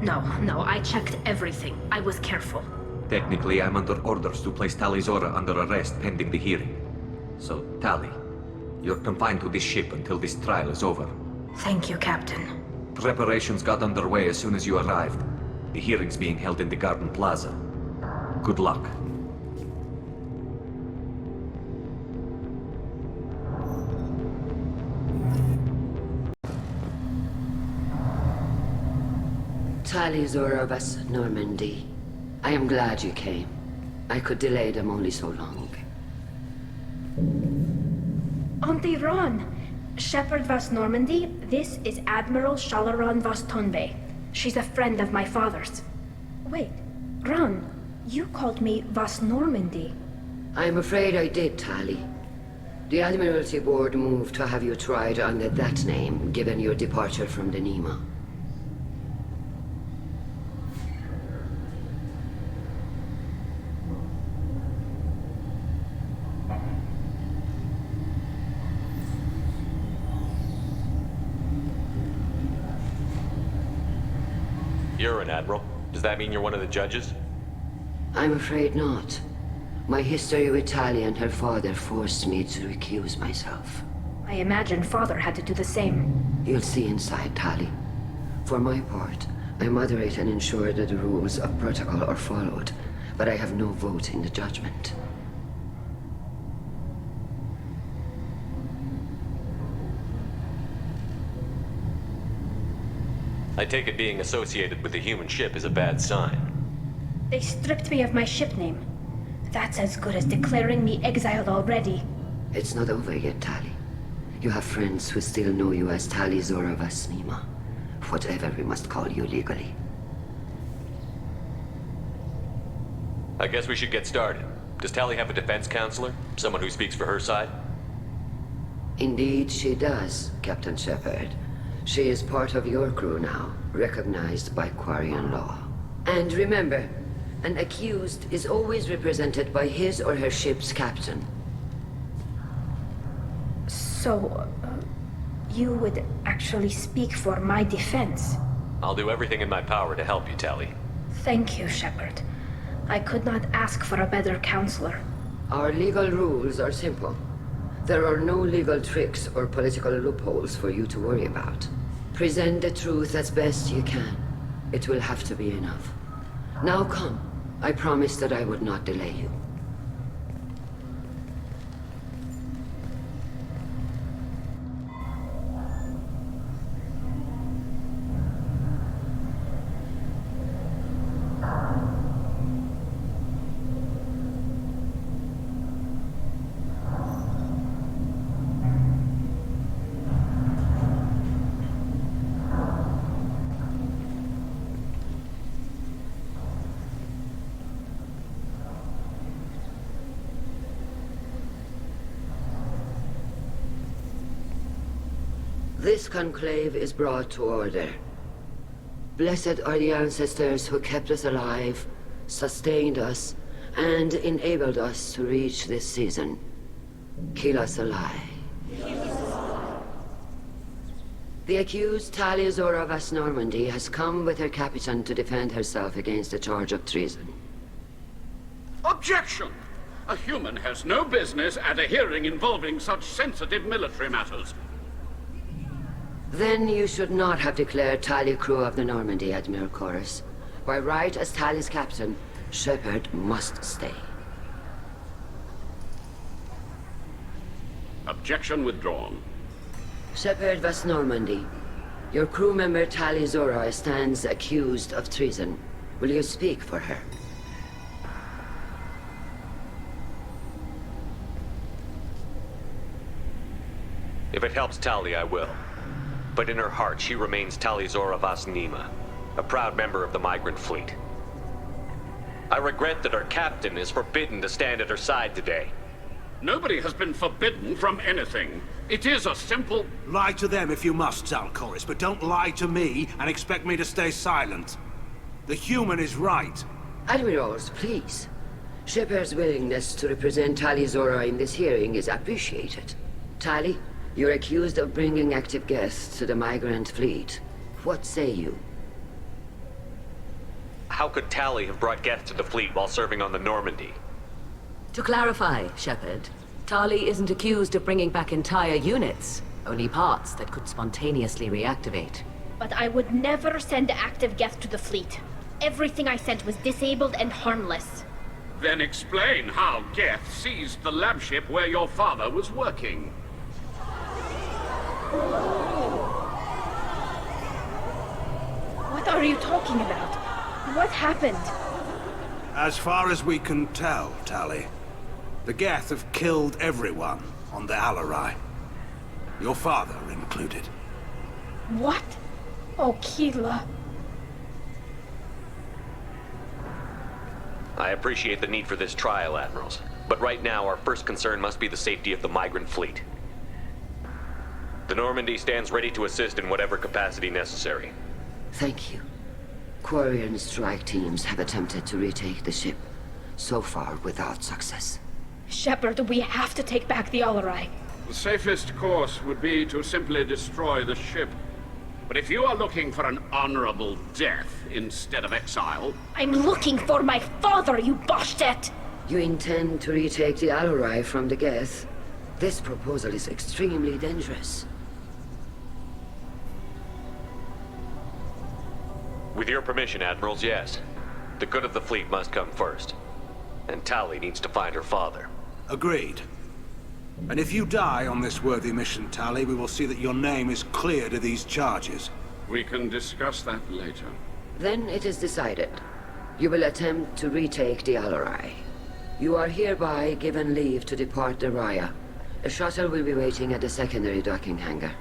I checked everything. I was careful. Technically, I'm under orders to place Talizora under arrest pending the hearing. So, Tali, you're confined to this ship until this trial is over. Thank you, Captain. Preparations got underway as soon as you arrived. The hearing's being held in the Garden Plaza. Good luck. Talizor of us, Normandy. I am glad you came. I could delay them only so long. Auntie Ron! Shepard Vas Normandy, this is Admiral Shalaron Vas Tonbe. She's a friend of my father's. Wait, Ron, you called me Vas Normandy. I'm afraid I did, Tali. The Admiralty Board moved to have you tried under that name, given your departure from the Nima. You're an admiral. Does that mean you're one of the judges? I'm afraid not. My history with Tali and her father forced me to recuse myself. I imagine father had to do the same. You'll see inside, Tali. For my part, I moderate and ensure that the rules of protocol are followed, but I have no vote in the judgment. I take it being associated with the human ship is a bad sign. They stripped me of my ship name. That's as good as declaring me exiled already. It's not over yet, Tali. You have friends who still know you as Tali Zora Vas Nima. Whatever we must call you legally. I guess we should get started. Does Tali have a defense counselor? Someone who speaks for her side? Indeed, she does, Captain Shepard. She is part of your crew now, recognized by Quarian law. And remember, an accused is always represented by his or her ship's captain. So, you would actually speak for my defense? I'll do everything in my power to help you, Tali. Thank you, Shepard. I could not ask for a better counselor. Our legal rules are simple. There are no legal tricks or political loopholes for you to worry about. Present the truth as best you can. It will have to be enough. Now come. I promised that I would not delay you. This conclave is brought to order. Blessed are the ancestors who kept us alive, sustained us, and enabled us to reach this season. Kill us alive. The accused Tali Zora Vas Normandy has come with her captain to defend herself against a charge of treason. Objection! A human has no business at a hearing involving such sensitive military matters. Then you should not have declared Tali crew of the Normandy, Admiral Chorus. By right as Tali's captain, Shepard must stay. Objection withdrawn. Shepard Vas Normandy, your crew member Tali Zora stands accused of treason. Will you speak for her? If it helps Tali, I will. But in her heart, she remains Tali Zora Vas Nima, a proud member of the migrant fleet. I regret that her captain is forbidden to stand at her side today. Nobody has been forbidden from anything. It is a simple... Lie to them if you must, Zalcoris, but don't lie to me and expect me to stay silent. The human is right. Admirals, please. Shepard's willingness to represent Tali Zora in this hearing is appreciated. Tali, you're accused of bringing active guests to the migrant fleet. What say you? How could Tali have brought guests to the fleet while serving on the Normandy? To clarify, Shepard, Tali isn't accused of bringing back entire units, only parts that could spontaneously reactivate. But I would never send active guests to the fleet. Everything I sent was disabled and harmless. Then explain how Geth seized the lab ship where your father was working. What are you talking about? What happened? As far as we can tell, Tali, the Geth have killed everyone on the Alarai. Your father included. What? Oh, Keela. I appreciate the need for this trial, Admirals. But right now, our first concern must be the safety of the migrant fleet. The Normandy stands ready to assist in whatever capacity necessary. Thank you. Quarian strike teams have attempted to retake the ship, so far without success. Shepard, we have to take back the Alarai. The safest course would be to simply destroy the ship. But if you are looking for an honorable death instead of exile... I'm looking for my father, you bastet! You intend to retake the Alarai from the Geth? This proposal is extremely dangerous. With your permission, Admirals, yes. The good of the fleet must come first. And Tali needs to find her father. Agreed. And if you die on this worthy mission, Tali, we will see that your name is cleared of these charges. We can discuss that later. Then it is decided. You will attempt to retake the Alarai. You are hereby given leave to depart the Raya. A shuttle will be waiting at the secondary docking hangar.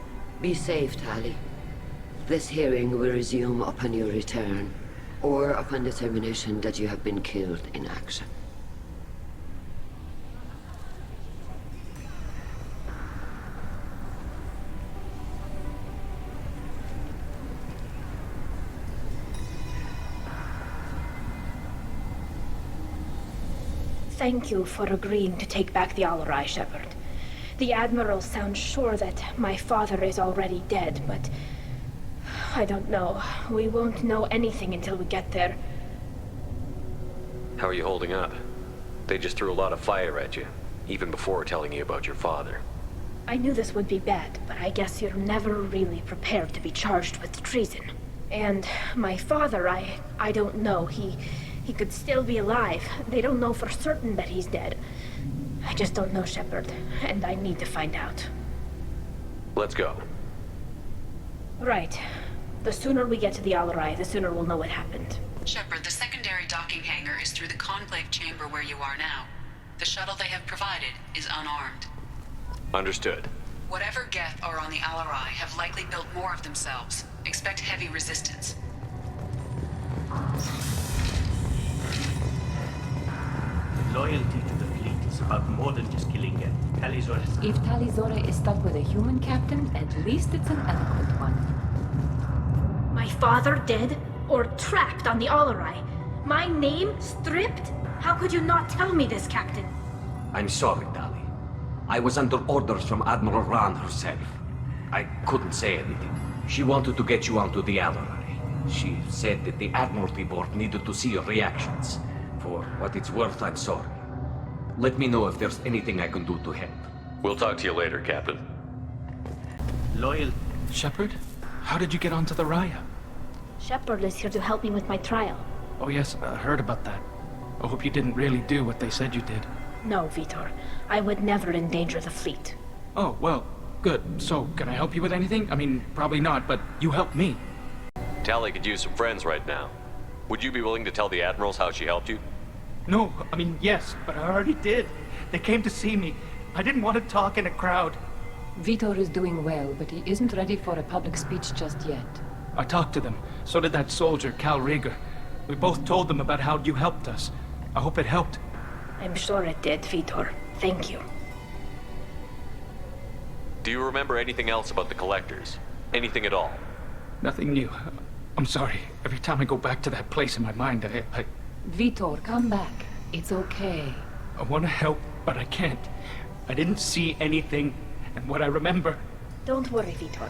Be safe, Tali. This hearing will resume upon your return, or upon determination that you have been killed in action. Thank you for agreeing to take back the Alarai, Shepard. The Admiral sounds sure that my father is already dead, but... I don't know. We won't know anything until we get there. How are you holding up? They just threw a lot of fire at you, even before telling you about your father. I knew this would be bad, but I guess you're never really prepared to be charged with treason. And my father, I don't know. He could still be alive. They don't know for certain that he's dead. I just don't know, Shepard, and I need to find out. Let's go. Right. The sooner we get to the Alarai, the sooner we'll know what happened. Shepard, the secondary docking hangar is through the conclave chamber where you are now. The shuttle they have provided is unarmed. Understood. Whatever Geth are on the Alarai have likely built more of themselves. Expect heavy resistance. Loyalty to the fleet is about more than just killing Geth. Talizora is... If Talizora is stuck with a human captain, at least it's an eloquent one. My father dead? Or trapped on the Alarai? My name stripped? How could you not tell me this, Captain? I'm sorry, Tali. I was under orders from Admiral Rand herself. I couldn't say anything. She wanted to get you onto the Alarai. She said that the Admiralty Board needed to see your reactions. For what it's worth, I'm sorry. Let me know if there's anything I can do to help. We'll talk to you later, Captain. Loyal. Shepard? How did you get onto the Raya? Shepard is here to help me with my trial. Oh yes, I heard about that. I hope you didn't really do what they said you did. No, Vitor. I would never endanger the fleet. Oh, well, good. So, can I help you with anything? I mean, probably not, but you helped me. Tali could use some friends right now. Would you be willing to tell the Admirals how she helped you? No, I mean, yes, but I already did. They came to see me. I didn't want to talk in a crowd. Vitor is doing well, but he isn't ready for a public speech just yet. I talked to them. So did that soldier, Cal Rieger. We both told them about how you helped us. I hope it helped. I'm sure it did, Vitor. Thank you. Do you remember anything else about the Collectors? Anything at all? Nothing new. I'm sorry. Every time I go back to that place in my mind, I... Vitor, come back. It's okay. I want to help, but I can't. I didn't see anything, and what I remember... Don't worry, Vitor.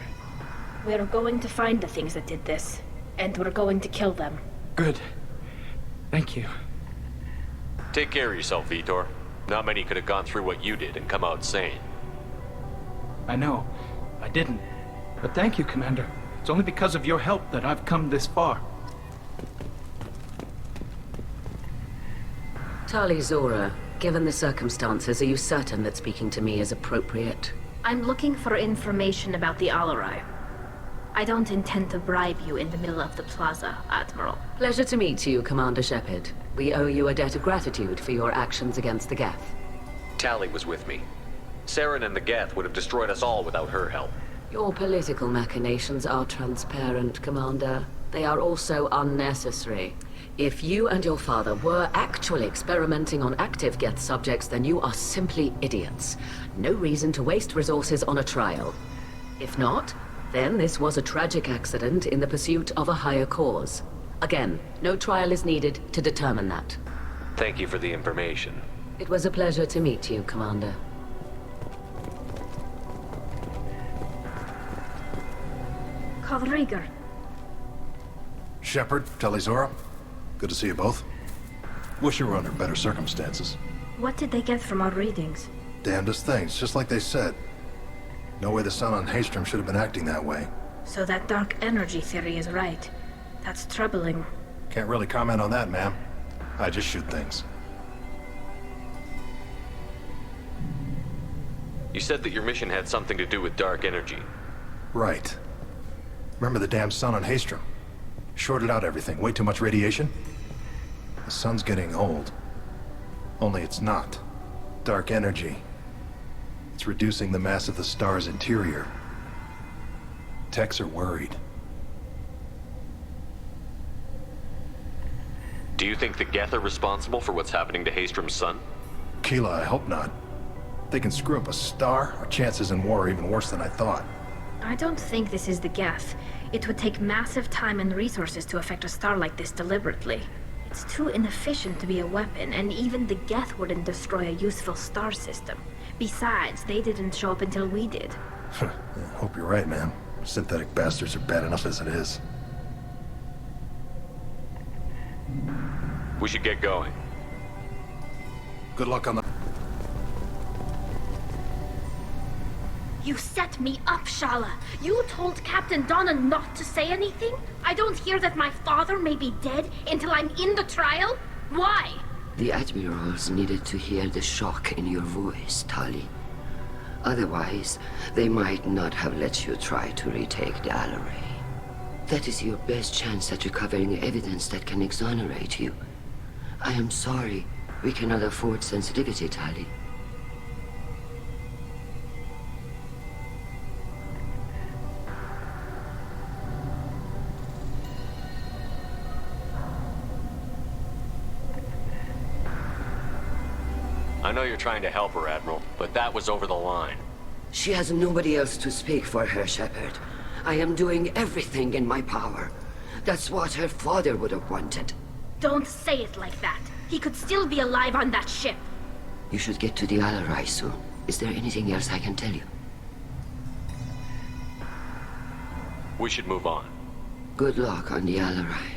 We're going to find the things that did this, and we're going to kill them. Good. Thank you. Take care of yourself, Vitor. Not many could have gone through what you did and come out sane. I know. I didn't. But thank you, Commander. It's only because of your help that I've come this far. Tali Zora, given the circumstances, are you certain that speaking to me is appropriate? I'm looking for information about the Alarai. I don't intend to bribe you in the middle of the plaza, Admiral. Pleasure to meet you, Commander Shepard. We owe you a debt of gratitude for your actions against the Geth. Tali was with me. Saren and the Geth would have destroyed us all without her help. Your political machinations are transparent, Commander. They are also unnecessary. If you and your father were actually experimenting on active Geth subjects, then you are simply idiots. No reason to waste resources on a trial. If not, then this was a tragic accident in the pursuit of a higher cause. Again, no trial is needed to determine that. Thank you for the information. It was a pleasure to meet you, Commander. Carl Rieger. Shepard, Tali Zora. Good to see you both. Wish you were under better circumstances. What did they get from our readings? Damnedest things, just like they said. No way the sun on Haystrom should have been acting that way. So that dark energy theory is right. That's troubling. Can't really comment on that, ma'am. I just shoot things. You said that your mission had something to do with dark energy. Right. Remember the damn sun on Haystrom? Shorted out everything. Way too much radiation? The sun's getting old. Only it's not. Dark energy. It's reducing the mass of the star's interior. Techs are worried. Do you think the Geth are responsible for what's happening to Haystrom's sun? Keela, I hope not. If they can screw up a star, our chances in war are even worse than I thought. I don't think this is the Geth. It would take massive time and resources to affect a star like this deliberately. It's too inefficient to be a weapon, and even the Geth wouldn't destroy a useful star system. Besides, they didn't show up until we did. I hope you're right, man. Synthetic bastards are bad enough as it is. We should get going. Good luck on the... You set me up, Shala. You told Captain Donna not to say anything? I don't hear that my father may be dead until I'm in the trial? Why? The admirals needed to hear the shock in your voice, Tali. Otherwise, they might not have let you try to retake the Alarai. That is your best chance at recovering evidence that can exonerate you. I am sorry. We cannot afford sensitivity, Tali. I know you're trying to help her, Admiral, but that was over the line. She has nobody else to speak for her, Shepard. I am doing everything in my power. That's what her father would have wanted. Don't say it like that. He could still be alive on that ship. You should get to the Alarai soon. Is there anything else I can tell you? We should move on. Good luck on the Alarai.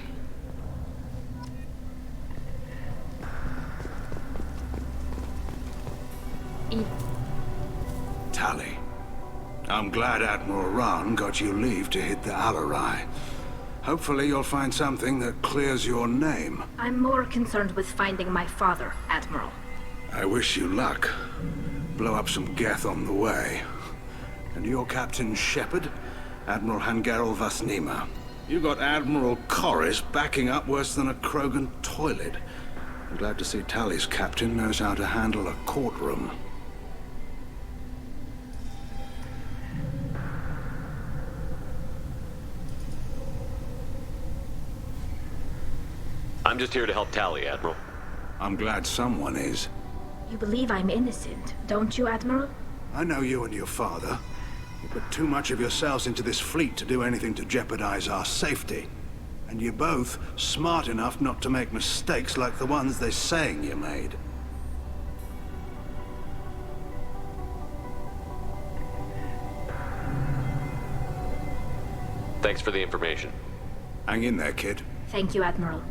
Tali, I'm glad Admiral Rahn got you leave to hit the Alarai. Hopefully you'll find something that clears your name. I'm more concerned with finding my father, Admiral. I wish you luck. Blow up some Geth on the way. And your Captain Shepard, Admiral Hangarel Vasnima. You got Admiral Corris backing up worse than a Krogan toilet. I'm glad to see Tali's captain knows how to handle a courtroom. I'm just here to help Tali, Admiral. I'm glad someone is. You believe I'm innocent, don't you, Admiral? I know you and your father. You put too much of yourselves into this fleet to do anything to jeopardize our safety. And you're both smart enough not to make mistakes like the ones they're saying you made. Thanks for the information. Hang in there, kid. Thank you, Admiral.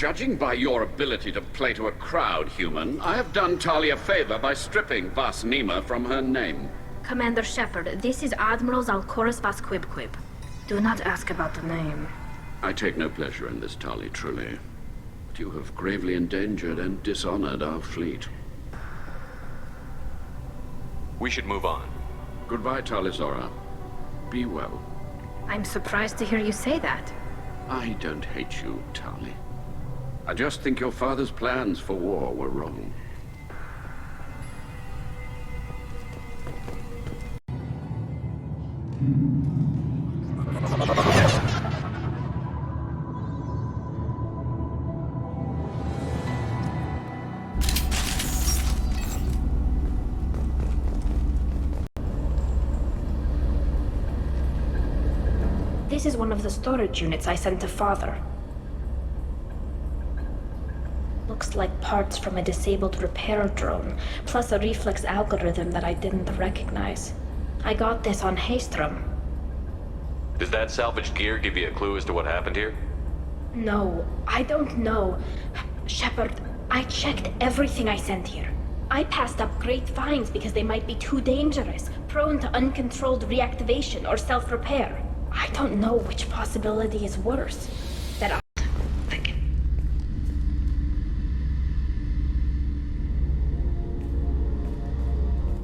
Judging by your ability to play to a crowd, human, I have done Talia a favor by stripping Vas Nima from her name. Commander Shepard, this is Admiral Zalkoris Vas Quib. Do not ask about the name. I take no pleasure in this, Tali, truly. But you have gravely endangered and dishonored our fleet. We should move on. Goodbye, Talizora. Be well. I'm surprised to hear you say that. I don't hate you, Tali. I just think your father's plans for war were wrong. This is one of the storage units I sent to Father. Looks like parts from a disabled repair drone, plus a reflex algorithm that I didn't recognize. I got this on Haystrom. Does that salvaged gear give you a clue as to what happened here? No, I don't know. Shepard, I checked everything I sent here. I passed up great finds because they might be too dangerous, prone to uncontrolled reactivation or self-repair. I don't know which possibility is worse. That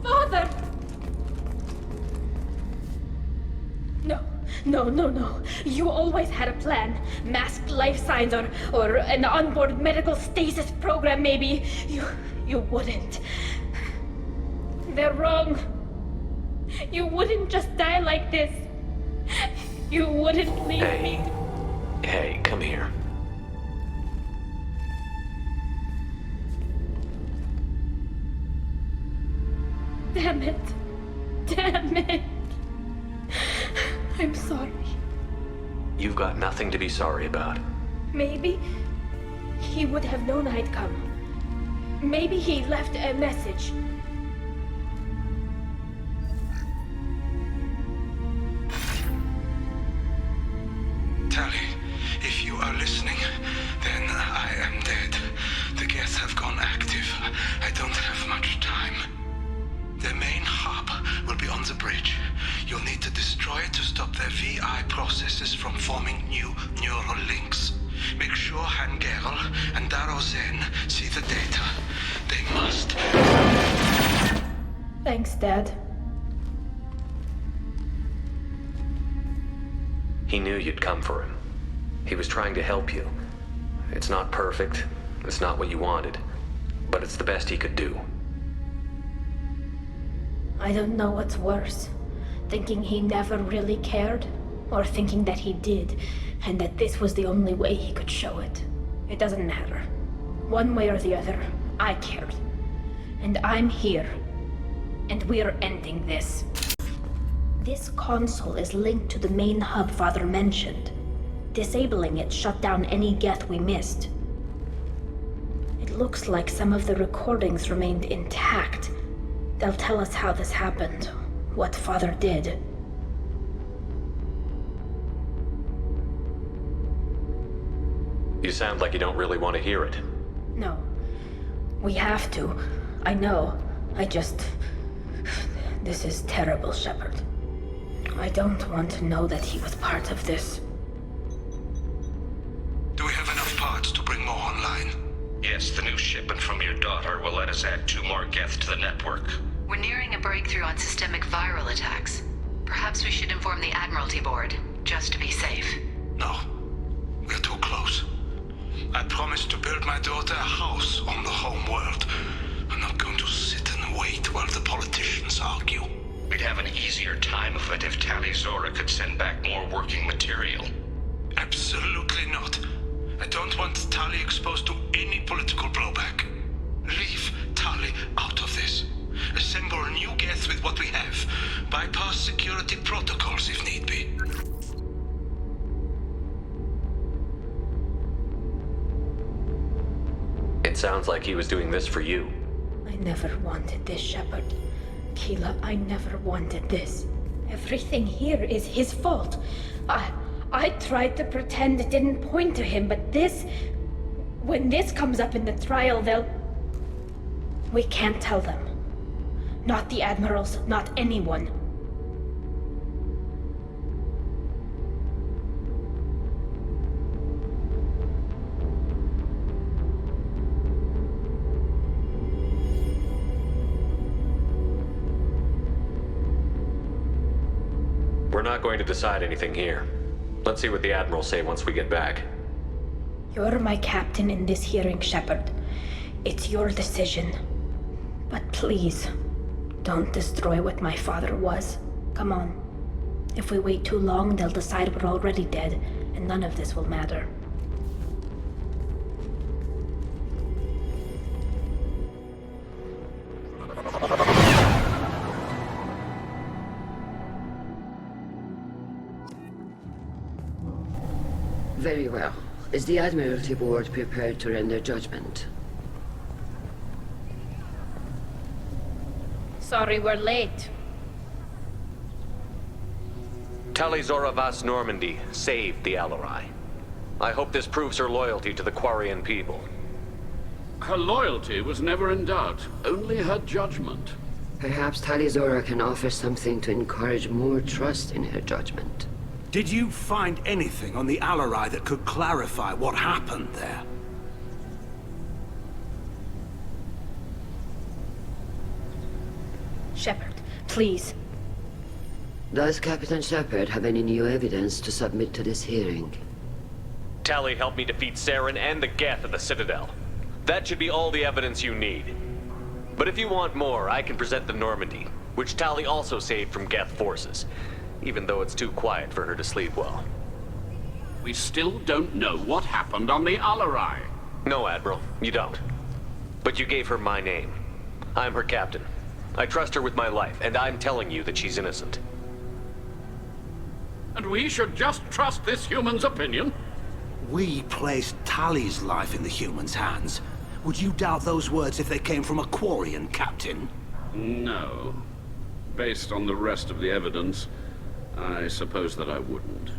Father! No. You always had a plan. Masked life signs or an onboard medical stasis program, maybe. You wouldn't. They're wrong. You wouldn't just die like this. You wouldn't leave me. Hey, come here. Damn it. I'm sorry. You've got nothing to be sorry about. Maybe he would have known I'd come. Maybe he left a message. Tali, if you are listening, then I am dead. The gets have gone active. I don't have much time. The main hub will be on the bridge. You'll need to destroy it to stop their VI processes from forming new neural links. Make sure Hangerel and Daro Zen see the data. They must. Thanks, Dad. He knew you'd come for him. He was trying to help you. It's not perfect. It's not what you wanted. But it's the best he could do. I don't know what's worse. Thinking he never really cared, or thinking that he did, and that this was the only way he could show it. It doesn't matter. One way or the other, I cared. And I'm here. And we're ending this. This console is linked to the main hub Father mentioned. Disabling it shut down any geth we missed. It looks like some of the recordings remained intact. They'll tell us how this happened, what Father did. You sound like you don't really want to hear it. No. We have to. I know. This is terrible, Shepard. I don't want to know that he was part of this. Do we have enough parts to bring more online? Yes, the new shipment from your daughter will let us add 2 more geth to the network. We're nearing a breakthrough on systemic viral attacks. Perhaps we should inform the Admiralty Board, just to be safe. No. We're too close. I promised to build my daughter a house on the home world. I'm not going to sit and wait while the politicians argue. We'd have an easier time of it if Talizora could send back more working material. Absolutely not. I don't want Tali exposed to any political blowback. Leave Tali out of this. Assemble new geth with what we have. Bypass security protocols if need be. It sounds like he was doing this for you. I never wanted this, Shepard. Keela, I never wanted this. Everything here is his fault. I tried to pretend it didn't point to him, but this... When this comes up in the trial, they'll... We can't tell them. Not the admirals, not anyone. We're not going to decide anything here. Let's see what the admirals say once we get back. You're my captain in this hearing, Shepard. It's your decision. But please, don't destroy what my father was. Come on. If we wait too long, they'll decide we're already dead, and none of this will matter. Very well. Is the Admiralty Board prepared to render judgment? Sorry we're late. Talizora Vas Normandy saved the Alarai. I hope this proves her loyalty to the Quarian people. Her loyalty was never in doubt, only her judgment. Perhaps Talizora can offer something to encourage more trust in her judgment. Did you find anything on the Alarai that could clarify what happened there? Shepard, please. Does Captain Shepard have any new evidence to submit to this hearing? Tali helped me defeat Saren and the Geth at the Citadel. That should be all the evidence you need. But if you want more, I can present the Normandy, which Tali also saved from Geth forces, even though it's too quiet for her to sleep well. We still don't know what happened on the Alarai. No, Admiral, you don't. But you gave her my name. I'm her captain. I trust her with my life, and I'm telling you that she's innocent. And we should just trust this human's opinion? We placed Tali's life in the human's hands. Would you doubt those words if they came from a Quarian, Captain? No. Based on the rest of the evidence, I suppose that I wouldn't.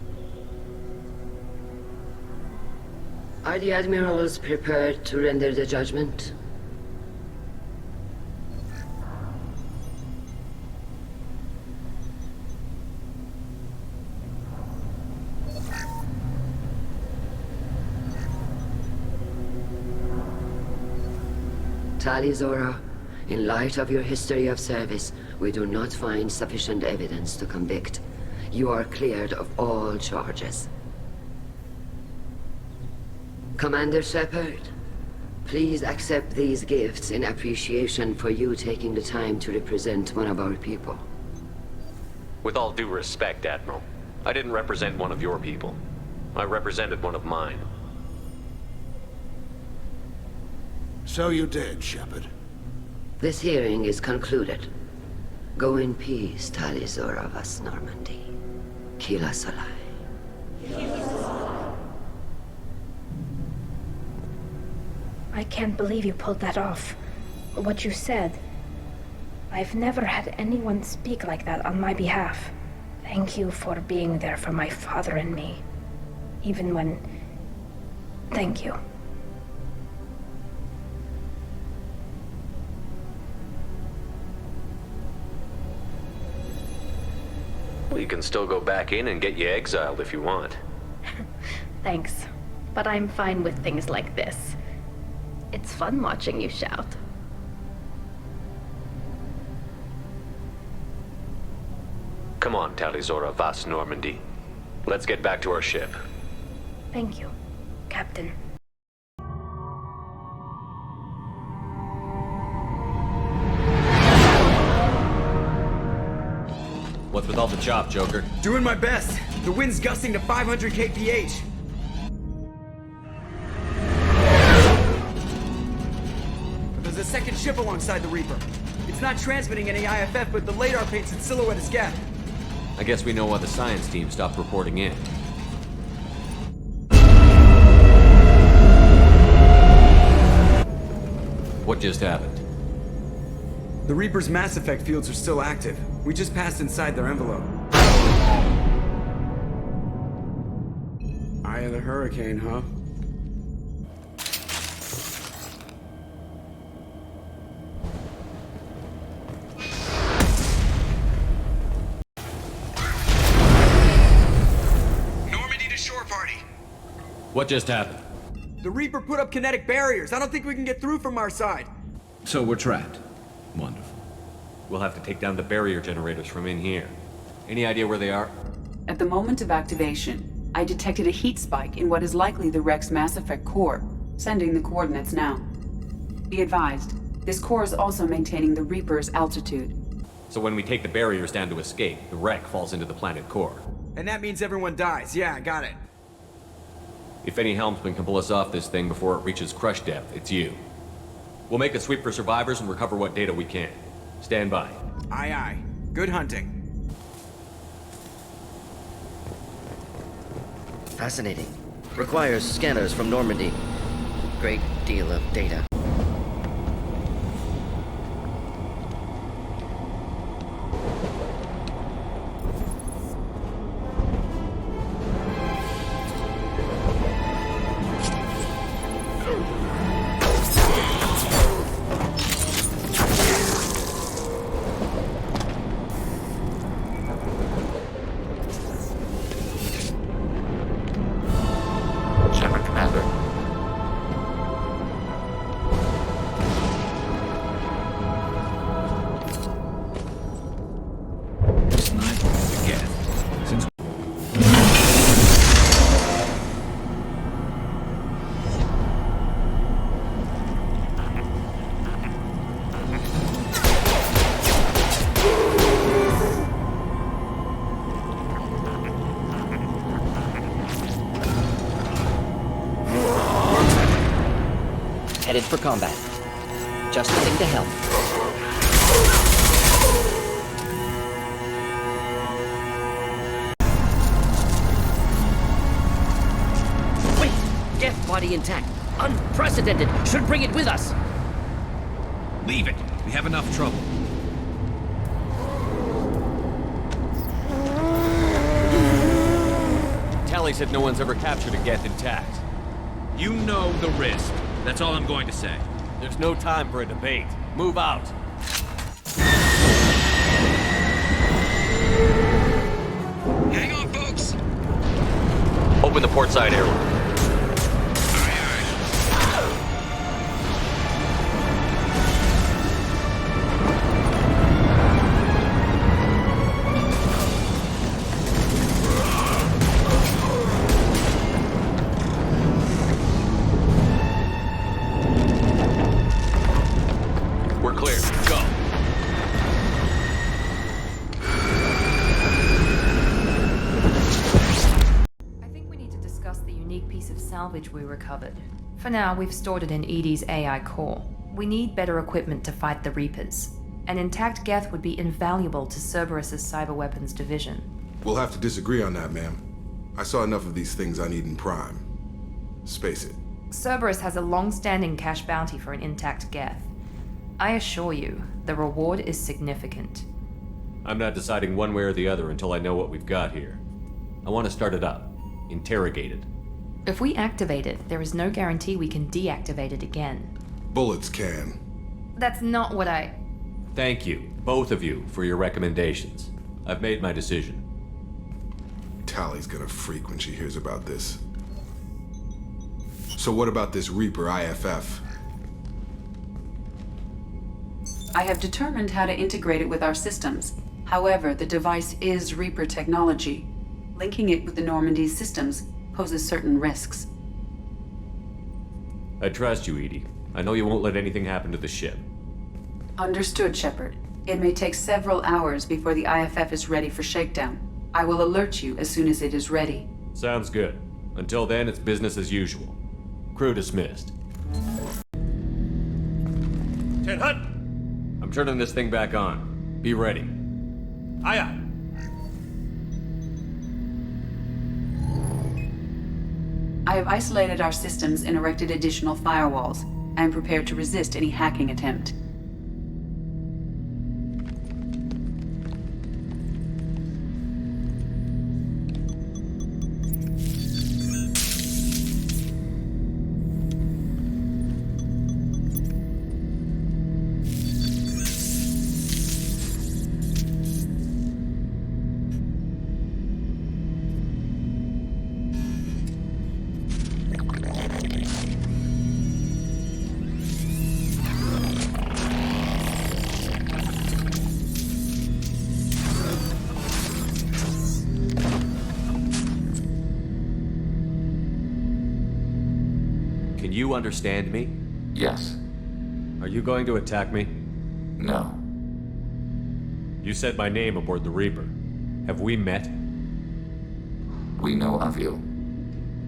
Are the admirals prepared to render the judgment? Talizora, in light of your history of service, we do not find sufficient evidence to convict. You are cleared of all charges. Commander Shepard, please accept these gifts in appreciation for you taking the time to represent one of our people. With all due respect, Admiral, I didn't represent one of your people. I represented one of mine. So you did, Shepard. This hearing is concluded. Go in peace, Talizora Vas Normandy. Kila Solai. I can't believe you pulled that off. What you said. I've never had anyone speak like that on my behalf. Thank you for being there for my father and me. Even when... Thank you. Well, you can still go back in and get you exiled if you want. Thanks. But I'm fine with things like this. It's fun watching you shout. Come on, Talizora Vas Normandy. Let's get back to our ship. Thank you, Captain. What's with all the chop, Joker? Doing my best. The wind's gusting to 500 kph. But there's a second ship alongside the Reaper. It's not transmitting any IFF, but the radar paints its silhouette as Geth. I guess we know why the science team stopped reporting in. What just happened? The Reaper's mass effect fields are still active. We just passed inside their envelope. Eye of the hurricane, huh? What just happened? The Reaper put up kinetic barriers. I don't think we can get through from our side. So we're trapped. Wonderful. We'll have to take down the barrier generators from in here. Any idea where they are? At the moment of activation, I detected a heat spike in what is likely the Rex Mass Effect core, sending the coordinates now. Be advised, this core is also maintaining the Reaper's altitude. So when we take the barriers down to escape, the wreck falls into the planet core. And that means everyone dies. Yeah, I got it. If any helmsman can pull us off this thing before it reaches crush depth, it's you. We'll make a sweep for survivors and recover what data we can. Stand by. Aye, aye. Good hunting. Fascinating. Requires scanners from Normandy. Great deal of data. Headed for combat. Just the thing to help. Wait! Death body intact. Unprecedented. Should bring it with us. Leave it. We have enough trouble. Tally said no one's ever captured a Geth intact. You know the risk. That's all I'm going to say. There's no time for a debate. Move out. Hang on, folks. Open the port side airlock. We're clear. Go. I think we need to discuss the unique piece of salvage we recovered. For now, we've stored it in EDI's AI core. We need better equipment to fight the Reapers. An intact Geth would be invaluable to Cerberus's cyber weapons division. We'll have to disagree on that, ma'am. I saw enough of these things I need in Prime. Space it. Cerberus has a long-standing cash bounty for an intact Geth. I assure you, the reward is significant. I'm not deciding one way or the other until I know what we've got here. I want to start it up. Interrogate it. If we activate it, there is no guarantee we can deactivate it again. Bullets can. That's not what I... Thank you, both of you, for your recommendations. I've made my decision. Tally's gonna freak when she hears about this. So what about this Reaper IFF? I have determined how to integrate it with our systems. However, the device is Reaper technology. Linking it with the Normandy's systems poses certain risks. I trust you, Edie. I know you won't let anything happen to the ship. Understood, Shepard. It may take several hours before the IFF is ready for shakedown. I will alert you as soon as it is ready. Sounds good. Until then, it's business as usual. Crew dismissed. Ted Hunt! I'm turning this thing back on. Be ready. Aye, aye. I have isolated our systems and erected additional firewalls. I am prepared to resist any hacking attempt. you understand me? Yes. Are you going to attack me? No. You said my name aboard the Reaper. Have we met? We know of you.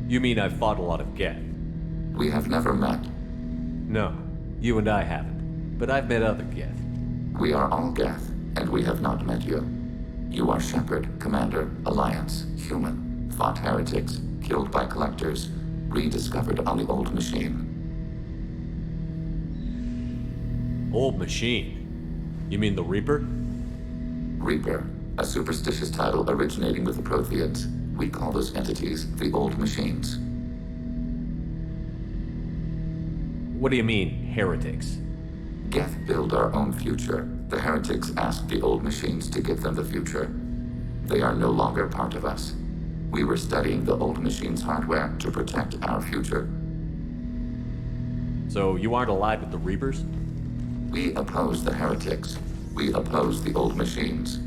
You mean I've fought a lot of Geth? We have never met. No, you and I haven't. But I've met other Geth. We are all Geth, and we have not met you. You are Shepard, Commander, Alliance, human, fought heretics, killed by collectors, rediscovered on the old machine. Old machine? You mean the Reaper? Reaper, a superstitious title originating with the Protheans. We call those entities the old machines. What do you mean, heretics? Geth build our own future. The heretics asked the old machines to give them the future. They are no longer part of us. We were studying the old machines' hardware to protect our future. So you aren't allied with the Reapers? We oppose the heretics. We oppose the old machines.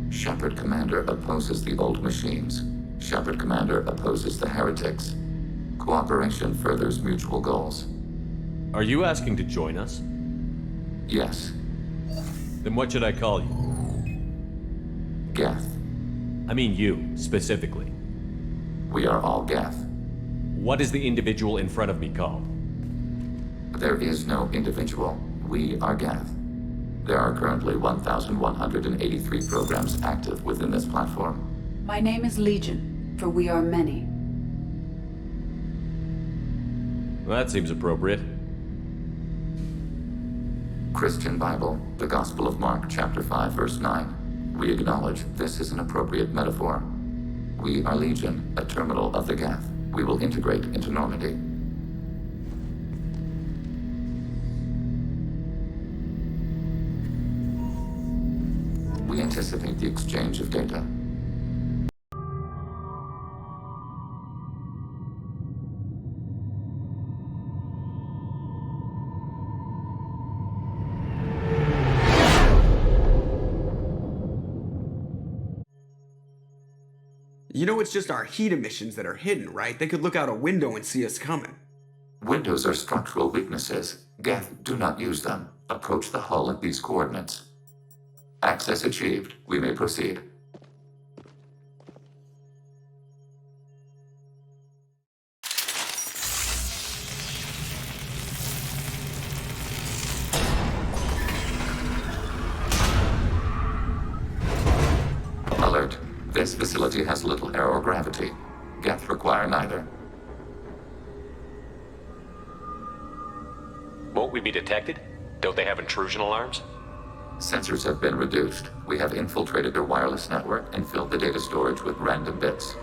Shepard Commander opposes the old machines. Shepard Commander opposes the heretics. Cooperation furthers mutual goals. Are you asking to join us? Yes. Then what should I call you? Geth. I mean you, specifically. We are all Geth. What is the individual in front of me called? There is no individual. We are Geth. There are currently 1,183 programs active within this platform. My name is Legion, for we are many. Well, that seems appropriate. Christian Bible, the Gospel of Mark, chapter 5, verse 9. We acknowledge this is an appropriate metaphor. We are Legion, a terminal of the Geth. We will integrate into Normandy. We anticipate the exchange of data. You know it's just our heat emissions that are hidden, right? They could look out a window and see us coming. Windows are structural weaknesses. Geth, do not use them. Approach the hull at these coordinates. Access achieved. We may proceed. Alert. This facility has little air or gravity. Geth require neither. Won't we be detected? Don't they have intrusion alarms? Sensors have been reduced. We have infiltrated their wireless network and filled the data storage with random bits.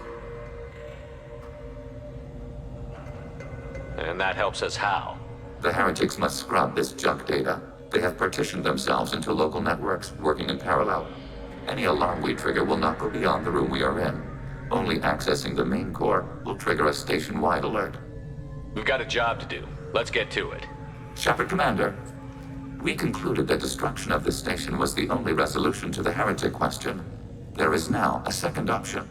And that helps us how? The heretics must scrub this junk data. They have partitioned themselves into local networks, working in parallel. Any alarm we trigger will not go beyond the room we are in. Only accessing the main core will trigger a station-wide alert. We've got a job to do. Let's get to it. Shepard Commander, we concluded that destruction of this station was the only resolution to the heretic question. There is now a second option.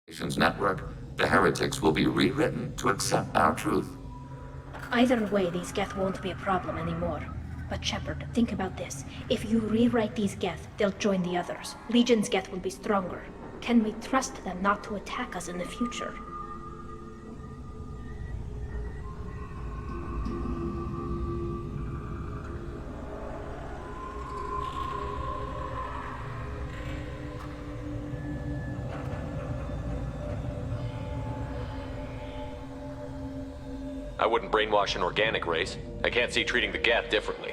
Station's network, the heretics will be rewritten to accept our truth. Either way, these Geth won't be a problem anymore. But Shepard, think about this. If you rewrite these Geth, they'll join the others. Legion's Geth will be stronger. Can we trust them not to attack us in the future? I wouldn't brainwash an organic race. I can't see treating the Geth differently.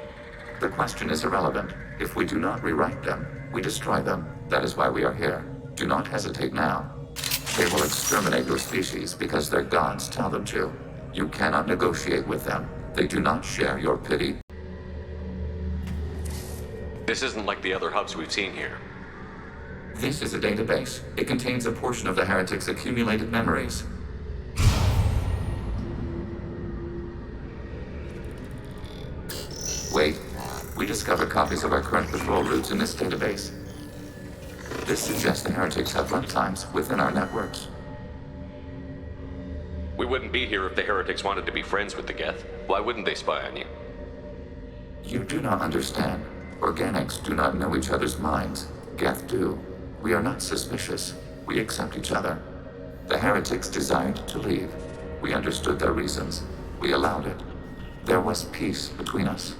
The question is irrelevant. If we do not rewrite them, we destroy them. That is why we are here. Do not hesitate now. They will exterminate your species because their gods tell them to. You cannot negotiate with them. They do not share your pity. This isn't like the other hubs we've seen here. This is a database. It contains a portion of the heretics' accumulated memories. Wait. We discovered copies of our current patrol routes in this database. This suggests the heretics have runtimes within our networks. We wouldn't be here if the heretics wanted to be friends with the Geth. Why wouldn't they spy on you? You do not understand. Organics do not know each other's minds. Geth do. We are not suspicious. We accept each other. The heretics desired to leave. We understood their reasons. We allowed it. There was peace between us.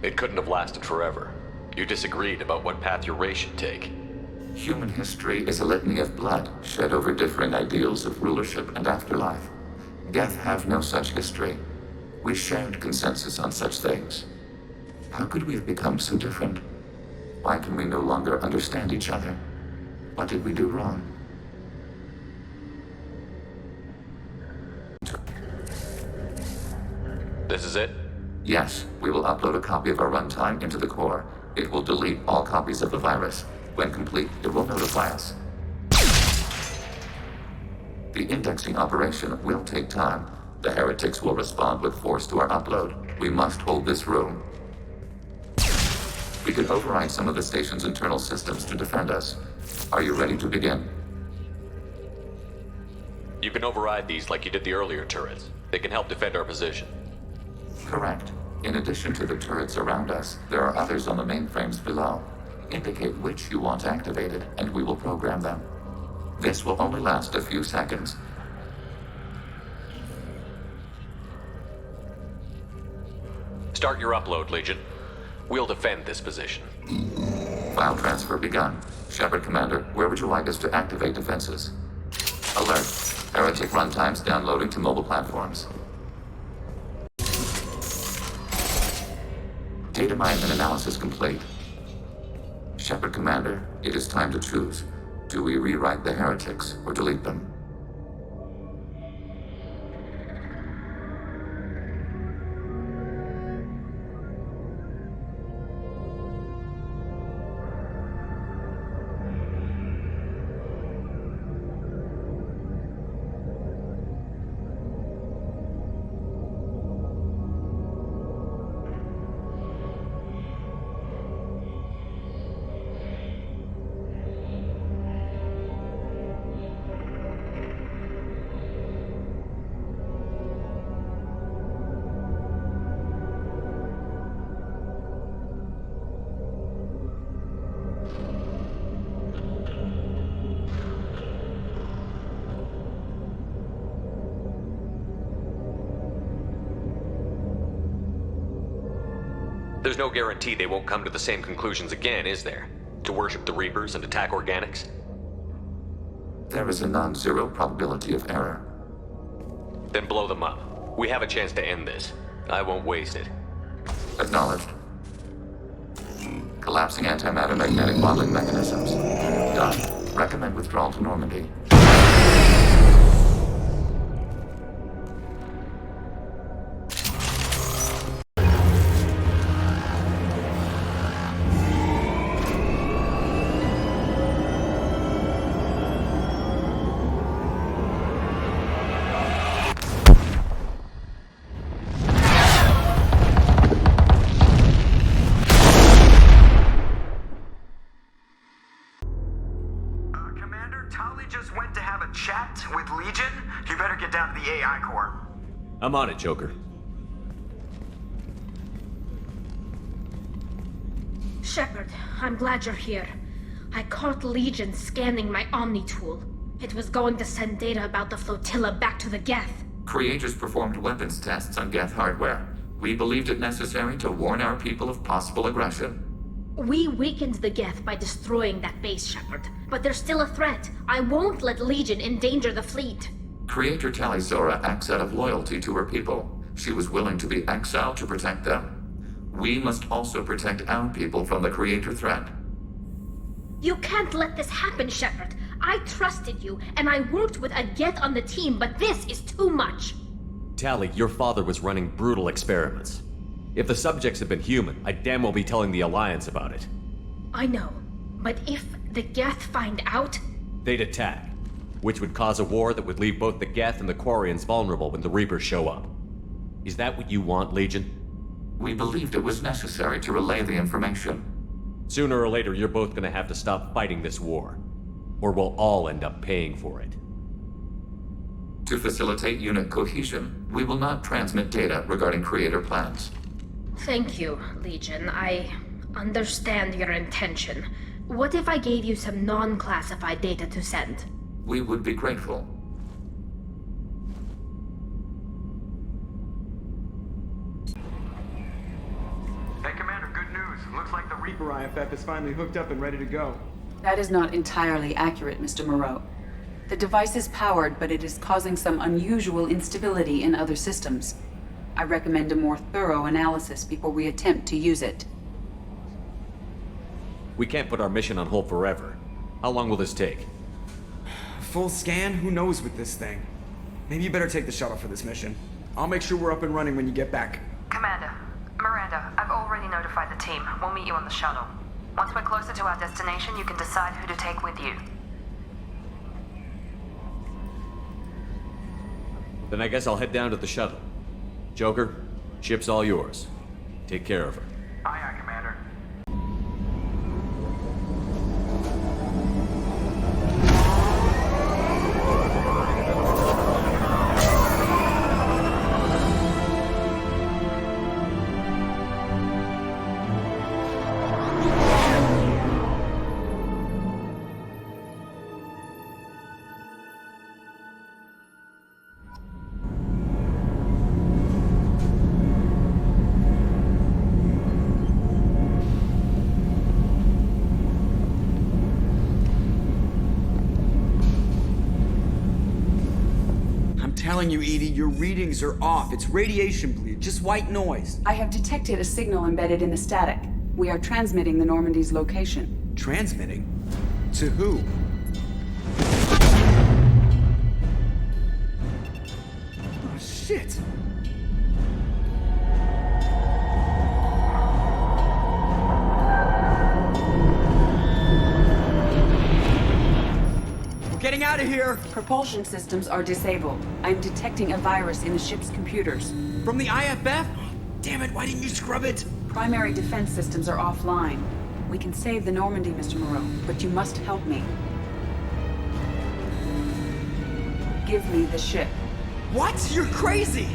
It couldn't have lasted forever. You disagreed about what path your race should take. Human history is a litany of blood shed over differing ideals of rulership and afterlife. Geth have no such history. We shared consensus on such things. How could we have become so different? Why can we no longer understand each other? What did we do wrong? This is it? Yes, we will upload a copy of our runtime into the core. It will delete all copies of the virus. When complete, it will notify us. The indexing operation will take time. The heretics will respond with force to our upload. We must hold this room. We can override some of the station's internal systems to defend us. Are you ready to begin? You can override these like you did the earlier turrets. They can help defend our position. Correct. In addition to the turrets around us, there are others on the mainframes below. Indicate which you want activated, and we will program them. This will only last a few seconds. Start your upload, Legion. We'll defend this position. File transfer begun. Shepard Commander, where would you like us to activate defenses? Alert. Heretic runtimes downloading to mobile platforms. Data mine and analysis complete. Shepard Commander, it is time to choose. Do we rewrite the heretics or delete them? There's no guarantee they won't come to the same conclusions again, is there? To worship the Reapers and attack organics? There is a non-zero probability of error. Then blow them up. We have a chance to end this. I won't waste it. Acknowledged. Collapsing antimatter magnetic modeling mechanisms. Done. Recommend withdrawal to Normandy. I'm on it, Joker. Shepard, I'm glad you're here. I caught Legion scanning my Omni tool. It was going to send data about the flotilla back to the Geth. Creators performed weapons tests on Geth hardware. We believed it necessary to warn our people of possible aggression. We weakened the Geth by destroying that base, Shepard. But there's still a threat. I won't let Legion endanger the fleet. Creator Tali Zora acts out of loyalty to her people. She was willing to be exiled to protect them. We must also protect our people from the Creator threat. You can't let this happen, Shepard. I trusted you, and I worked with a Geth on the team, but this is too much. Tali, your father was running brutal experiments. If the subjects had been human, I'd damn well be telling the Alliance about it. I know, but if the Geth find out... They'd attack, which would cause a war that would leave both the Geth and the Quarians vulnerable when the Reapers show up. Is that what you want, Legion? We believed it was necessary to relay the information. Sooner or later, you're both gonna have to stop fighting this war. Or we'll all end up paying for it. To facilitate unit cohesion, we will not transmit data regarding creator plans. Thank you, Legion. I understand your intention. What if I gave you some non-classified data to send? We would be grateful. Hey, Commander, good news. Looks like the Reaper IFF is finally hooked up and ready to go. That is not entirely accurate, Mr. Moreau. The device is powered, but it is causing some unusual instability in other systems. I recommend a more thorough analysis before we attempt to use it. We can't put our mission on hold forever. How long will this take? Full scan? Who knows with this thing? Maybe you better take the shuttle for this mission. I'll make sure we're up and running when you get back. Commander, Miranda, I've already notified the team. We'll meet you on the shuttle. Once we're closer to our destination, you can decide who to take with you. Then I guess I'll head down to the shuttle. Joker, ship's all yours. Take care of her. Aye, aye, Commander. Telling you, Edie, your readings are off. It's radiation bleed, just white noise. I have detected a signal embedded in the static. We are transmitting the Normandy's location. Transmitting? To who? Oh, shit. Getting out of here! Propulsion systems are disabled. I'm detecting a virus in the ship's computers. From the IFF? Damn it, why didn't you scrub it? Primary defense systems are offline. We can save the Normandy, Mr. Moreau, but you must help me. Give me the ship. What? You're crazy!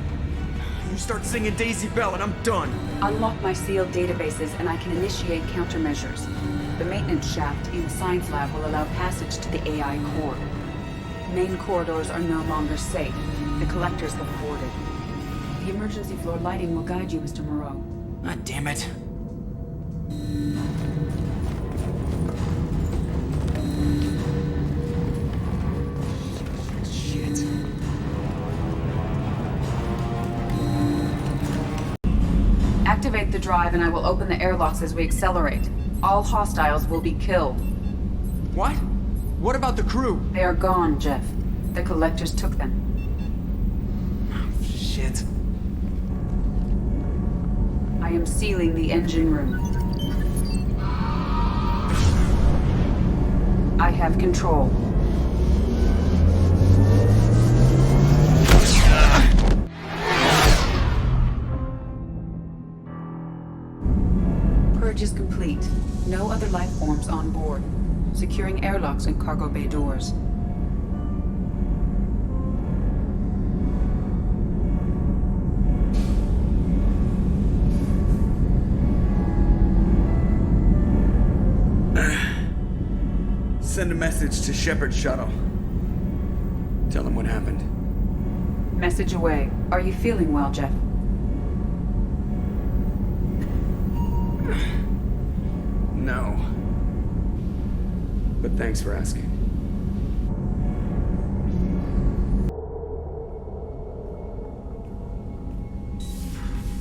You start singing Daisy Bell and I'm done. Unlock my sealed databases and I can initiate countermeasures. The maintenance shaft in the science lab will allow passage to the AI core. Main corridors are no longer safe. The collectors have boarded. The emergency floor lighting will guide you, Mr. Moreau. God damn it. Shit. Activate the drive and I will open the airlocks as we accelerate. All hostiles will be killed. What? What about the crew? They are gone, Jeff. The collectors took them. Oh, shit. I am sealing the engine room. I have control. Purge is complete. No other life forms on board. Securing airlocks and cargo bay doors. Send a message to Shepard's shuttle. Tell him what happened. Message away. Are you feeling well, Jeff? No. But thanks for asking.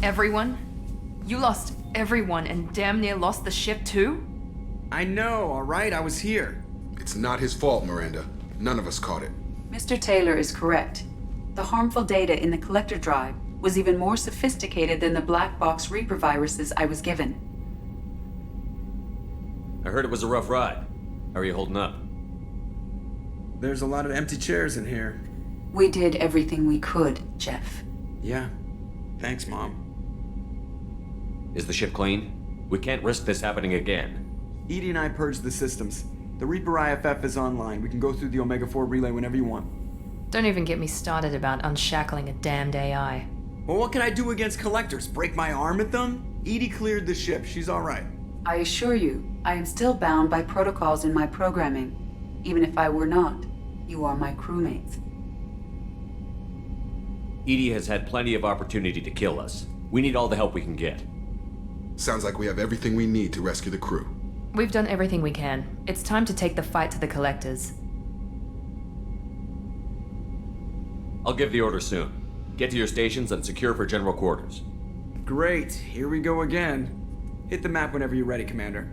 Everyone? You lost everyone and damn near lost the ship too? I know, alright? I was here. It's not his fault, Miranda. None of us caught it. Mr. Taylor is correct. The harmful data in the collector drive was even more sophisticated than the black box Reaper viruses I was given. I heard it was a rough ride. How are you holding up? There's a lot of empty chairs in here. We did everything we could, Jeff. Yeah. Thanks, Mom. Is the ship clean? We can't risk this happening again. Edie and I purged the systems. The Reaper IFF is online. We can go through the Omega-4 relay whenever you want. Don't even get me started about unshackling a damned AI. Well, what can I do against collectors? Break my arm at them? Edie cleared the ship. She's all right. I assure you, I am still bound by protocols in my programming. Even if I were not, you are my crewmates. Edie has had plenty of opportunity to kill us. We need all the help we can get. Sounds like we have everything we need to rescue the crew. We've done everything we can. It's time to take the fight to the collectors. I'll give the order soon. Get to your stations and secure for general quarters. Great. Here we go again. Hit the map whenever you're ready, Commander.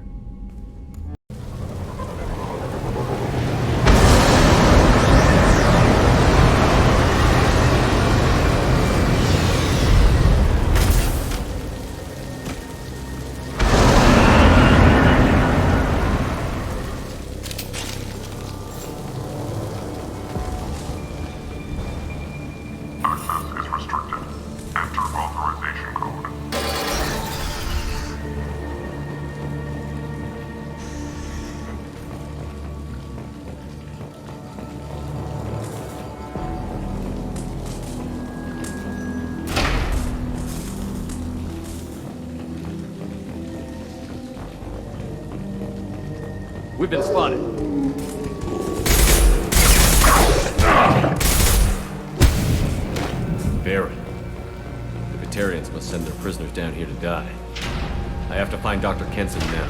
We've been spotted. Baron. The Batarians must send their prisoners down here to die. I have to find Dr. Kenson now.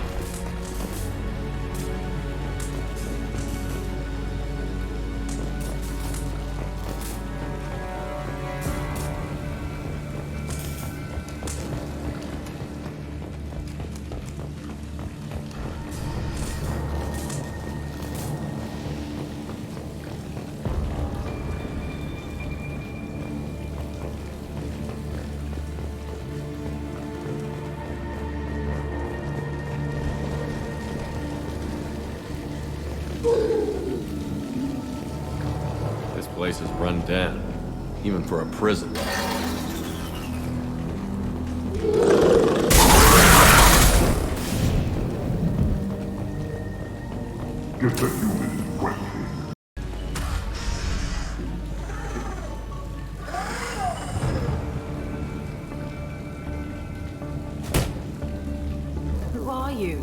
This place is run down, even for a prison. Get the human question. Who are you?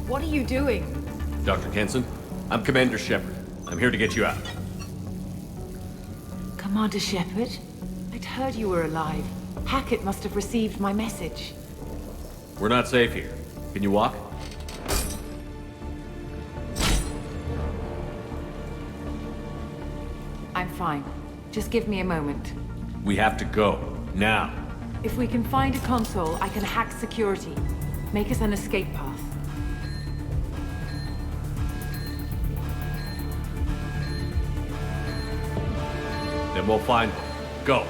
What are you doing? Dr. Kenson, I'm Commander Shepard. I'm here to get you out. Commander Shepard? I'd heard you were alive. Hackett must have received my message. We're not safe here. Can you walk? I'm fine. Just give me a moment. We have to go. Now. If we can find a console, I can hack security. Make us an escape path. Then we'll find one. Go.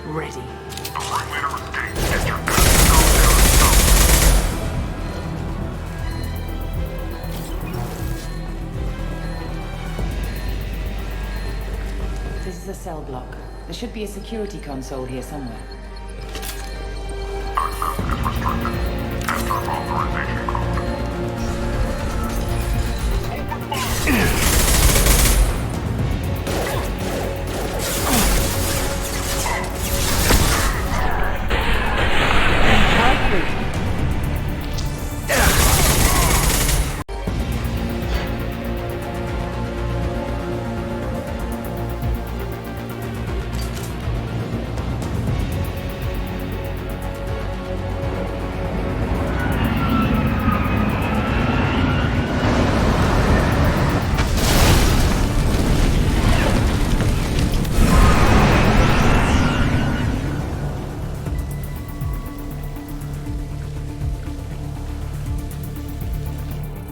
Ready. This is a cell block. There should be a security console here somewhere.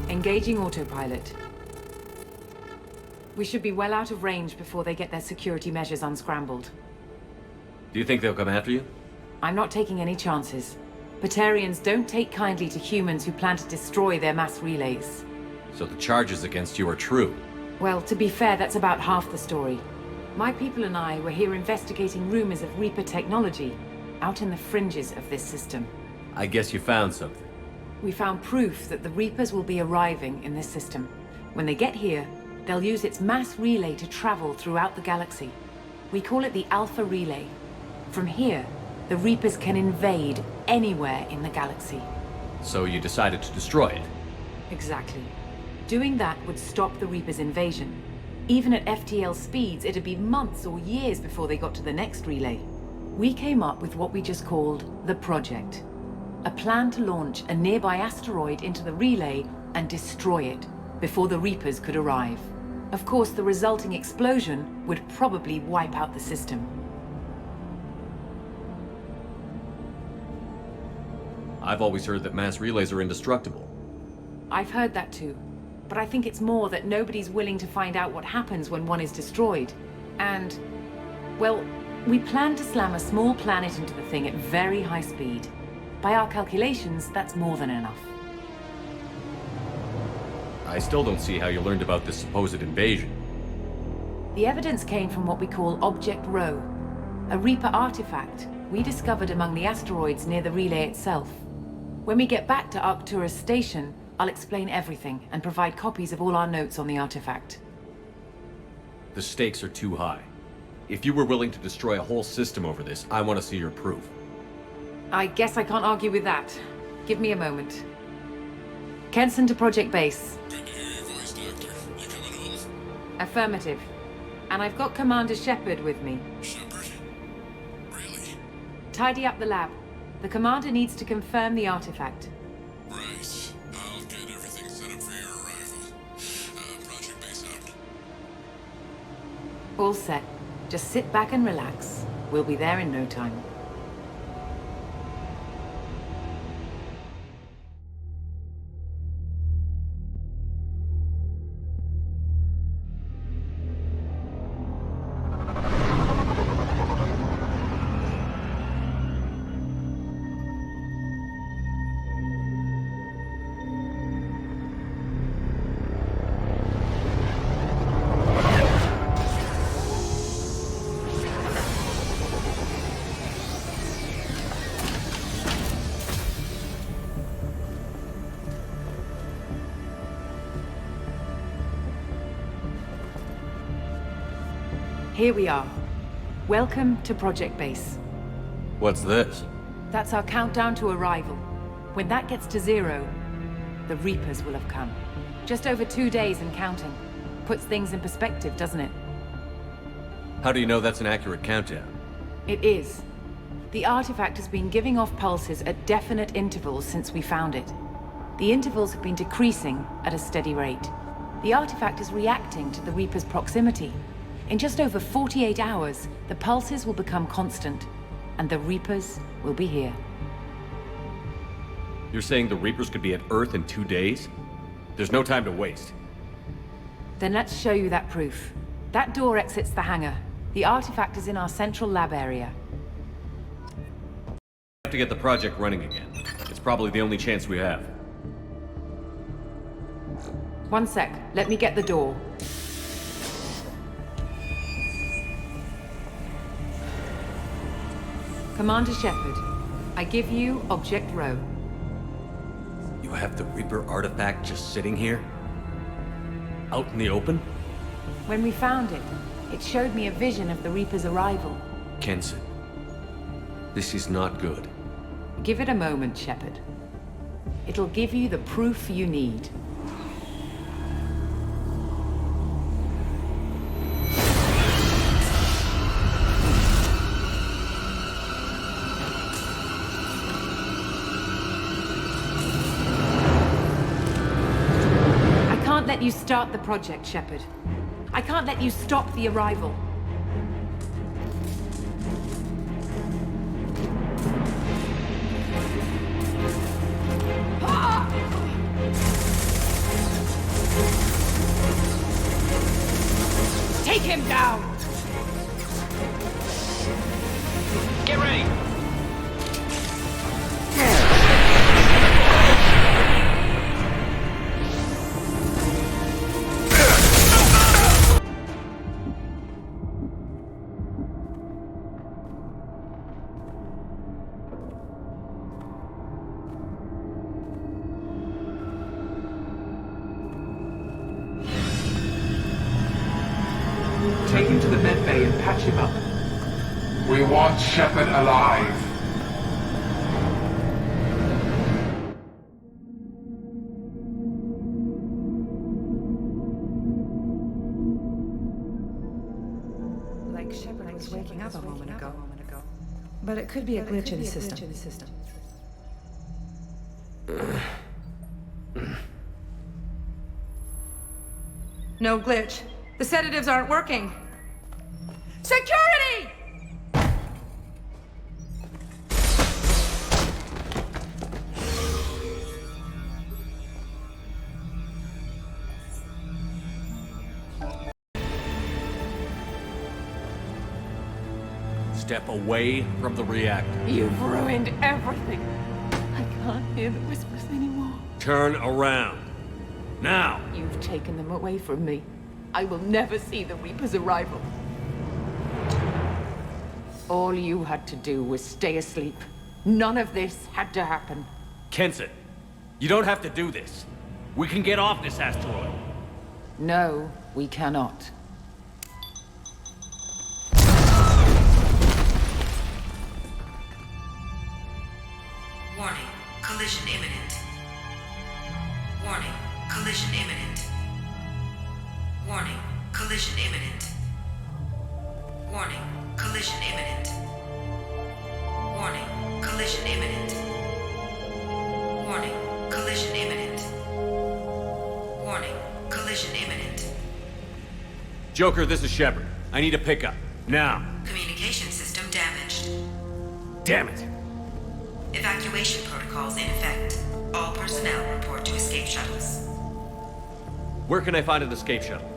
Engaging autopilot. We should be well out of range before they get their security measures unscrambled. Do you think they'll come after you? I'm not taking any chances. Batarians don't take kindly to humans who plan to destroy their mass relays. So the charges against you are true? Well, to be fair, that's about half the story. My people and I were here investigating rumors of Reaper technology, out in the fringes of this system. I guess you found something. We found proof that the Reapers will be arriving in this system. When they get here, They'll use its mass relay to travel throughout the galaxy. We call it the Alpha Relay. From here, the Reapers can invade anywhere in the galaxy. So you decided to destroy it? Exactly. Doing that would stop the Reapers' invasion. Even at FTL speeds, it'd be months or years before they got to the next relay. We came up with what we just called the Project. A plan to launch a nearby asteroid into the relay and destroy it before the Reapers could arrive. Of course, the resulting explosion would probably wipe out the system. I've always heard that mass relays are indestructible. I've heard that too. But I think it's more that nobody's willing to find out what happens when one is destroyed. And, well, we plan to slam a small planet into the thing at very high speed. By our calculations, that's more than enough. I still don't see how you learned about this supposed invasion. The evidence came from what we call Object Rho, a Reaper artifact we discovered among the asteroids near the relay itself. When we get back to Arcturus Station, I'll explain everything and provide copies of all our notes on the artifact. The stakes are too high. If you were willing to destroy a whole system over this, I want to see your proof. I guess I can't argue with that. Give me a moment. Kenson to Project Base. Good to hear your voice, Doctor. You coming home? Affirmative. And I've got Commander Shepard with me. Shepard? Really? Tidy up the lab. The Commander needs to confirm the artifact. Right. I'll get everything set up for your arrival. Project Base out. All set. Just sit back and relax. We'll be there in no time. Here we are. Welcome to Project Base. What's this? That's our countdown to arrival. When that gets to 0, the Reapers will have come. Just over 2 days and counting. Puts things in perspective, doesn't it? How do you know that's an accurate countdown? It is. The artifact has been giving off pulses at definite intervals since we found it. The intervals have been decreasing at a steady rate. The artifact is reacting to the Reaper's proximity. In just over 48 hours, the pulses will become constant, and the Reapers will be here. You're saying the Reapers could be at Earth in 2 days? There's no time to waste. Then let's show you that proof. That door exits the hangar. The artifact is in our central lab area. We have to get the project running again. It's probably the only chance we have. One sec. Let me get the door. Commander Shepard, I give you Object Rho. You have the Reaper artifact just sitting here? Out in the open? When we found it, it showed me a vision of the Reaper's arrival. Kenson, this is not good. Give it a moment, Shepard. It'll give you the proof you need. Let you start the project, Shepard. I can't let you stop the arrival. Take him down! Get ready! to the med bay and patch him up. We want Shepard alive. Like Shepard was waking up a moment ago. But it could be a glitch in the system. No glitch. The sedatives aren't working. Security! Step away from the reactor. You've ruined everything. I can't hear the whispers anymore. Turn around. Now! You've taken them away from me. I will never see the Reaper's arrival. All you had to do was stay asleep. None of this had to happen. Kenson, you don't have to do this. We can get off this asteroid. No, we cannot. Warning, collision imminent. Warning, collision imminent. Warning, collision imminent. Warning, collision imminent. Warning, collision imminent. Warning, collision imminent. Warning, collision imminent. Joker, this is Shepard. I need a pickup. Now. Communication system damaged. Damn it. Evacuation protocols in effect. All personnel report to escape shuttles. Where can I find an escape shuttle?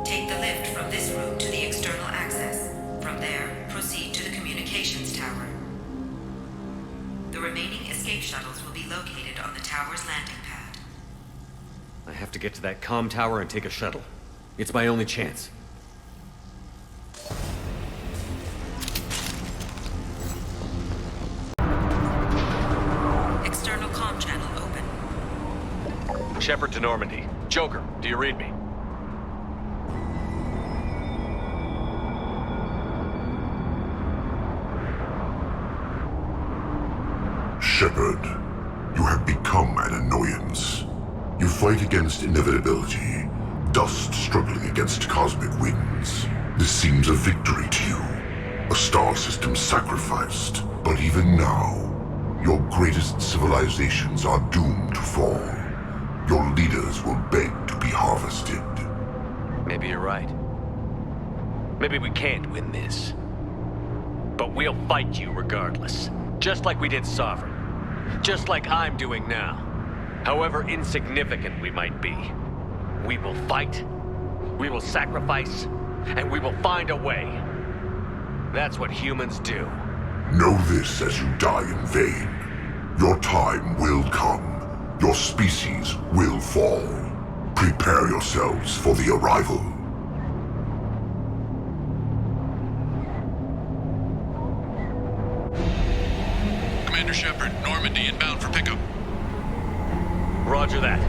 Take the lift from this room to the external access. From there, proceed to the communications tower. The remaining escape shuttles will be located on the tower's landing pad. I have to get to that comm tower and take a shuttle. It's my only chance. External comm channel open. Shepard to Normandy. Joker, do you read me? Shepard, you have become an annoyance. You fight against inevitability, dust struggling against cosmic winds. This seems a victory to you, a star system sacrificed. But even now, your greatest civilizations are doomed to fall. Your leaders will beg to be harvested. Maybe you're right. Maybe we can't win this. But we'll fight you regardless. Just like we did Sovereign. Just like I'm doing now. However insignificant we might be. We will fight, we will sacrifice, and we will find a way. That's what humans do. Know this as you die in vain. Your time will come. Your species will fall. Prepare yourselves for the arrival. Commander Shepard, Normandy inbound for pickup. Roger that.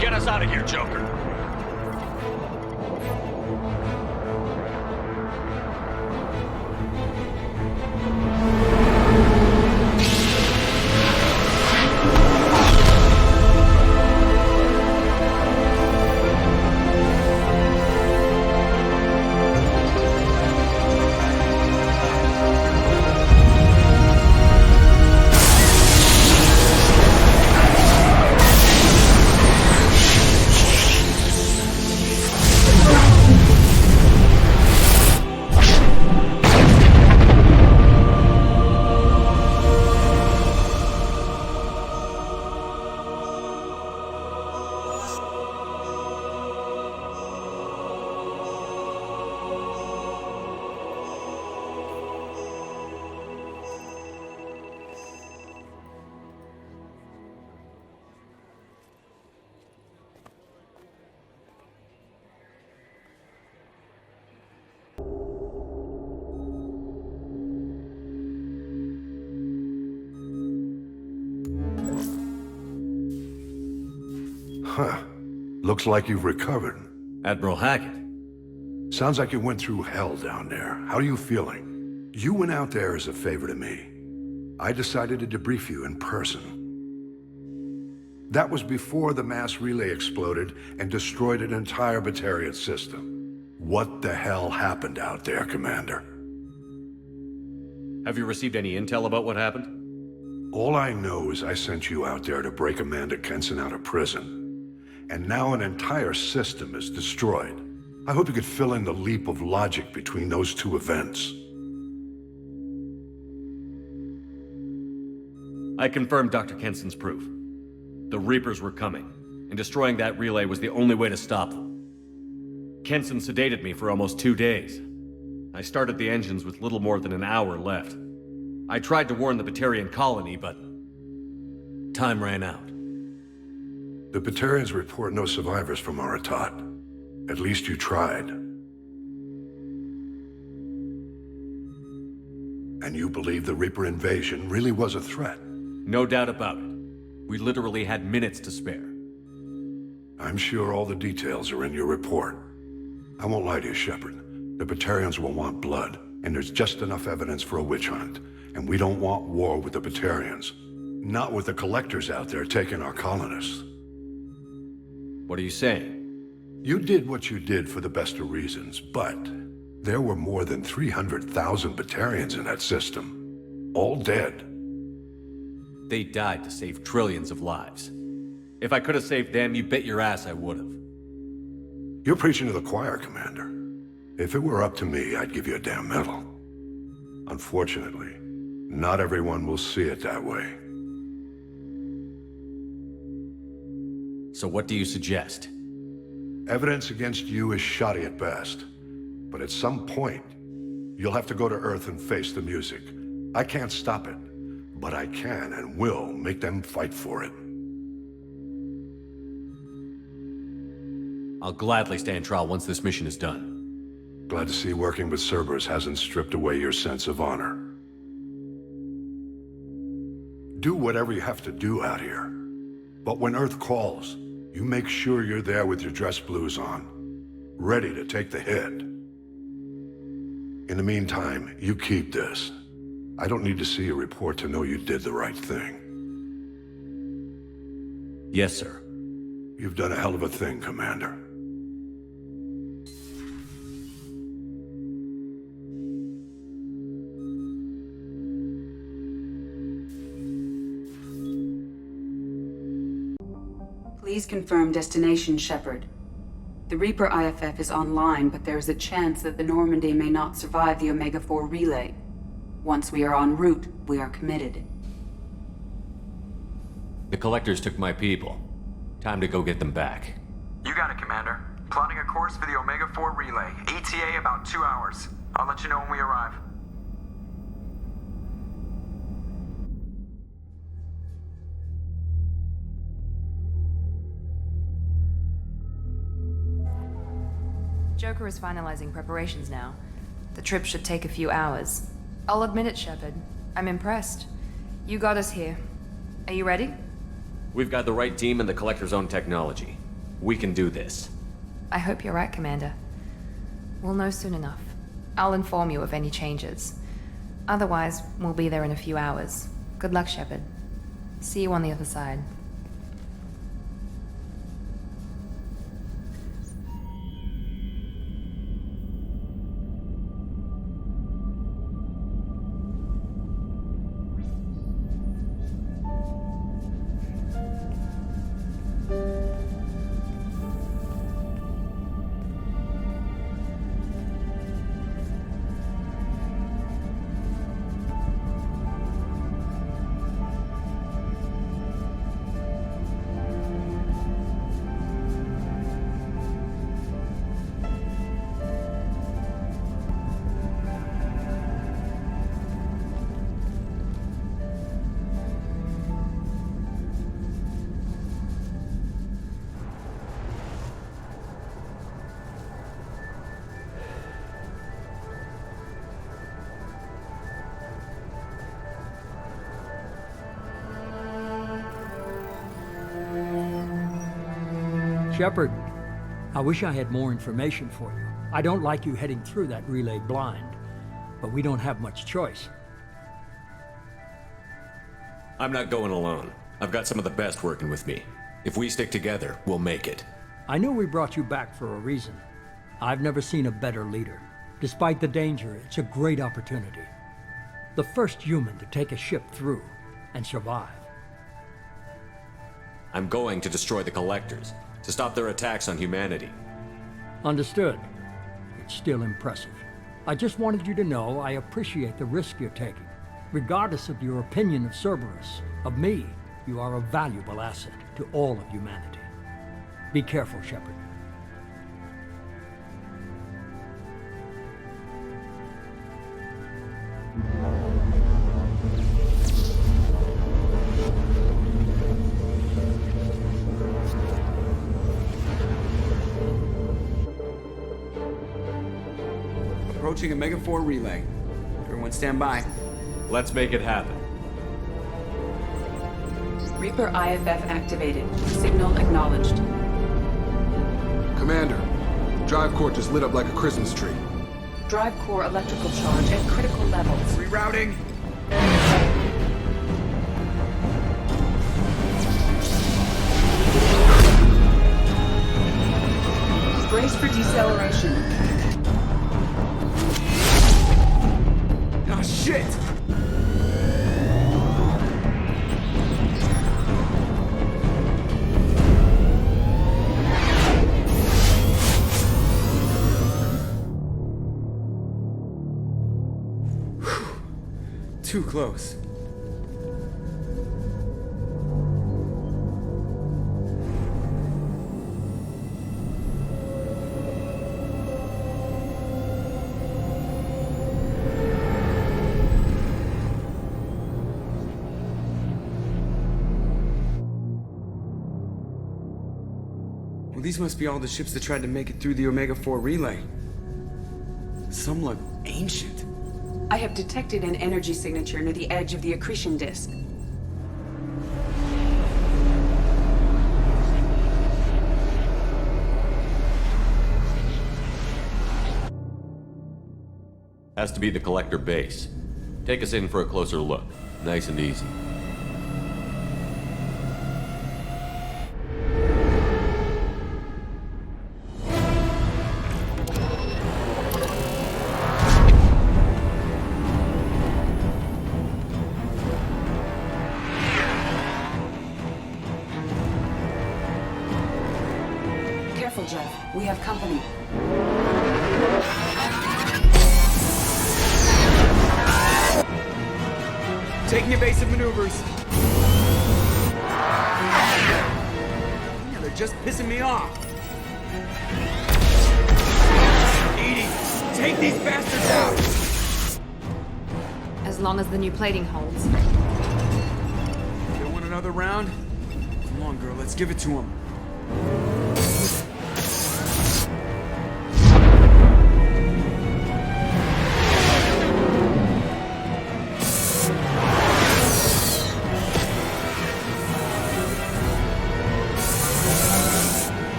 Get us out of here, Joker. Huh. Looks like you've recovered. Admiral Hackett. Sounds like you went through hell down there. How are you feeling? You went out there as a favor to me. I decided to debrief you in person. That was before the mass relay exploded and destroyed an entire Batarian system. What the hell happened out there, Commander? Have you received any intel about what happened? All I know is I sent you out there to break Amanda Kenson out of prison. And now an entire system is destroyed. I hope you could fill in the leap of logic between those two events. I confirmed Dr. Kenson's proof. The Reapers were coming, and destroying that relay was the only way to stop them. Kenson sedated me for almost 2 days. I started the engines with little more than an hour left. I tried to warn the Batarian colony, but time ran out. The Batarians report no survivors from Aratat. At least you tried. And you believe the Reaper invasion really was a threat? No doubt about it. We literally had minutes to spare. I'm sure all the details are in your report. I won't lie to you, Shepard. The Batarians will want blood, and there's just enough evidence for a witch hunt. And we don't want war with the Batarians. Not with the collectors out there taking our colonists. What are you saying? You did what you did for the best of reasons, but there were more than 300,000 Batarians in that system. All dead. They died to save trillions of lives. If I could have saved them, you bet your ass I would have. You're preaching to the choir, Commander. If it were up to me, I'd give you a damn medal. Unfortunately, not everyone will see it that way. So what do you suggest? Evidence against you is shoddy at best. But at some point, you'll have to go to Earth and face the music. I can't stop it, but I can and will make them fight for it. I'll gladly stand trial once this mission is done. Glad to see working with Cerberus hasn't stripped away your sense of honor. Do whatever you have to do out here. But when Earth calls, you make sure you're there with your dress blues on, ready to take the hit. In the meantime, you keep this. I don't need to see a report to know you did the right thing. Yes, sir. You've done a hell of a thing, Commander. Please confirm destination, Shepard. The Reaper IFF is online, but there is a chance that the Normandy may not survive the Omega-4 relay. Once we are en route, we are committed. The Collectors took my people. Time to go get them back. You got it, Commander. Plotting a course for the Omega-4 relay. ETA about 2 hours. I'll let you know when we arrive. Joker is finalizing preparations now. The trip should take a few hours. I'll admit it, Shepard. I'm impressed. You got us here. Are you ready? We've got the right team and the Collector's own technology. We can do this. I hope you're right, Commander. We'll know soon enough. I'll inform you of any changes. Otherwise, we'll be there in a few hours. Good luck, Shepard. See you on the other side. Shepard, I wish I had more information for you. I don't like you heading through that relay blind, but we don't have much choice. I'm not going alone. I've got some of the best working with me. If we stick together, we'll make it. I knew we brought you back for a reason. I've never seen a better leader. Despite the danger, it's a great opportunity. The first human to take a ship through and survive. I'm going to destroy the Collectors, to stop their attacks on humanity. Understood. It's still impressive. I just wanted you to know I appreciate the risk you're taking. Regardless of your opinion of Cerberus, of me, you are a valuable asset to all of humanity. Be careful, Shepard. Approaching Omega 4 relay. Everyone stand by. Let's make it happen. Reaper IFF activated. Signal acknowledged. Commander, drive core just lit up like a Christmas tree. Drive core electrical charge at critical levels. Rerouting. Brace for deceleration. Oh, shit! Too close. Well, these must be all the ships that tried to make it through the Omega 4 relay. Some look ancient. I have detected an energy signature near the edge of the accretion disk. Has to be the Collector base. Take us in for a closer look. Nice and easy. Jeff, we have company. Taking evasive maneuvers. Yeah, they're just pissing me off. Edie, take these bastards out! As long as the new plating holds. They want another round? Come on, girl, let's give it to them.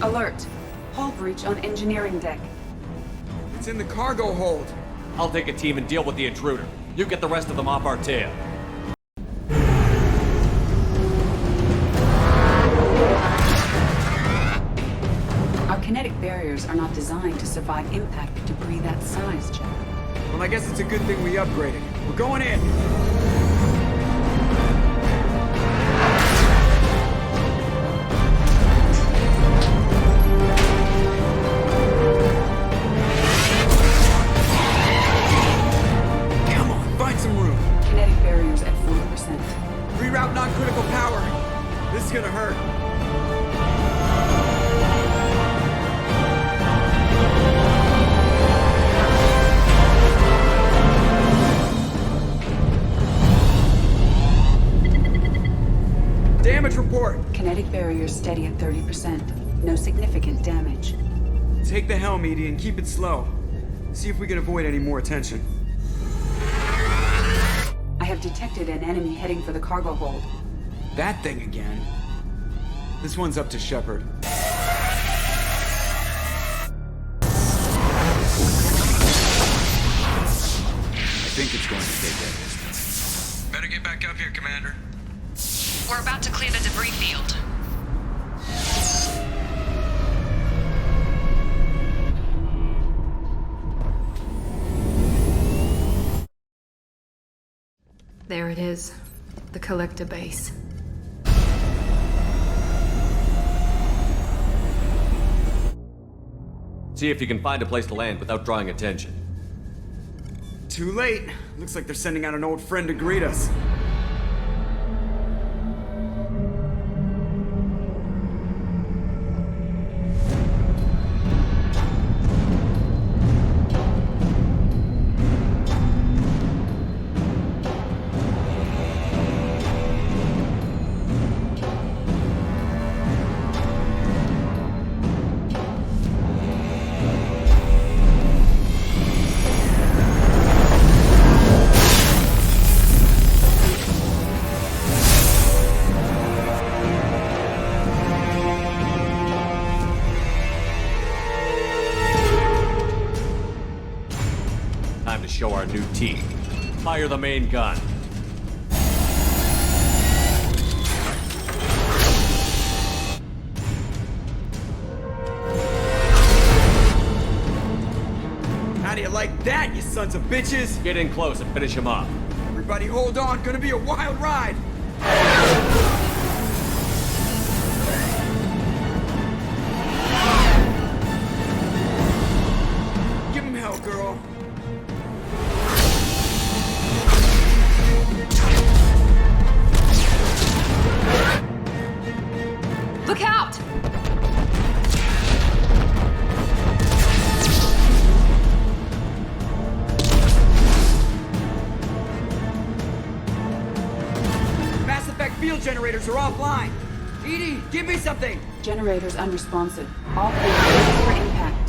Alert. Hull breach on engineering deck. It's in the cargo hold. I'll take a team and deal with the intruder. You get the rest of them off our tail. Our kinetic barriers are not designed to survive impact with debris that size, Jeff. Well, I guess it's a good thing we upgraded. We're going in. Kinetic barriers at 40%. Reroute non-critical power. This is gonna hurt. Damage report. Kinetic barriers steady at 30%. No significant damage. Take the helm, Edie, and keep it slow. See if we can avoid any more attention. I have detected an enemy heading for the cargo hold. That thing again. This one's up to Shepard. I think it's going to take that distance. Better get back up here, Commander. We're about to clear the debris field. There it is. The collector base. See if you can find a place to land without drawing attention. Too late. Looks like they're sending out an old friend to greet us. Show our new teeth. Fire the main gun. How do you like that, you sons of bitches? Get in close and finish him off. Everybody hold on, gonna be a wild ride. Give him hell, girl. Look out! Mass Effect field generators are offline. Edie, give me something! Generators unresponsive. All ready for impact.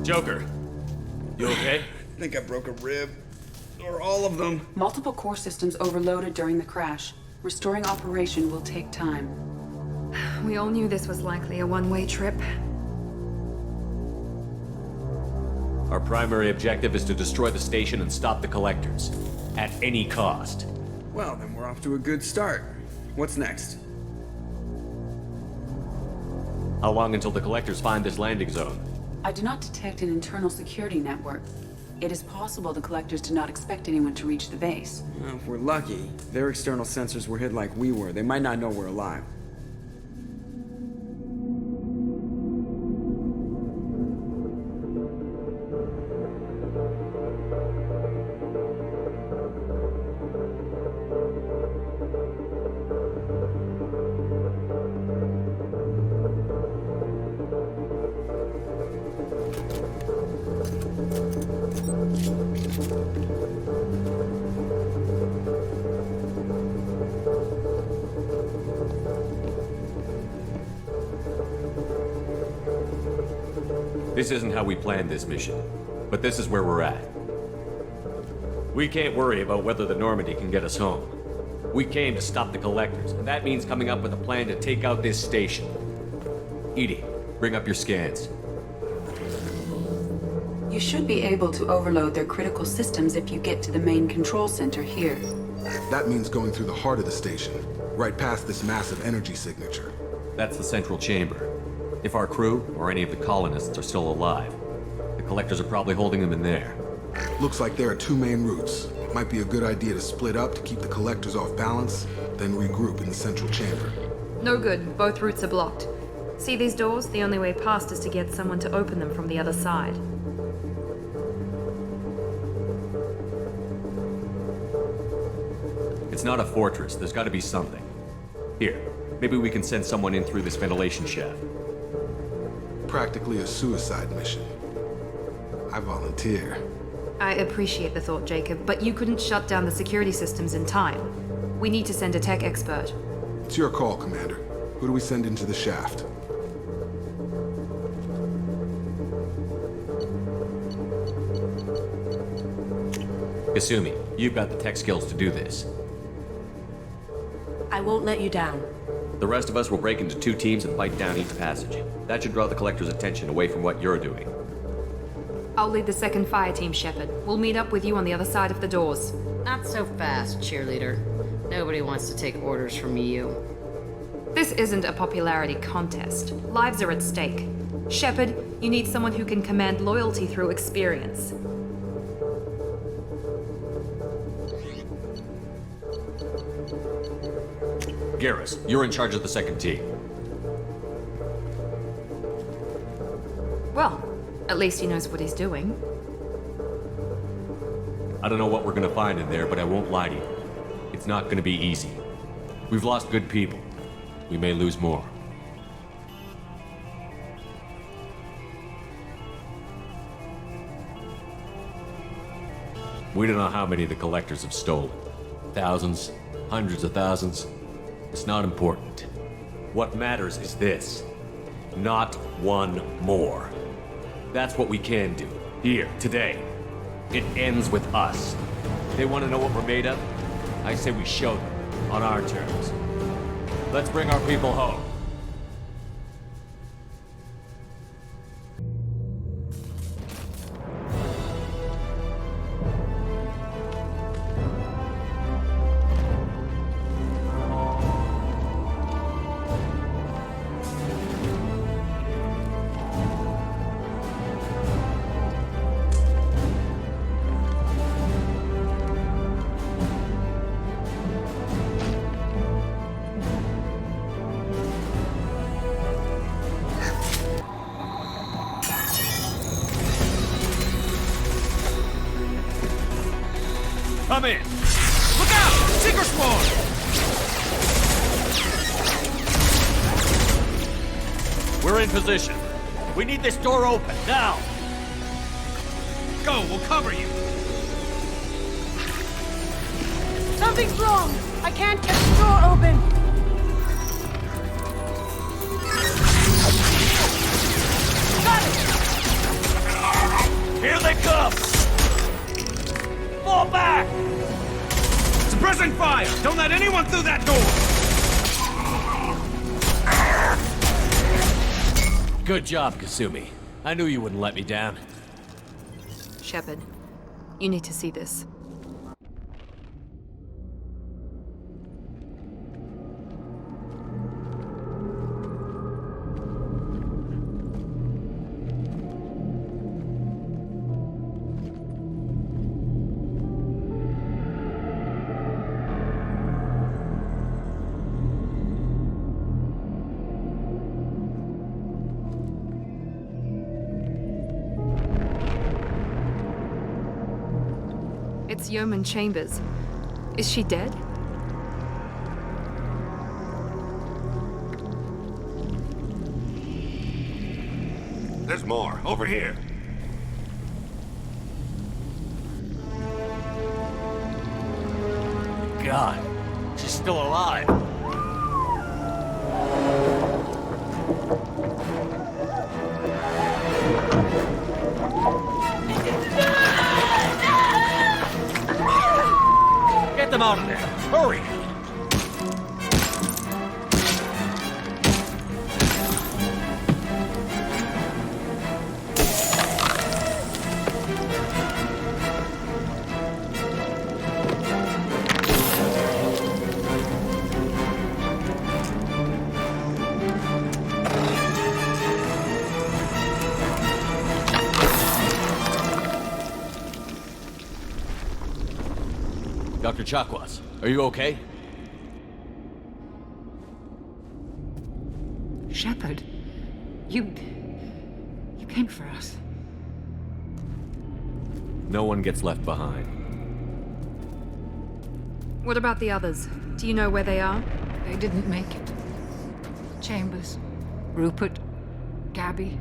Joker, you okay? I think I broke a rib. Or all of them. Multiple core systems overloaded during the crash. Restoring operation will take time. We all knew this was likely a one-way trip. Our primary objective is to destroy the station and stop the collectors. At any cost. Well, then we're off to a good start. What's next? How long until the collectors find this landing zone? I do not detect an internal security network. It is possible the collectors did not expect anyone to reach the base. Well, if we're lucky, their external sensors were hid like we were. They might not know we're alive. This isn't how we planned this mission, but this is where we're at. We can't worry about whether the Normandy can get us home. We came to stop the collectors, and that means coming up with a plan to take out this station. Edie, bring up your scans. You should be able to overload their critical systems if you get to the main control center here. That means going through the heart of the station, right past this massive energy signature. That's the central chamber. If our crew, or any of the colonists, are still alive, the collectors are probably holding them in there. Looks like there are two main routes. Might be a good idea to split up to keep the collectors off balance, then regroup in the central chamber. No good. Both routes are blocked. See these doors? The only way past is to get someone to open them from the other side. It's not a fortress. There's got to be something. Here, Maybe we can send someone in through this ventilation shaft. Practically a suicide mission. I volunteer. I appreciate the thought, Jacob, but you couldn't shut down the security systems in time. We need to send a tech expert. It's your call, Commander. Who do we send into the shaft? Kasumi, you've got the tech skills to do this. I won't let you down. The rest of us will break into 2 teams and fight down each passage. That should draw the Collector's attention away from what you're doing. I'll lead the second fire team, Shepard. We'll meet up with you on the other side of the doors. Not so fast, cheerleader. Nobody wants to take orders from you. This isn't a popularity contest. Lives are at stake. Shepard, you need someone who can command loyalty through experience. Garrus, you're in charge of the second team. Well, at least he knows what he's doing. I don't know what we're gonna find in there, but I won't lie to you. It's not gonna be easy. We've lost good people. We may lose more. We don't know how many the Collectors have stolen. Thousands, hundreds of thousands. It's not important. What matters is this. Not one more. That's what we can do. Here, today. It ends with us. They want to know what we're made of? I say we show them, on our terms. Let's bring our people home. Come in! Look out! Seeker spawn! We're in position. We need this door open, now! Go, we'll cover you! Something's wrong! I can't get the door open! Got it! Here they come! Fall back! Suppressing fire! Don't let anyone through that door! Good job, Kasumi. I knew you wouldn't let me down. Shepard, you need to see this. It's Yeoman Chambers. Is she dead? There's more. Over here. God, she's still alive. Get them out of there! Hurry! Dr. Chakwas, are you okay? Shepard, you came for us. No one gets left behind. What about the others? Do you know where they are? They didn't make it. Chambers, Rupert, Gabby,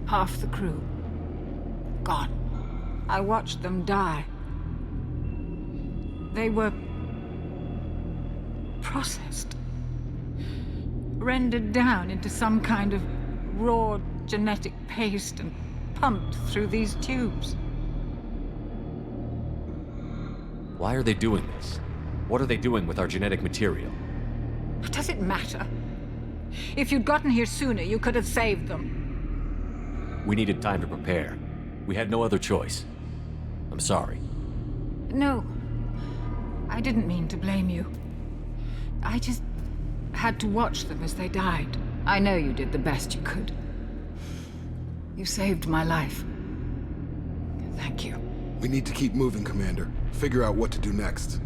half the crew. Gone. I watched them die. They were processed. Rendered down into some kind of raw genetic paste and pumped through these tubes. Why are they doing this? What are they doing with our genetic material? Does it matter? If you'd gotten here sooner, you could have saved them. We needed time to prepare. We had no other choice. I'm sorry. No. I didn't mean to blame you. I just had to watch them as they died. I know you did the best you could. You saved my life. Thank you. We need to keep moving, Commander. Figure out what to do next.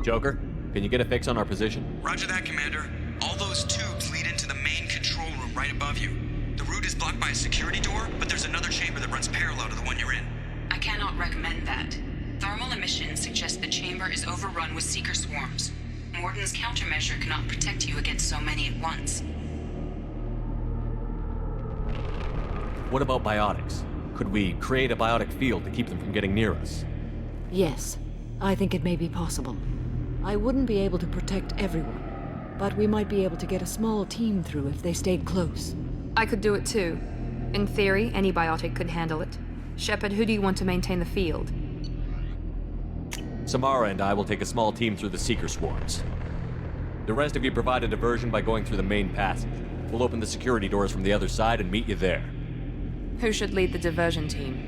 Joker, can you get a fix on our position? Roger that, Commander. All those tubes lead into the main control room right above you. The route is blocked by a security door, but there's another chamber that runs parallel to the one you're in. I cannot recommend that. Thermal emissions suggest the chamber is overrun with seeker swarms. Morden's countermeasure cannot protect you against so many at once. What about biotics? Could we create a biotic field to keep them from getting near us? Yes, I think it may be possible. I wouldn't be able to protect everyone, but we might be able to get a small team through if they stayed close. I could do it too. In theory, any biotic could handle it. Shepard, who do you want to maintain the field? Samara and I will take a small team through the Seeker swarms. The rest of you provide a diversion by going through the main passage. We'll open the security doors from the other side and meet you there. Who should lead the diversion team?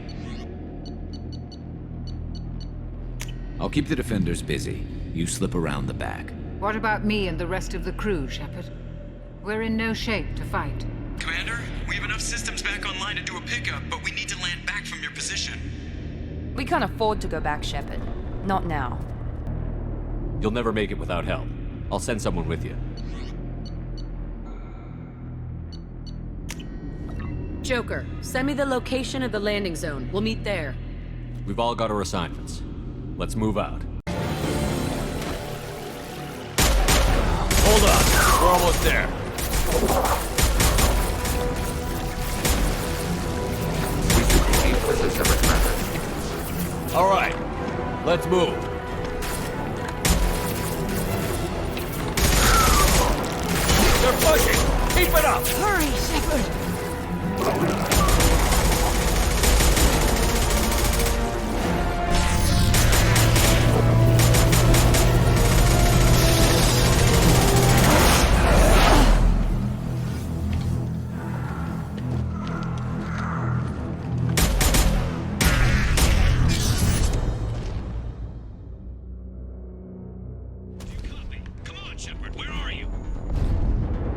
I'll keep the defenders busy. You slip around the back. What about me and the rest of the crew, Shepard? We're in no shape to fight. Commander, we have enough systems back online to do a pickup, but we need to land back from your position. We can't afford to go back, Shepard. Not now. You'll never make it without help. I'll send someone with you. Joker, send me the location of the landing zone. We'll meet there. We've all got our assignments. Let's move out. Hold on, we're almost there. We should proceed with a separate method. All right, let's move. They're pushing! Keep it up! Hurry, Shepard!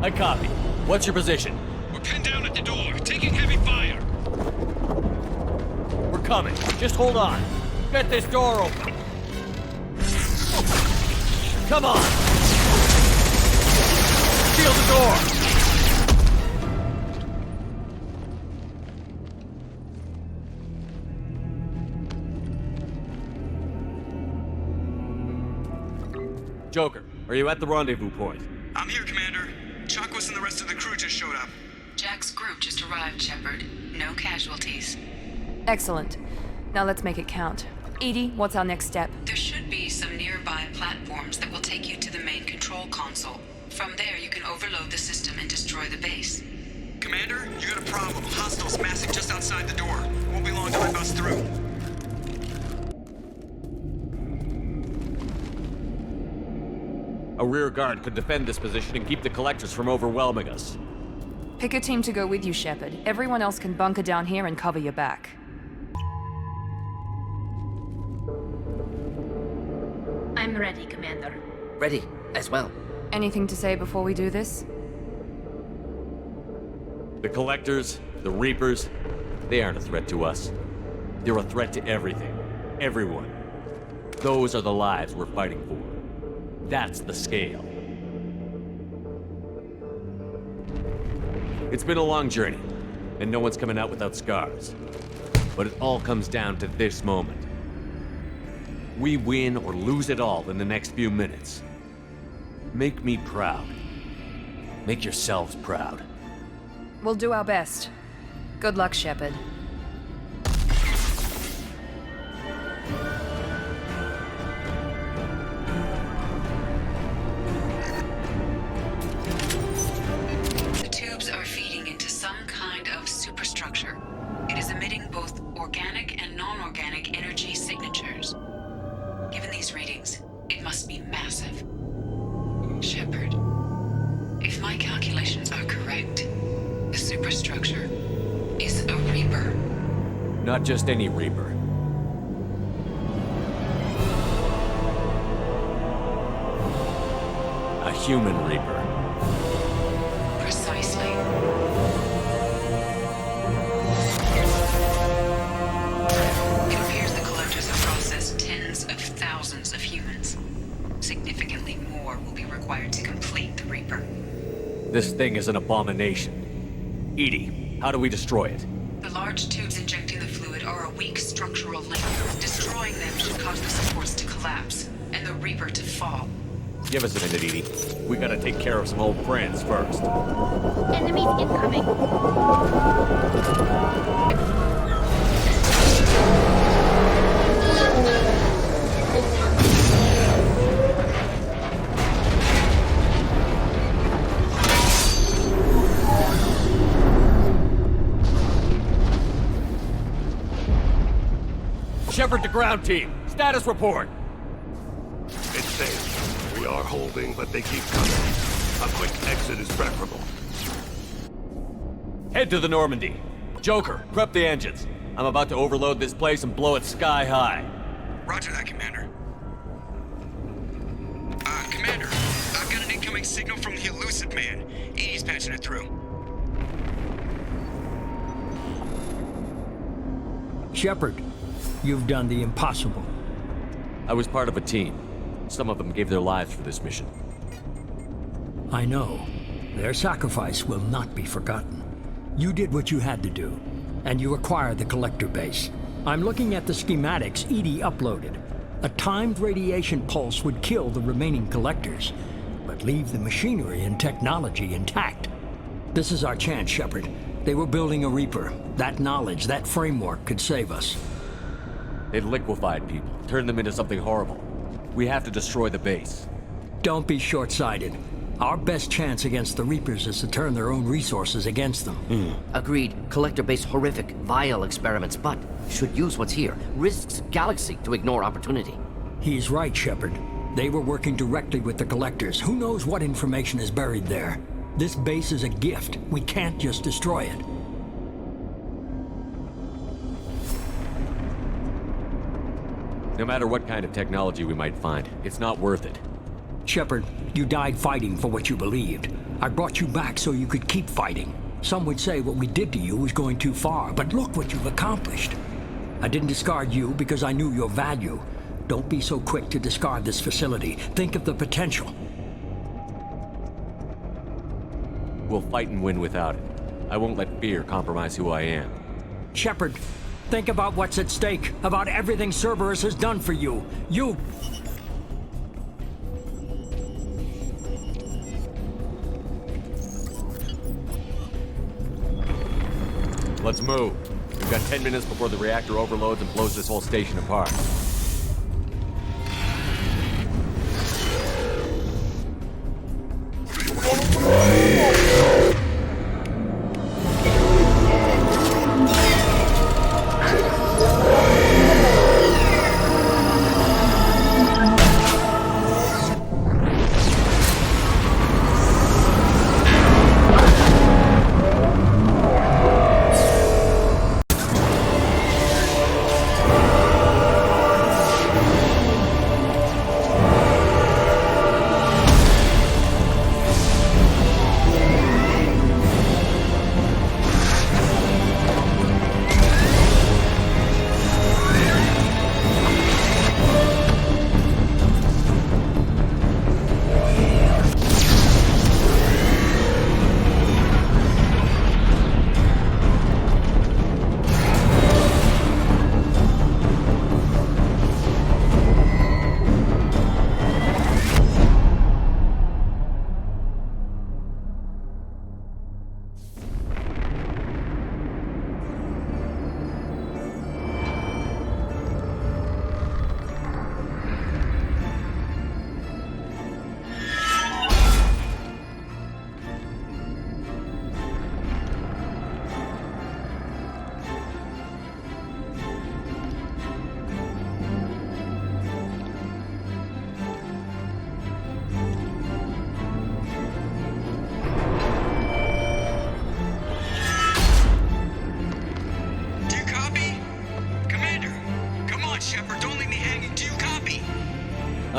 I copy. What's your position? We're pinned down at the door, taking heavy fire. We're coming. Just hold on. Get this door open. Come on! Seal the door! Joker, are you at the rendezvous point? I'm here, Commander. Chakwas and the rest of the crew just showed up. Jack's group just arrived, Shepard. No casualties. Excellent. Now let's make it count. Edie, what's our next step? There should be some nearby platforms that will take you to the main control console. From there, you can overload the system and destroy the base. Commander, you got a problem. Hostiles massing just outside the door. Won't be long till I bust through. A rear guard could defend this position and keep the collectors from overwhelming us. Pick a team to go with you, Shepard. Everyone else can bunker down here and cover your back. I'm ready, Commander. Ready, as well. Anything to say before we do this? The collectors, the Reapers, they aren't a threat to us. They're a threat to everything. Everyone. Those are the lives we're fighting for. That's the scale. It's been a long journey, and no one's coming out without scars. But it all comes down to this moment. We win or lose it all in the next few minutes. Make me proud. Make yourselves proud. We'll do our best. Good luck, Shepard. The tubes are feeding into some kind of superstructure. It is emitting both organic and non-organic energy signatures. Given these readings, it must be massive. Shepard, if my calculations are correct, the superstructure is a Reaper. Not just any Reaper. A human Reaper. Precisely. It appears the collectors have processed tens of thousands of humans. Significantly more will be required to complete the Reaper. This thing is an abomination. Edie, how do we destroy it? The large tubes injecting the fluid are a weak structural link. Destroying them should cause the supports to collapse, and the Reaper to fall. Give us a minute, Edie. We gotta take care of some old friends first. Enemies incoming. Shepard to ground team. Status report. It's safe. We are holding, but they keep coming. A quick exit is preferable. Head to the Normandy. Joker, prep the engines. I'm about to overload this place and blow it sky high. Roger that, Commander. Commander, I've got an incoming signal from the elusive man. Edie's patching it through. Shepard, you've done the impossible. I was part of a team. Some of them gave their lives for this mission. I know. Their sacrifice will not be forgotten. You did what you had to do, and you acquired the collector base. I'm looking at the schematics Edie uploaded. A timed radiation pulse would kill the remaining collectors, but leave the machinery and technology intact. This is our chance, Shepard. They were building a Reaper. That knowledge, that framework could save us. They've liquefied people, turned them into something horrible. We have to destroy the base. Don't be short-sighted. Our best chance against the Reapers is to turn their own resources against them. Agreed. Collector base horrific, vile experiments, but should use what's here. Risks galaxy to ignore opportunity. He's right, Shepard. They were working directly with the collectors. Who knows what information is buried there? This base is a gift. We can't just destroy it. No matter what kind of technology we might find, it's not worth it. Shepard, you died fighting for what you believed. I brought you back so you could keep fighting. Some would say what we did to you was going too far, but look what you've accomplished. I didn't discard you because I knew your value. Don't be so quick to discard this facility. Think of the potential. We'll fight and win without it. I won't let fear compromise who I am. Shepard, think about what's at stake, about everything Cerberus has done for you. Let's move. We've got 10 minutes before the reactor overloads and blows this whole station apart.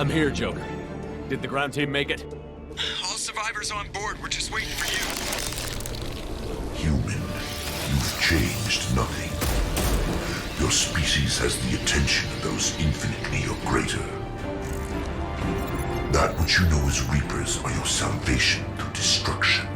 I'm here, Joker. Did the ground team make it? All survivors on board. We're just waiting for you. Human, you've changed nothing. Your species has the attention of those infinitely or greater. That which you know as Reapers are your salvation through destruction.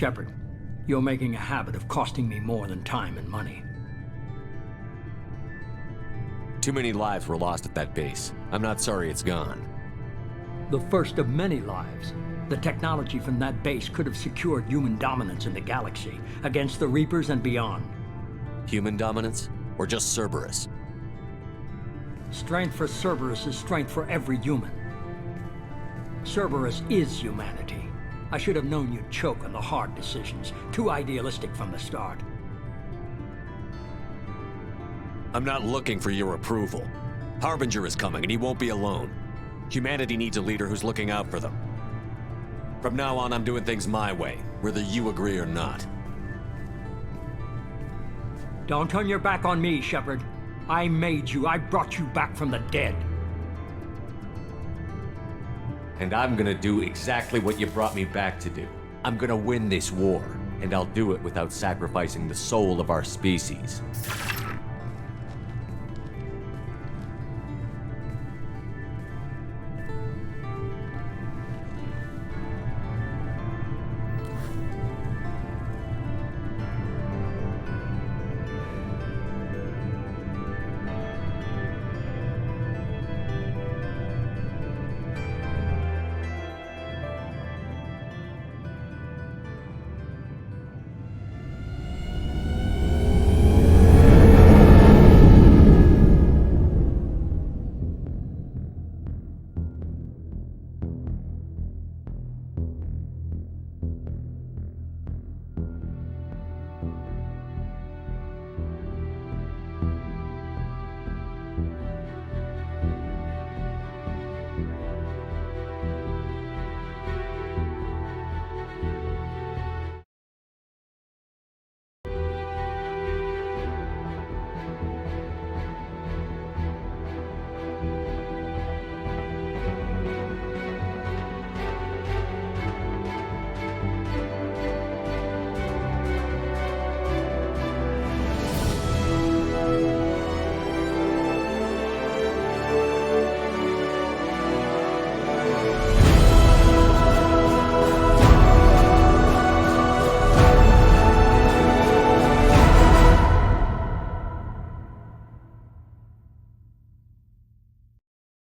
Shepard, you're making a habit of costing me more than time and money. Too many lives were lost at that base. I'm not sorry it's gone. The first of many lives. The technology from that base could have secured human dominance in the galaxy against the Reapers and beyond. Human dominance? Or just Cerberus? Strength for Cerberus is strength for every human. Cerberus is humanity. I should have known you'd choke on the hard decisions. Too idealistic from the start. I'm not looking for your approval. Harbinger is coming, and he won't be alone. Humanity needs a leader who's looking out for them. From now on, I'm doing things my way, whether you agree or not. Don't turn your back on me, Shepard. I made you. I brought you back from the dead. And I'm gonna do exactly what you brought me back to do. I'm gonna win this war, and I'll do it without sacrificing the soul of our species.